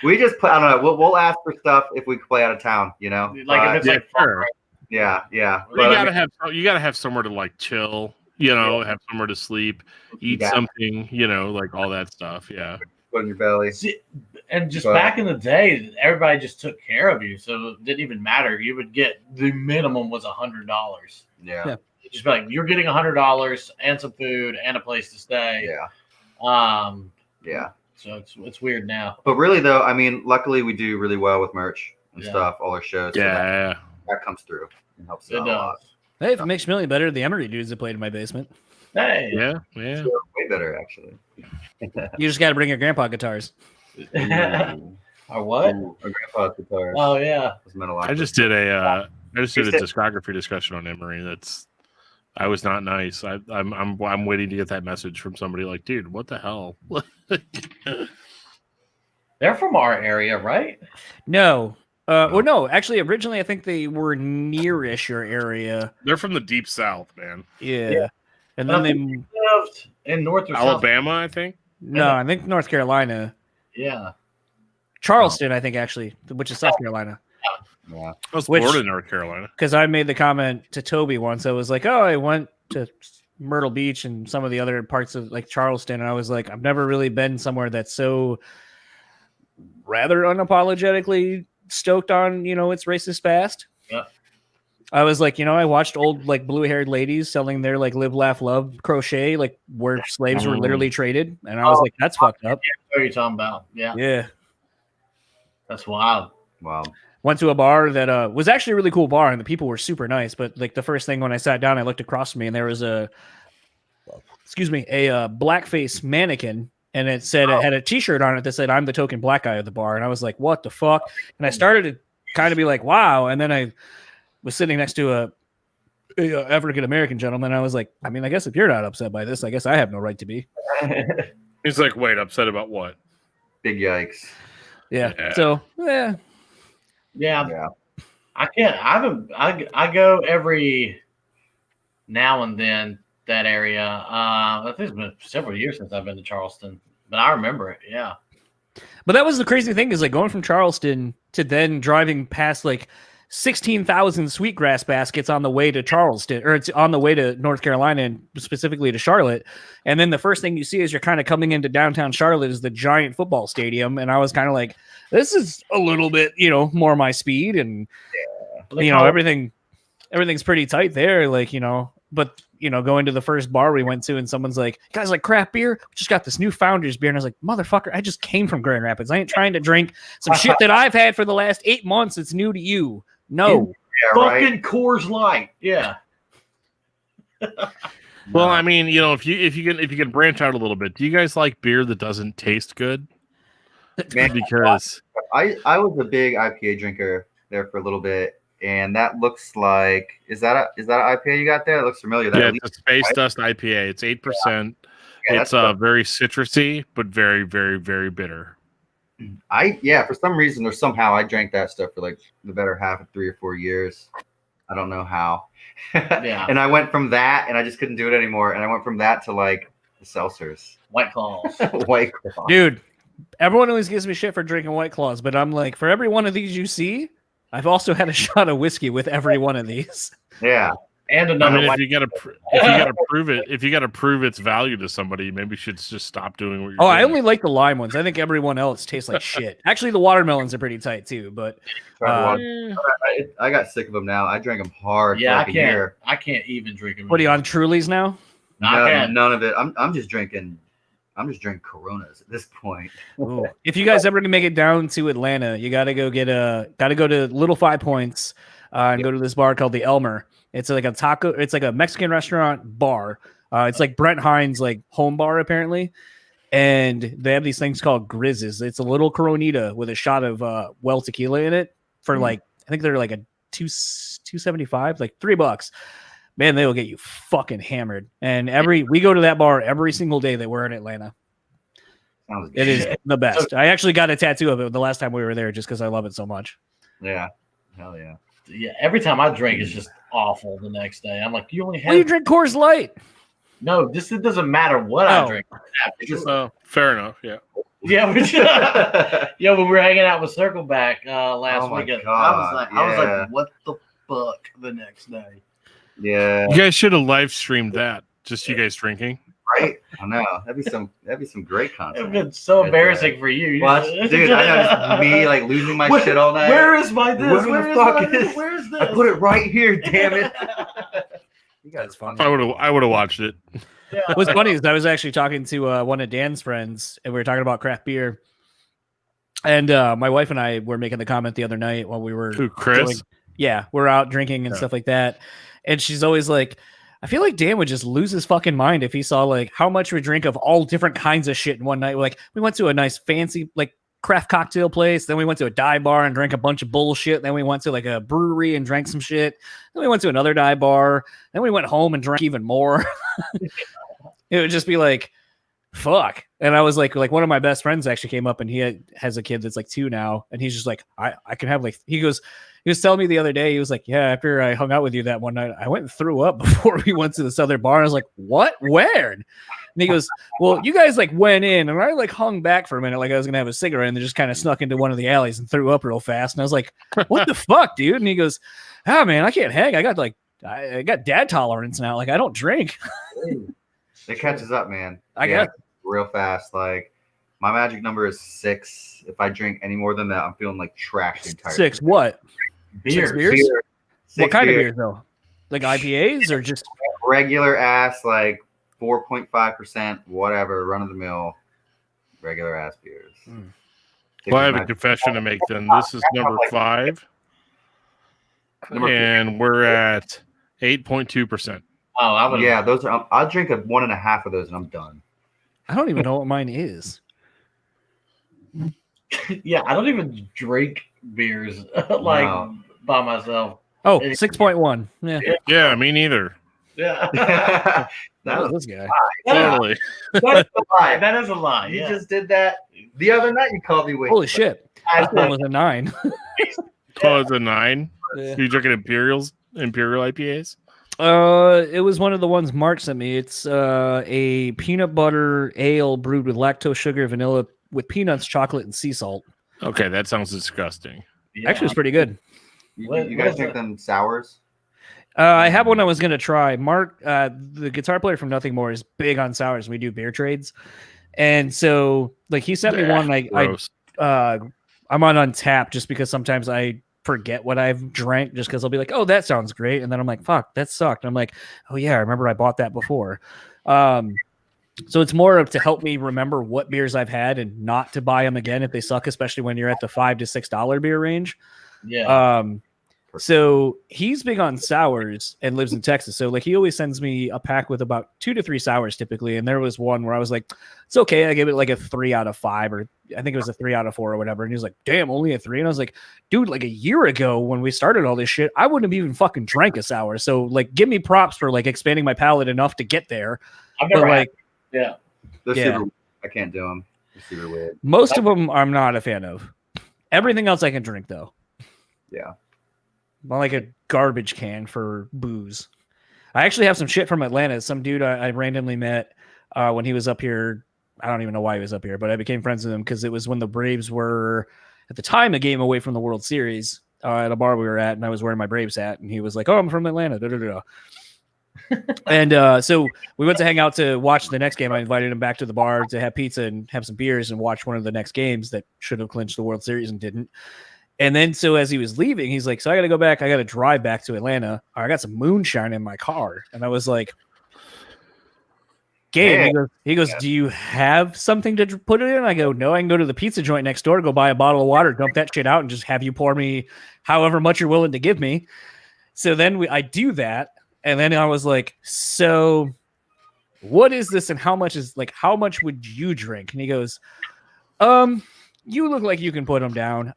We just play. I don't know. We'll ask for stuff if we play out of town. Like if it's Yeah, like sure. yeah. You But, gotta have somewhere to like chill. Have somewhere to sleep, eat Yeah. something. Like all that stuff. Yeah. put in your belly. See, and just But- back in the day, everybody just took care of you, so it didn't even matter. You would get the minimum was $100. Yeah. Yeah. It'd just be like you're getting $100 and some food and a place to stay. Yeah. Yeah. So it's weird now. But really, though, I mean, luckily we do really well with merch and Yeah. stuff, all our shows. So Yeah. that comes through and helps It out a lot. does. Hey, if it makes me feel any better, the Emery dudes that played in my basement. Hey. Yeah. Way better, actually. You just got to bring your grandpa guitars. Or what? Ooh, our grandpa's guitar Oh yeah. was meant a lot. I just did a discography discussion on Emery. I was not nice. I'm waiting to get that message from somebody like, dude, what the hell? They're from our area, right? No. Well, no. Actually, originally, I think they were nearish your area. They're from the deep south, man. Yeah. Yeah. And then they... Lived in North or South. Alabama, I think. No, I think North Carolina. Yeah. Charleston, I think, actually, which is South Carolina. Yeah. I was Which- born in North Carolina. Because I made the comment to Toby once. I was like, "Oh, I went to Myrtle Beach and some of the other parts of like Charleston," and I was like, "I've never really been somewhere that's so rather unapologetically stoked on its racist past." Yeah. I was like, I watched old like blue-haired ladies selling their like live, laugh, love crochet, like where slaves were literally traded, and I was like, "That's fucked up." What are you talking about? Yeah. Yeah. That's wild. Wow. Went to a bar that was actually a really cool bar, and the people were super nice. But like the first thing when I sat down, I looked across from me, and there was a blackface mannequin, and it had a T-shirt on it that said, "I'm the token black guy of the bar," and I was like, "What the fuck?" And I started to kind of be like, "Wow," and then I was sitting next to a African American gentleman. I was like, I mean, I guess if you're not upset by this, I guess I have no right to be. He's like, wait, upset about what? Big yikes. Yeah. Yeah. So, yeah. Yeah. Yeah. I can't. I go every now and then that area. I think it's been several years since I've been to Charleston, but I remember it. Yeah. But that was the crazy thing is like going from Charleston to then driving past like 16,000 sweetgrass baskets on the way to Charleston, or it's on the way to North Carolina and specifically to Charlotte. And then the first thing you see as you're kind of coming into downtown Charlotte is the giant football stadium. And I was kind of like, this is a little bit, more my speed. And, everything's pretty tight there. Like, but, going to the first bar we went to and someone's like, guys, like craft beer, we just got this new Founders beer. And I was like, motherfucker, I just came from Grand Rapids. I ain't trying to drink some shit that I've had for the last 8 months. It's new to you. No. Yeah, right. Fucking Coors Light. Yeah. Well, I mean, if you can branch out a little bit, do you guys like beer that doesn't taste good? Man, Because I was a big IPA drinker there for a little bit. and that looks like is that an IPA you got there? It looks familiar. That Yeah, Elite- it's a Space Dust IPA. It's 8%. Yeah, It's that's very citrusy, but very, very, very bitter. for some reason or somehow I drank that stuff for like the better half of 3 or 4 years. I don't know how. Yeah. And I went from that and I just couldn't do it anymore. And I went from that to like the seltzers. White Claws. White Claw. Dude, everyone always gives me shit for drinking White Claws, but I'm like, for every one of these you see, I've also had a shot of whiskey with every one of these. Yeah. And I another mean, white. if you gotta prove its value to somebody, maybe you should just stop doing what you're Oh, doing. I only like the lime ones. I think everyone else tastes like shit. Actually, the watermelons are pretty tight too, but I got sick of them now. I drank them hard Yeah, for I like a can't. year. I can't even drink them. what are you on Trulies now? None of it. I'm just drinking Coronas at this point. Ooh. If you guys ever make it down to Atlanta, you gotta go to Little 5 Points and go to this bar called the Elmer. It's like a taco. It's like a Mexican restaurant bar. It's like Brent Hines' like home bar apparently, and they have these things called grizzes. It's a little Coronita with a shot of well tequila in it for like I think they're like a $2.75, like $3. Man, they will get you fucking hammered. And we go to that bar every single day that we're in Atlanta. Sounds good. It is the best. I actually got a tattoo of it the last time we were there just because I love it so much. Yeah. Hell yeah. Yeah, every time I drink, it's just awful the next day. I'm like, you only Well, you have drink Coors Light. no. It doesn't matter what I Oh. drink. It's just, Fair enough. Yeah. yeah, when we were hanging out with Circleback last Oh my weekend, God, I was yeah. like, what the fuck the next day? Yeah. You guys should have live streamed that. Just you guys drinking. Right? I know. That'd be some great It's content. been so Right embarrassing for you. Well, dude, I know just me like losing my shit all night. Where is my this? Where the fuck is- Where is this? I put it right here, damn it. You That's funny. I would have watched it. Yeah. What's funny is I was actually talking to one of Dan's friends, and we were talking about craft beer. And my wife and I were making the comment the other night while we were Who, Chris? we're out drinking and Yeah. stuff like that. And she's always like, I feel like Dan would just lose his fucking mind if he saw like how much we drink of all different kinds of shit in one night. Like we went to a nice fancy like craft cocktail place, then we went to a dive bar and drank a bunch of bullshit. Then we went to like a brewery and drank some shit. Then we went to another dive bar. Then we went home and drank even more. It would just be like, fuck. And I was like one of my best friends actually came up and he has a kid that's like 2 now. And he's just like, I can have like, he was telling me the other day, he was like, yeah, after I hung out with you that one night, I went and threw up before we went to this other bar. I was like, what? Where? And he goes, well, you guys like went in and I like hung back for a minute. Like I was going to have a cigarette and then just kind of snuck into one of the alleys and threw up real fast. And I was like, what the fuck, dude? And he goes, oh man, I can't hang. I got dad tolerance now. Like I don't drink. It catches up, man. I guess. Real fast. Like my magic number is 6. If I drink any more than that, I'm feeling like trash the entire 6 day. what? Beers. 6 beers? Beer. What 6 kind of beers. beers though? Like IPAs or just Regular ass, like 4.5%, whatever, run of the mill, regular ass beers. Well, I have a confession to make then. This is number 5. Number And we're at 8.2%. Oh, I would. Yeah, those are. I'll drink 1.5 of those and I'm done. I don't even know what mine is. Yeah, I don't even drink beers like No. by myself. Oh, 6.1. Yeah. Yeah, me neither. Yeah, that That was was this guy. Totally. that's a lie. that is a lie. You Yeah. just did that the other night. You called me. Holy shit. I This one was a 9. Oh, it's a 9. Yeah. Are you drinking Imperial IPAs? It was one of the ones Mark sent me. It's a peanut butter ale brewed with lactose, sugar, vanilla, with peanuts, chocolate, and sea salt. Okay, that sounds disgusting. Yeah. Actually, it's pretty good. You What guys is drink it? them sours? I have one I was gonna try. Mark, the guitar player from Nothing More, is big on sours. We do beer trades, and so like he sent me one. Gross. I'm on Untapped just because sometimes I forget what I've drank just because I'll be like, oh, that sounds great, and then I'm like, fuck, that sucked. And I'm like, oh yeah, I remember I bought that before. So it's more of to help me remember what beers I've had and not to buy them again if they suck, especially when you're at the $5 to $6 beer range. Yeah. So he's big on sours and lives in Texas. So like he always sends me a pack with about 2 to 3 sours typically. And there was one where I was like, it's okay. I gave it like a 3 out of 5, or I think it was a 3 out of 4 or whatever. And he was like, damn, only a 3. And I was like, dude, like a year ago when we started all this shit, I wouldn't have even fucking drank a sour. So like, give me props for like expanding my palate enough to get there. I've never But, had, like, yeah. They're Yeah. super. I can't do them. They're super weird. most of them I'm not a fan of. Everything else I can drink though. Yeah. Not like a garbage can for booze. I actually have some shit from Atlanta. Some dude I randomly met when he was up here. I don't even know why he was up here, but I became friends with him because it was when the Braves were, at the time, a game away from the World Series at a bar we were at, and I was wearing my Braves hat, and he was like, "Oh, I'm from Atlanta." Da, da, da. And so we went to hang out to watch the next game. I invited him back to the bar to have pizza and have some beers and watch one of the next games that should have clinched the World Series and didn't. And then, so as he was leaving, he's like, so I got to go back. I got to drive back to Atlanta. I got some moonshine in my car. And I was like, Gabe, he goes, do you have something to put it in? I go, no, I can go to the pizza joint next door, go buy a bottle of water, dump that shit out, and just have you pour me however much you're willing to give me. So then I do that. And then I was like, so what is this? And how much would you drink? And he goes, you look like you can put them down.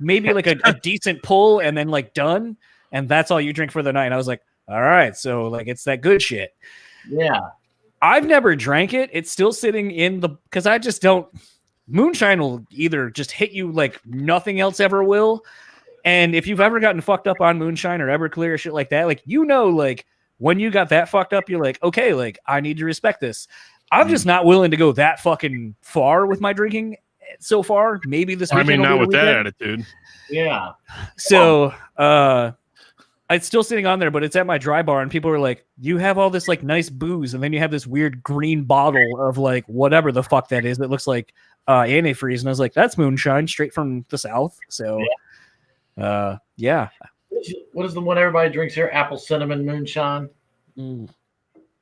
Maybe like a decent pull and then like done. And that's all you drink for the night. And I was like, all right. So like, it's that good shit. Yeah. I've never drank it. It's still sitting in because I just don't. Moonshine will either just hit you like nothing else ever will. And if you've ever gotten fucked up on moonshine or Everclear or shit like that, like, like when you got that fucked up, you're like, okay, like I need to respect this. I'm just not willing to go that fucking far with my drinking so far. Maybe this weekend. I mean, not with that weekend. attitude. Yeah. So it's still sitting on there, but it's at my dry bar, and people are like, you have all this like nice booze, and then you have this weird green bottle of like whatever the fuck that is that looks like antifreeze. And I was like, that's moonshine straight from the South. So yeah. What is the one everybody drinks here? Apple cinnamon moonshine. I don't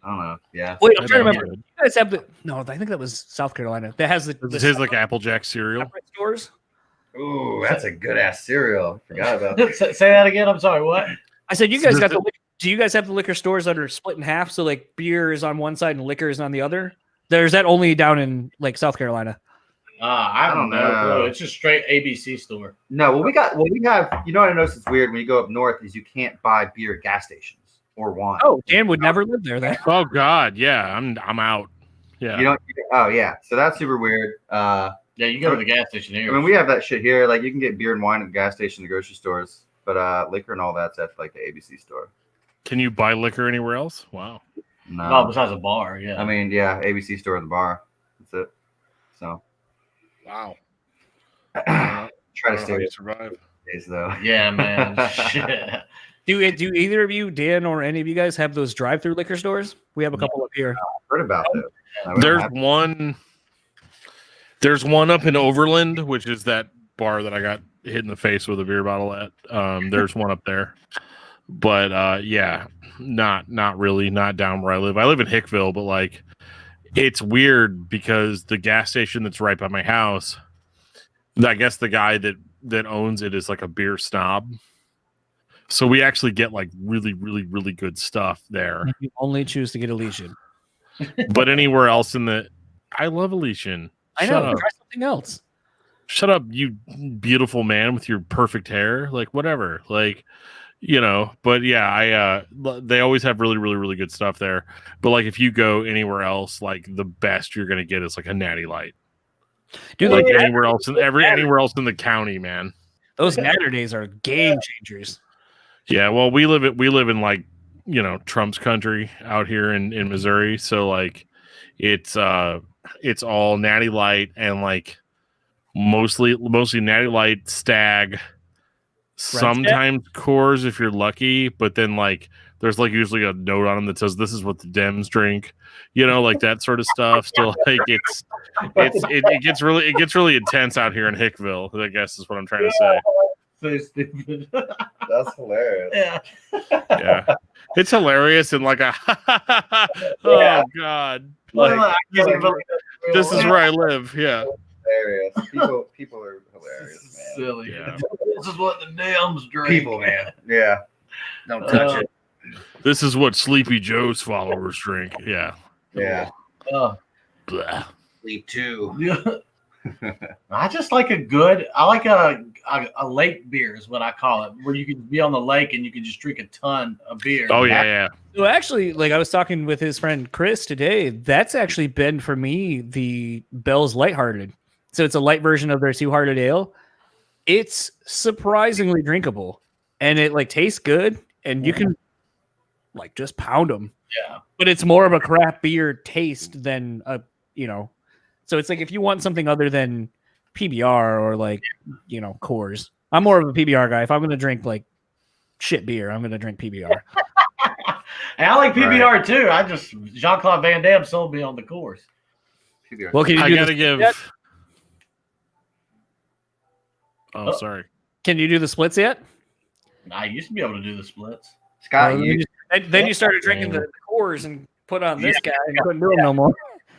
know. Yeah. Wait, I'm trying to remember. You guys have no, I think that was South Carolina. That has This is like Applejack cereal. stores. Ooh, that's a good ass cereal. Forgot about that. Say that again. I'm sorry. What? I said, you guys got do you guys have the liquor stores that are split in half? So like beer is on one side and liquor is on the other? There's that only down in like South Carolina. I don't know. It's just straight ABC store. No, we have. You know what I noticed? It's weird when you go up north is you can't buy beer at gas stations or wine. Oh, Dan would never live there then. Oh God, yeah, I'm out. Yeah. You don't. Oh yeah. So that's super weird. Yeah, you go to the gas station here. I mean, we have that shit here. Like you can get beer and wine at the gas station, the grocery stores, but liquor and all that's at like the ABC store. Can you buy liquor anywhere else? Wow. No, besides a bar. Yeah. I mean, yeah, ABC store and the bar. That's it. So. Wow. Try to stay to survive. Days though. Yeah, man. Shit. Do either of you, Dan or any of you guys, have those drive-through liquor stores? We have a couple up here. I've heard about that. There's one up in Overland, which is that bar that I got hit in the face with a beer bottle at. There's one up there, but yeah, not really, not down where I live. I live in Hickville, but like, it's weird because the gas station that's right by my house, I guess the guy that owns it is like a beer snob. So we actually get like really, really, really good stuff there. You only choose to get Elysian. But anywhere else I love Elysian. I know. Try something else. Shut up, you beautiful man with your perfect hair. Like whatever. Like, you know, but yeah, they always have really, really, really good stuff there. But like if you go anywhere else, like the best you're gonna get is like a Natty Light. Dude, like anywhere else in the county, man. Those Natter days are game changers. Yeah, well, we live in like, you know, Trump's country out here in Missouri, so like it's all Natty Light and like mostly Natty Light, Stag, sometimes Coors if you're lucky, but then like there's like usually a note on them that says this is what the Dems drink, you know, like that sort of stuff. So like it gets really intense out here in Hickville, I guess is what I'm trying to say. So stupid. That's hilarious. Yeah. Yeah. It's hilarious and like oh God. Like, this is where I live. Yeah. Hilarious. People are hilarious, This is man. silly. Yeah. This is what the Dems drink. People, man. Yeah. Don't touch it. This is what Sleepy Joe's followers drink. Yeah. Yeah. Blah. Sleep too. I just like I like a lake beer is what I call it, where you can be on the lake and you can just drink a ton of beer. Oh yeah. So actually, like I was talking with his friend Chris today, that's actually been for me the Bell's Lighthearted. So it's a light version of their Two Hearted Ale. It's surprisingly drinkable, and it like tastes good, and you can like just pound them. Yeah. But it's more of a craft beer taste than a So it's like if you want something other than PBR or like Coors. I'm more of a PBR guy. If I'm gonna drink like shit beer, I'm gonna drink PBR. And I like PBR too. I just Jean-Claude Van Damme sold me on the course. PBR. Well, can you I do gotta the give. yet? Oh, sorry. Can you do the splits yet? I used to be able to do the splits. Scott, Well, you then you started drinking the Coors and put on this guy and couldn't do them no more.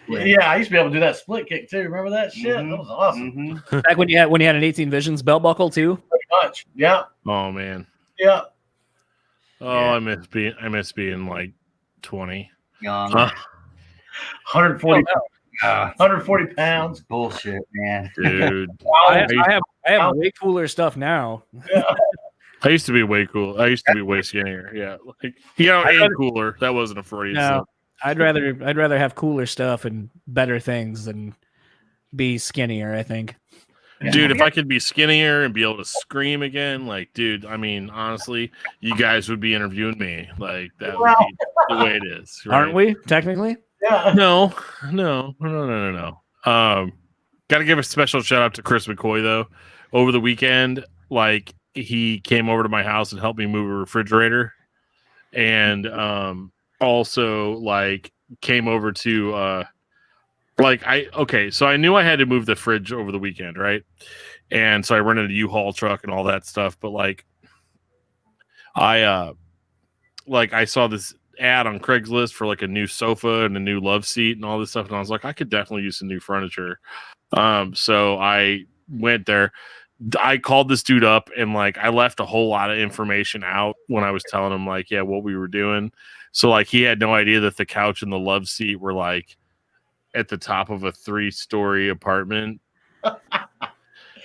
Yeah, I used to be able to do that split kick too. Remember that shit? Mhm. That was awesome. Back when you had an 18 Visions belt buckle too. Pretty much. Yeah. Oh man. Yeah. Oh, Yeah. I miss being like 20. young. Huh? 140, Ah, 140 pounds. bullshit, man. Dude. I have way cooler stuff now. I used to be way cool. I used to be way skinnier. Yeah. Like, and cooler. That wasn't a Freudian No, slip. I'd rather have cooler stuff and better things than be skinnier. I think. Dude, if I could be skinnier and be able to scream again, like, dude, I mean, honestly, you guys would be interviewing me. Like, that would be the way it is. Right? Aren't we technically? Yeah. No. Got to give a special shout out to Chris McCoy, though. Over the weekend, like, he came over to my house and helped me move a refrigerator. And also, like, came over to so I knew I had to move the fridge over the weekend, right? And so I rented a U-Haul truck and all that stuff. But like I saw this ad on Craigslist for like a new sofa and a new love seat and all this stuff, and I was like, I could definitely use some new furniture. So I went there. I called this dude up and like I left a whole lot of information out when I was telling him like, yeah, what we were doing. So like he had no idea that the couch and the love seat were like at the top of a 3-story apartment.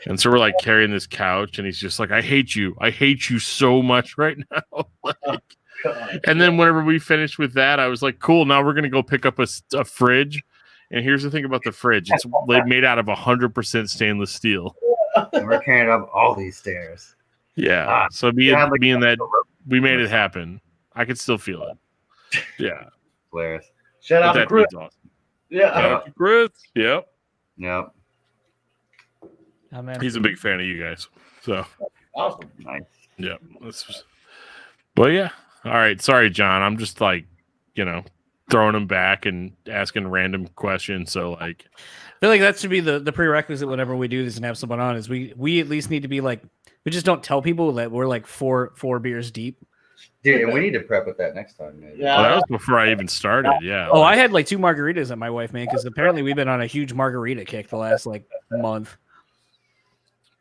And so we're like carrying this couch and he's just like, I hate you so much right now. And then whenever we finished with that, I was like, cool, now we're gonna go pick up a fridge. And here's the thing about the fridge, it's made out of 100% stainless steel. And we're carrying up all these stairs. Yeah. So me and that, we made it happen. I could still feel it. Yeah. Hilarious. Shout out But to that Chris. dude's awesome. Yeah. Shout out to Chris. Yep. Yep. Oh, man. He's a big fan of you guys. So Awesome. Nice. yeah. But yeah. All right. Sorry, John. I'm just like, throwing him back and asking random questions. So like I feel like that should be the prerequisite whenever we do this and have someone on is we at least need to be like, we just don't tell people that we're like four beers deep. Dude, and we need to prep with that next time, man. Yeah. oh, that was before I even started. Yeah. Oh, I had like 2 margaritas that my wife made because apparently we've been on a huge margarita kick the last like month.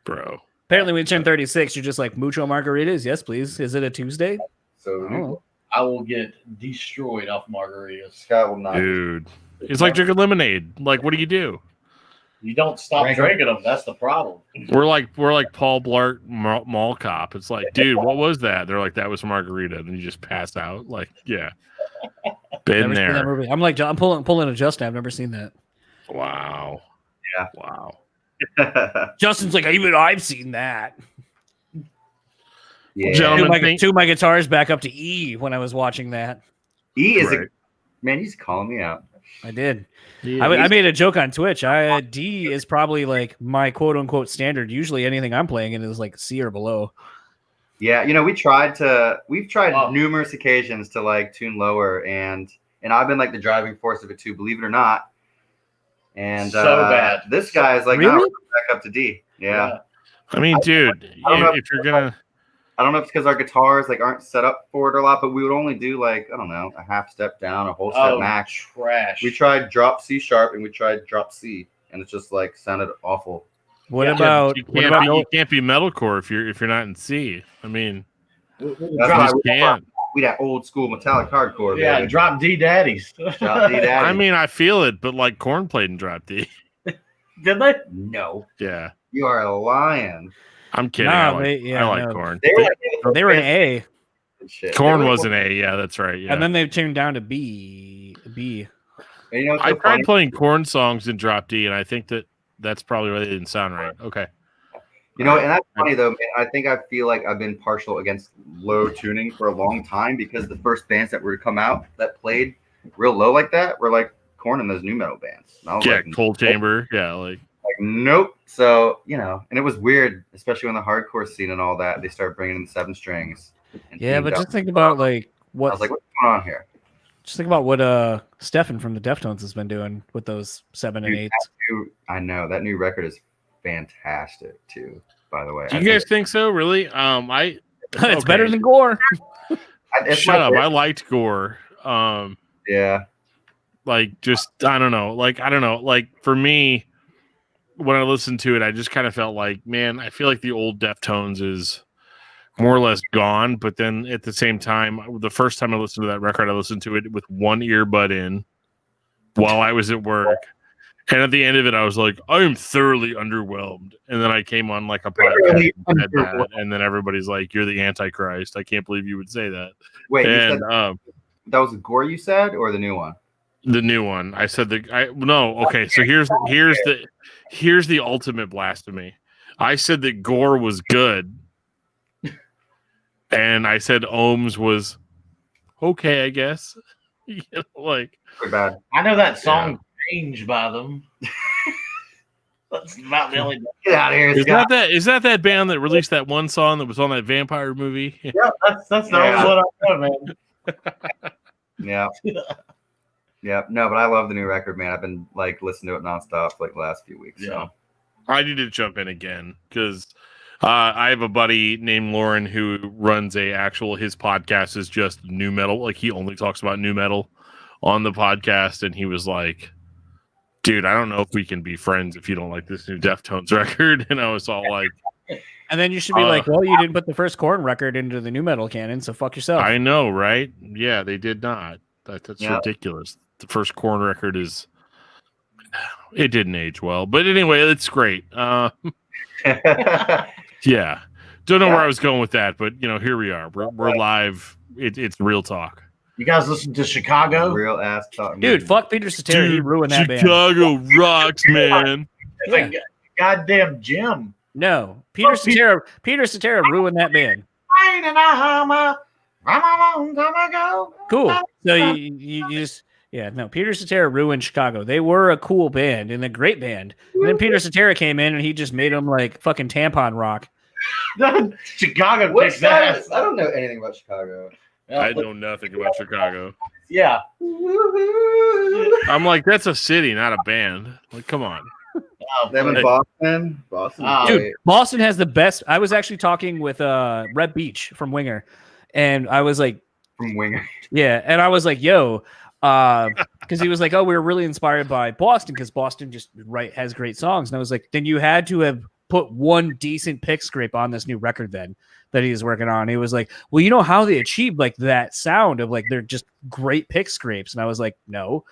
Bro. Apparently we turned 36. You're just like mucho margaritas. Yes, please. Is it a Tuesday? So Oh. I will get destroyed off margaritas. Scott will not. Dude. It's like drinking lemonade. Like, what do you do? You don't stop Drink 'em. drinking them. That's the problem. We're like Paul Blart Mall Cop. It's like, dude, what was that? They're like, that was margarita. And you just pass out. Like, yeah. Been Never seen that there. movie. I'm like, I'm pulling a Justin. I've never seen that. Wow. Yeah. Wow. Justin's like, even I've seen that. Yeah. Gentlemen, Two of my guitars back up to E when I was watching that. E is Right. man, he's calling me out. I did. Yeah, I made a joke on Twitch. D is probably like my quote unquote standard. Usually anything I'm playing in is like C or below. Yeah, we've tried Oh. numerous occasions to like tune lower, and I've been like the driving force of it too, believe it or not. And So bad. this guy is like, no, Really? we're back up to D. Yeah. I mean, dude, I don't know if you're gonna, I don't know if it's because our guitars like aren't set up for it a lot, but we would only do like, I don't know, a half step down, a whole step Oh, max. trash. We tried drop C sharp and we tried drop C, and it just like sounded awful. What Yeah, about You what can't about be no- you can't be metalcore if you're not in C. I mean, We That's you why drop, just can't. we that old school metallic hardcore, yeah, baby. drop D daddies. Drop D daddy. I mean, I feel it, but like Korn played in Drop D. Did they? no, Yeah, you are lying. I'm kidding. Nah, I like no. Korn. They were like They were an A, and shit. Korn They were was an A. Yeah, that's right. Yeah, and then they tuned down to B. And you know what's I so tried funny? playing Korn songs in Drop D, and I think that's probably why they didn't sound right. Okay. You know, and that's funny though, man. I feel like I've been partial against low tuning for a long time because the first bands that were to come out that played real low like that were like Korn and those new metal bands. And I was Yeah, like, Cold Chamber. Yeah, like nope. So, you know, and it was weird, especially when the hardcore scene and all that, they started bringing in the 7 strings. And Yeah, teamed but up. just think about like I what was like, what's going on here? just think about what Stefan from the Deftones has been doing with those 7 and Dude, 8s. I know that new record is fantastic too, by the way. do you guys think so? Really? It's okay. better than Gore. It's Shut my up! favorite- I liked Gore. Yeah. Like just I don't know. Like for me, when I listened to it, I just kind of felt like, man, I feel like the old Deftones is more or less gone. But then at the same time, the first time I listened to that record, I listened to it with one earbud in while I was at work. And at the end of it, I was like, I am thoroughly underwhelmed. And then I came on like a podcast and said that, and then everybody's like, you're the Antichrist. I can't believe you would say that. Wait, you And said that was Gore you said or the new one? the new one, I said no. Okay, so here's the ultimate blasphemy. I said that Gore was good, and I said Ohms was okay, I guess. You know, like Pretty bad. I know that song "Change" by them. That's about the only. Get out of here, Scott. is that band that released that one song that was on that vampire movie? Yeah, that's the Yeah. only one I know, man. Yeah. Yeah. No, but I love the new record, man. I've been like listening to it nonstop for like the last few weeks. Yeah. So. I need to jump in again because I have a buddy named Lauren who runs his podcast is just new metal. Like he only talks about new metal on the podcast. And he was like, dude, I don't know if we can be friends if you don't like this new Deftones record. And I was all like, And then you should be like, well, you didn't put the first Korn record into the new metal canon, so fuck yourself. I know, right? Yeah, they did not. That's ridiculous. The first Korn record it didn't age well. But anyway, it's great. Yeah. Don't know where I was going with that, but here we are. We're live. It's real talk. You guys listen to Chicago? Real ass talk. Dude, fuck Peter Cetera. He ruined that band. Chicago rocks, man. Yeah. Goddamn Jim. No, Peter Cetera ruined that band. Cool. So you just Peter Cetera ruined Chicago. They were a cool band and a great band. And then Peter Cetera came in and he just made them like fucking tampon rock. Chicago What kicks side ass. is- I don't know anything about Chicago. I know nothing about Chicago. Yeah. I'm like, that's a city, not a band. Like, come on. Them in Hey. Boston. Boston. Oh. Dude, Boston has the best. I was actually talking with Rhett Beach from Winger, and I was like, From Winger. yeah, and I was like, yo, because he was like, oh, we were really inspired by Boston because Boston just has great songs, and I was like, then you had to have put one decent pick scrape on this new record then that he's working on. He was like, well, you know how they achieved like that sound of like they're just great pick scrapes, and I was like, no.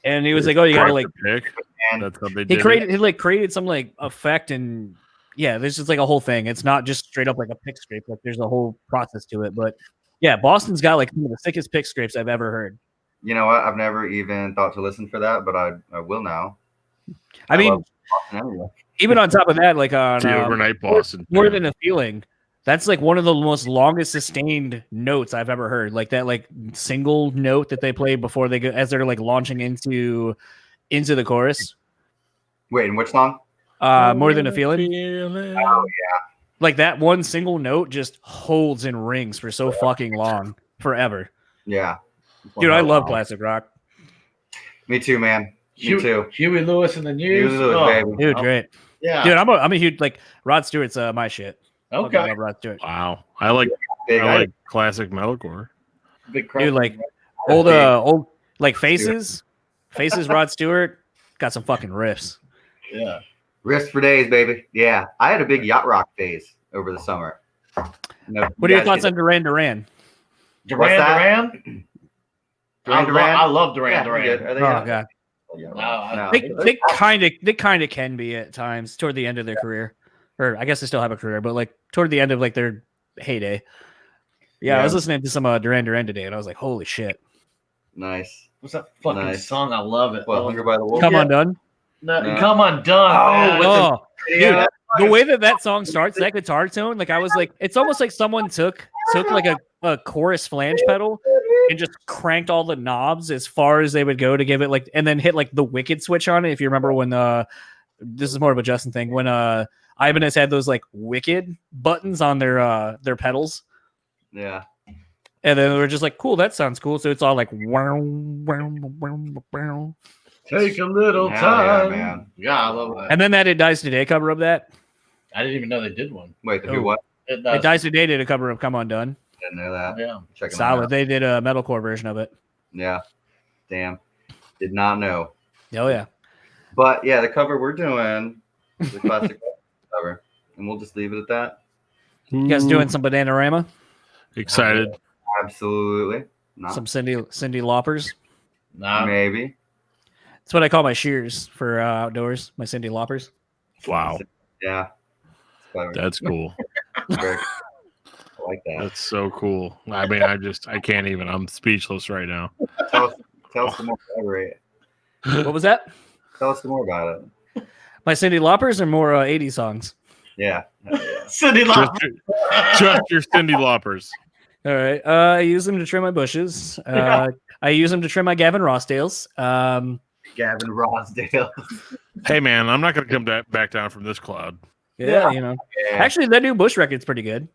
And he was like, oh, you gotta like pick. And That's how they he did created he created some like effect, and yeah, there's just like a whole thing. It's not just straight up like a pick scrape, like there's a whole process to it. But yeah, Boston's got like some of the sickest pick scrapes I've ever heard. you know what? I've never even thought to listen for that, but I will now. I mean, love Boston anyway. even on top of that, like on The overnight Boston. more fan. than a feeling. That's like one of the most longest sustained notes I've ever heard. Like that, like single note that they play before they go as they're like launching into the chorus. Wait, and which song? More than a feeling. Oh, Like that one single note just holds and rings for so fucking long, forever. Yeah. Dude, I love classic rock. Me too, man. Me too. Huey Lewis and the News. Huey Lewis, Oh, baby. Dude, great. yeah. Dude, I'm a huge like Rod Stewart's my shit. Okay. I love Rod Stewart. Wow. I like Big. I like classic metalcore. Big crowd. Dude, like old like Faces Rod Stewart got some fucking riffs. Yeah. Wrist for days, baby. Yeah, I had a big yacht rock phase over the summer. What are your thoughts on Duran Duran? Duran? I love Duran Duran. Are they Oh god, No, they kind of can be at times toward the end of their career, or I guess they still have a career, but like toward the end of like their heyday. Yeah, I was listening to some Duran Duran today, and I was like, holy shit. Nice. What's that fucking song? I love it. What, Hunger by the Wolf? Come Undone? No. Come Undone. Oh, dude, the way that song starts, that guitar tone, like I was like, it's almost like someone took like a chorus flange pedal and just cranked all the knobs as far as they would go to give it like, and then hit like the wicked switch on it. If you remember when this is more of a Justin thing, when Ibanez had those like wicked buttons on their pedals. Yeah. And then we're just like, cool, that sounds cool. So it's all like, wow, wow, wow, wow. Take a little time. Man. Yeah, I love that. And then that It Dies Today cover of that. I didn't even know they did one. Wait, who what? It Dies Today did a cover of Come Undone. Didn't know that. Yeah. Check Solid. They did a metalcore version of it. Yeah. Damn. Did not know. Oh, yeah. But yeah, the cover we're doing is the classic cover. And we'll just leave it at that. You guys doing some Bananarama? Excited. Absolutely. Not. Some Cindy Loppers? Nah. Maybe. That's what I call my shears for outdoors, my Cindy Loppers. Wow. Yeah. That's cool. I like that. That's so cool. I mean, I can't even. I'm speechless right now. Tell us some more about it. What was that? Tell us some more about it. My Cindy Loppers are more 80s songs. Yeah. Cindy Loppers. Just your Cindy Loppers. All right. I use them to trim my bushes. I use them to trim my Gavin Rossdales. Gavin Rossdale. Hey, man, I'm not going to come back down from this cloud. Yeah, you know. Yeah. Actually, that new Bush record's pretty good.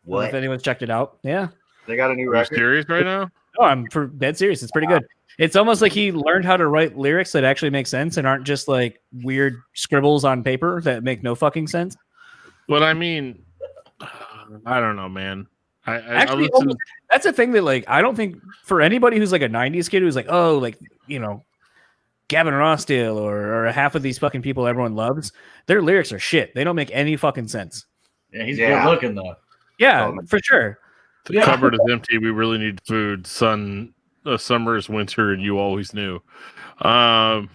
What? If anyone's checked it out. Yeah. They got a new Are you record. serious right now? Oh, I'm dead serious. It's pretty good. It's almost like he learned how to write lyrics that actually make sense and aren't just like weird scribbles on paper that make no fucking sense. But I mean, I don't know, man. Actually, that's a thing that like I don't think for anybody who's like a 90s kid who's like, oh, like, you know, Gavin Rossdale or half of these fucking people everyone loves, their lyrics are shit. They don't make any fucking sense. Yeah, he's good looking though. Yeah, for sure. The cupboard is empty. We really need food. Summer is winter, and you always knew. There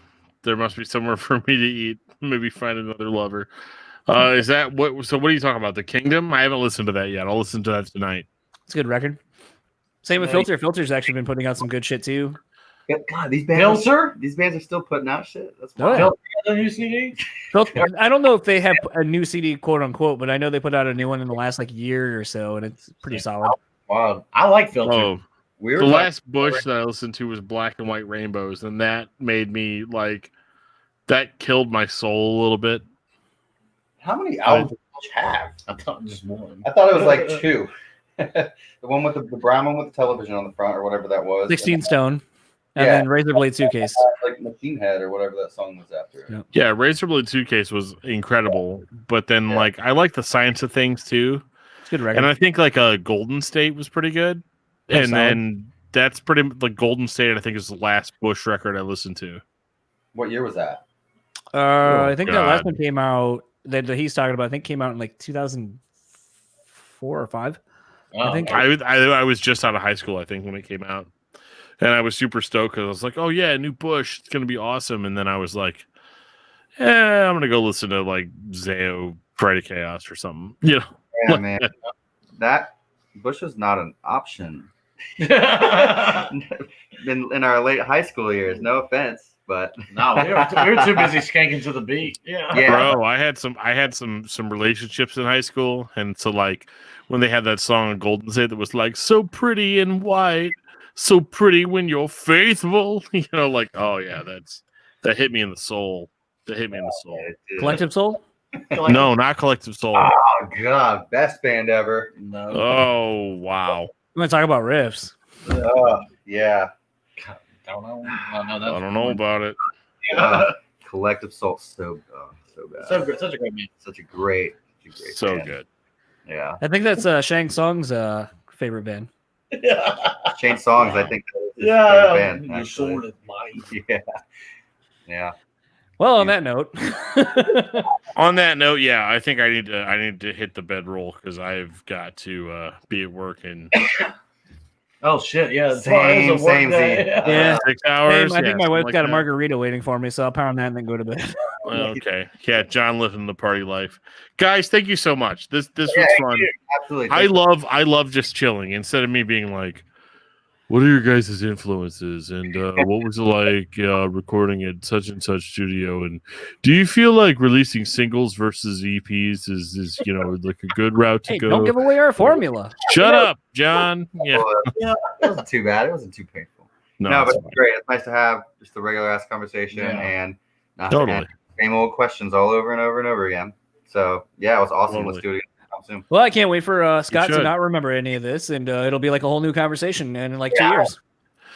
must be somewhere for me to eat. Maybe find another lover. Is that what? So what are you talking about? The Kingdom? I haven't listened to that yet. I'll listen to that tonight. It's a good record. Same with Filter. Filter's actually been putting out some good shit too. God, these bands are still putting out shit. That's wild. Oh, The new CD? Filter, I don't know if they have a new CD, quote unquote, but I know they put out a new one in the last like year or so, and it's pretty solid. Wow. I like Filter. Oh, the last Bush that I listened to was Black and White Rainbows, and that made me like that killed my soul a little bit. How many albums did Bush have? I thought just one. I thought it was like two. The one with the brown one with the television on the front or whatever that was. 16 Stone, and then Razor Blade Suitcase. Like Machine Head or whatever that song was after. Yeah, Razor Blade Suitcase was incredible, but then like I like the Science of Things too. It's a good record. And I think like a Golden State was pretty good. And then that's pretty like Golden State, I think is the last Bush record I listened to. What year was that? I think that last one came out that he's talking about. I think came out in like 2004 or 5. I think I was just out of high school, I think, when it came out. And I was super stoked because I was like, oh yeah, new Bush, it's gonna be awesome. And then I was like, I'm gonna go listen to like Zayo Friday Chaos or something. You know? Yeah, man. That Bush was not an option in our late high school years. No offense, but no, we were too busy skanking to the beat. Yeah, bro, I had some relationships in high school, and so like when they had that song on Golden State that was like so pretty and white, so pretty when you're faithful, you know, like oh yeah, that hit me in the soul. That hit me in the soul. Collective Soul? No, not Collective Soul. Oh god, best band ever. No. Oh wow. I'm gonna talk about riffs. Yeah. Don't know. I don't know about it. Collective Soul, so bad. So good, such a great band. Such a great So band. good. Yeah. I think that's Shang Tsung's favorite band. Shane Songs, I think. That was his favorite band, Your actually. sword is mighty. Yeah. Well, on that note, On that note, yeah, I think I need to hit the bedroll because I've got to be at work in Oh shit! Yeah, Same, it's a work same, day. Z. Yeah. 6 hours. I think yeah, my something wife's like got a that. margarita waiting for me, so I'll pound that and then go to bed. Okay, yeah, John living the party life, guys. Thank you so much. This was fun. Absolutely. I love just chilling instead of me being like, what are your guys' influences and what was it like recording at such and such studio, and do you feel like releasing singles versus EPs is like a good route to Hey, go? don't give away our formula. Shut up, John. Yeah, It wasn't too bad. It wasn't too painful. No, it's but it's great. It's nice to have just a regular ass conversation and not to totally. answer the same old questions all over and over and over again. So yeah, it was awesome. Totally. Let's do it again soon. Well, I can't wait for Scott to should. not remember any of this, and it'll be like a whole new conversation in like 2 years.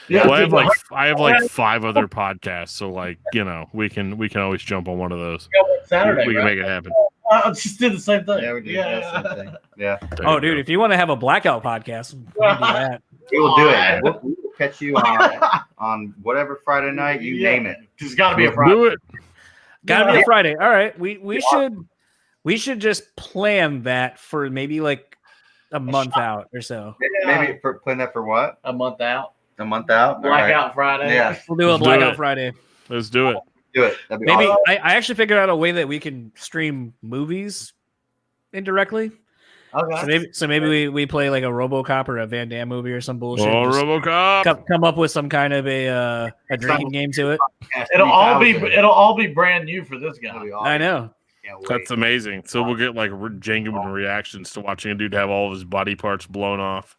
Yeah, Well, dude, I have like 5 other podcasts, so like we can always jump on one of those. Saturday. We can right? make it happen. I just did the same thing. Yeah, we did. Yeah. Same thing. Yeah, There Oh, you dude, go. if you want to have a blackout podcast, we can do that. we will do it. We will catch you on whatever Friday night you name it. It's got to be a Let's Friday. do it. Gotta be a Friday. All right, we should just plan that for maybe like a month out or so. Maybe plan that for what? A month out. A month out. All right. Blackout Friday. Yeah, We'll do a Let's do blackout it. Friday. Let's do it. do it. That'd be Maybe awesome. I actually figured out a way that we can stream movies indirectly. Okay. So maybe we play like a RoboCop or a Van Damme movie or some bullshit. Oh, Just RoboCop. come up with some kind of a drinking game to it. It'll all be brand new for this guy. That'd be awesome. I know. Can't wait. That's amazing. So we'll get like genuine reactions to watching a dude have all of his body parts blown off.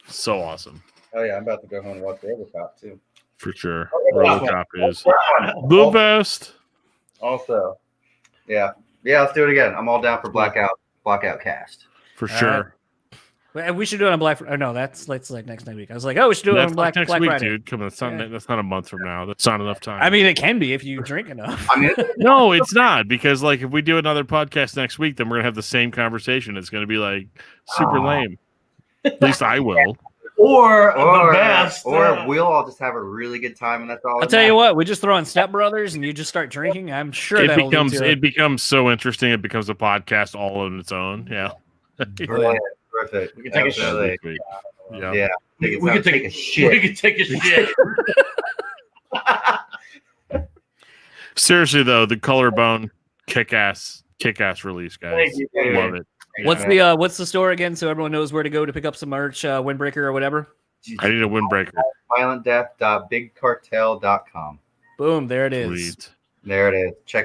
So awesome. Oh yeah, I'm about to go home and watch RoboCop too. For sure. RoboCop is the best. Also, yeah, let's do it again. I'm all down for blackout cast. For All sure. We should do it on Black. Or no, that's like next week. I was like, oh, we should do it That's on like Black next week, Friday. dude. Come on, Yeah. that's not a month from now. That's not enough time. I mean, it can be if you drink enough. I mean, no, it's not, because like if we do another podcast next week, then we're gonna have the same conversation. It's gonna be like super lame. At least I will. Or the best. or we'll all just have a really good time, and that's all. I'll tell you what. We just throw on Step Brothers, and you just start drinking. I'm sure It becomes so interesting. It becomes a podcast all on its own. Yeah. Brilliant. Perfect. We can take a shit. Absolutely. Yeah. Yeah. We can take a shit. We can take a shit. Seriously though, the Collarbone kick-ass release, guys. Thank you, dude. Love it. What's the store again, so everyone knows where to go to pick up some merch, Windbreaker or whatever? I need a windbreaker. violentdeath.bigcartel.com. Boom, there it is. Sweet. There it is. Check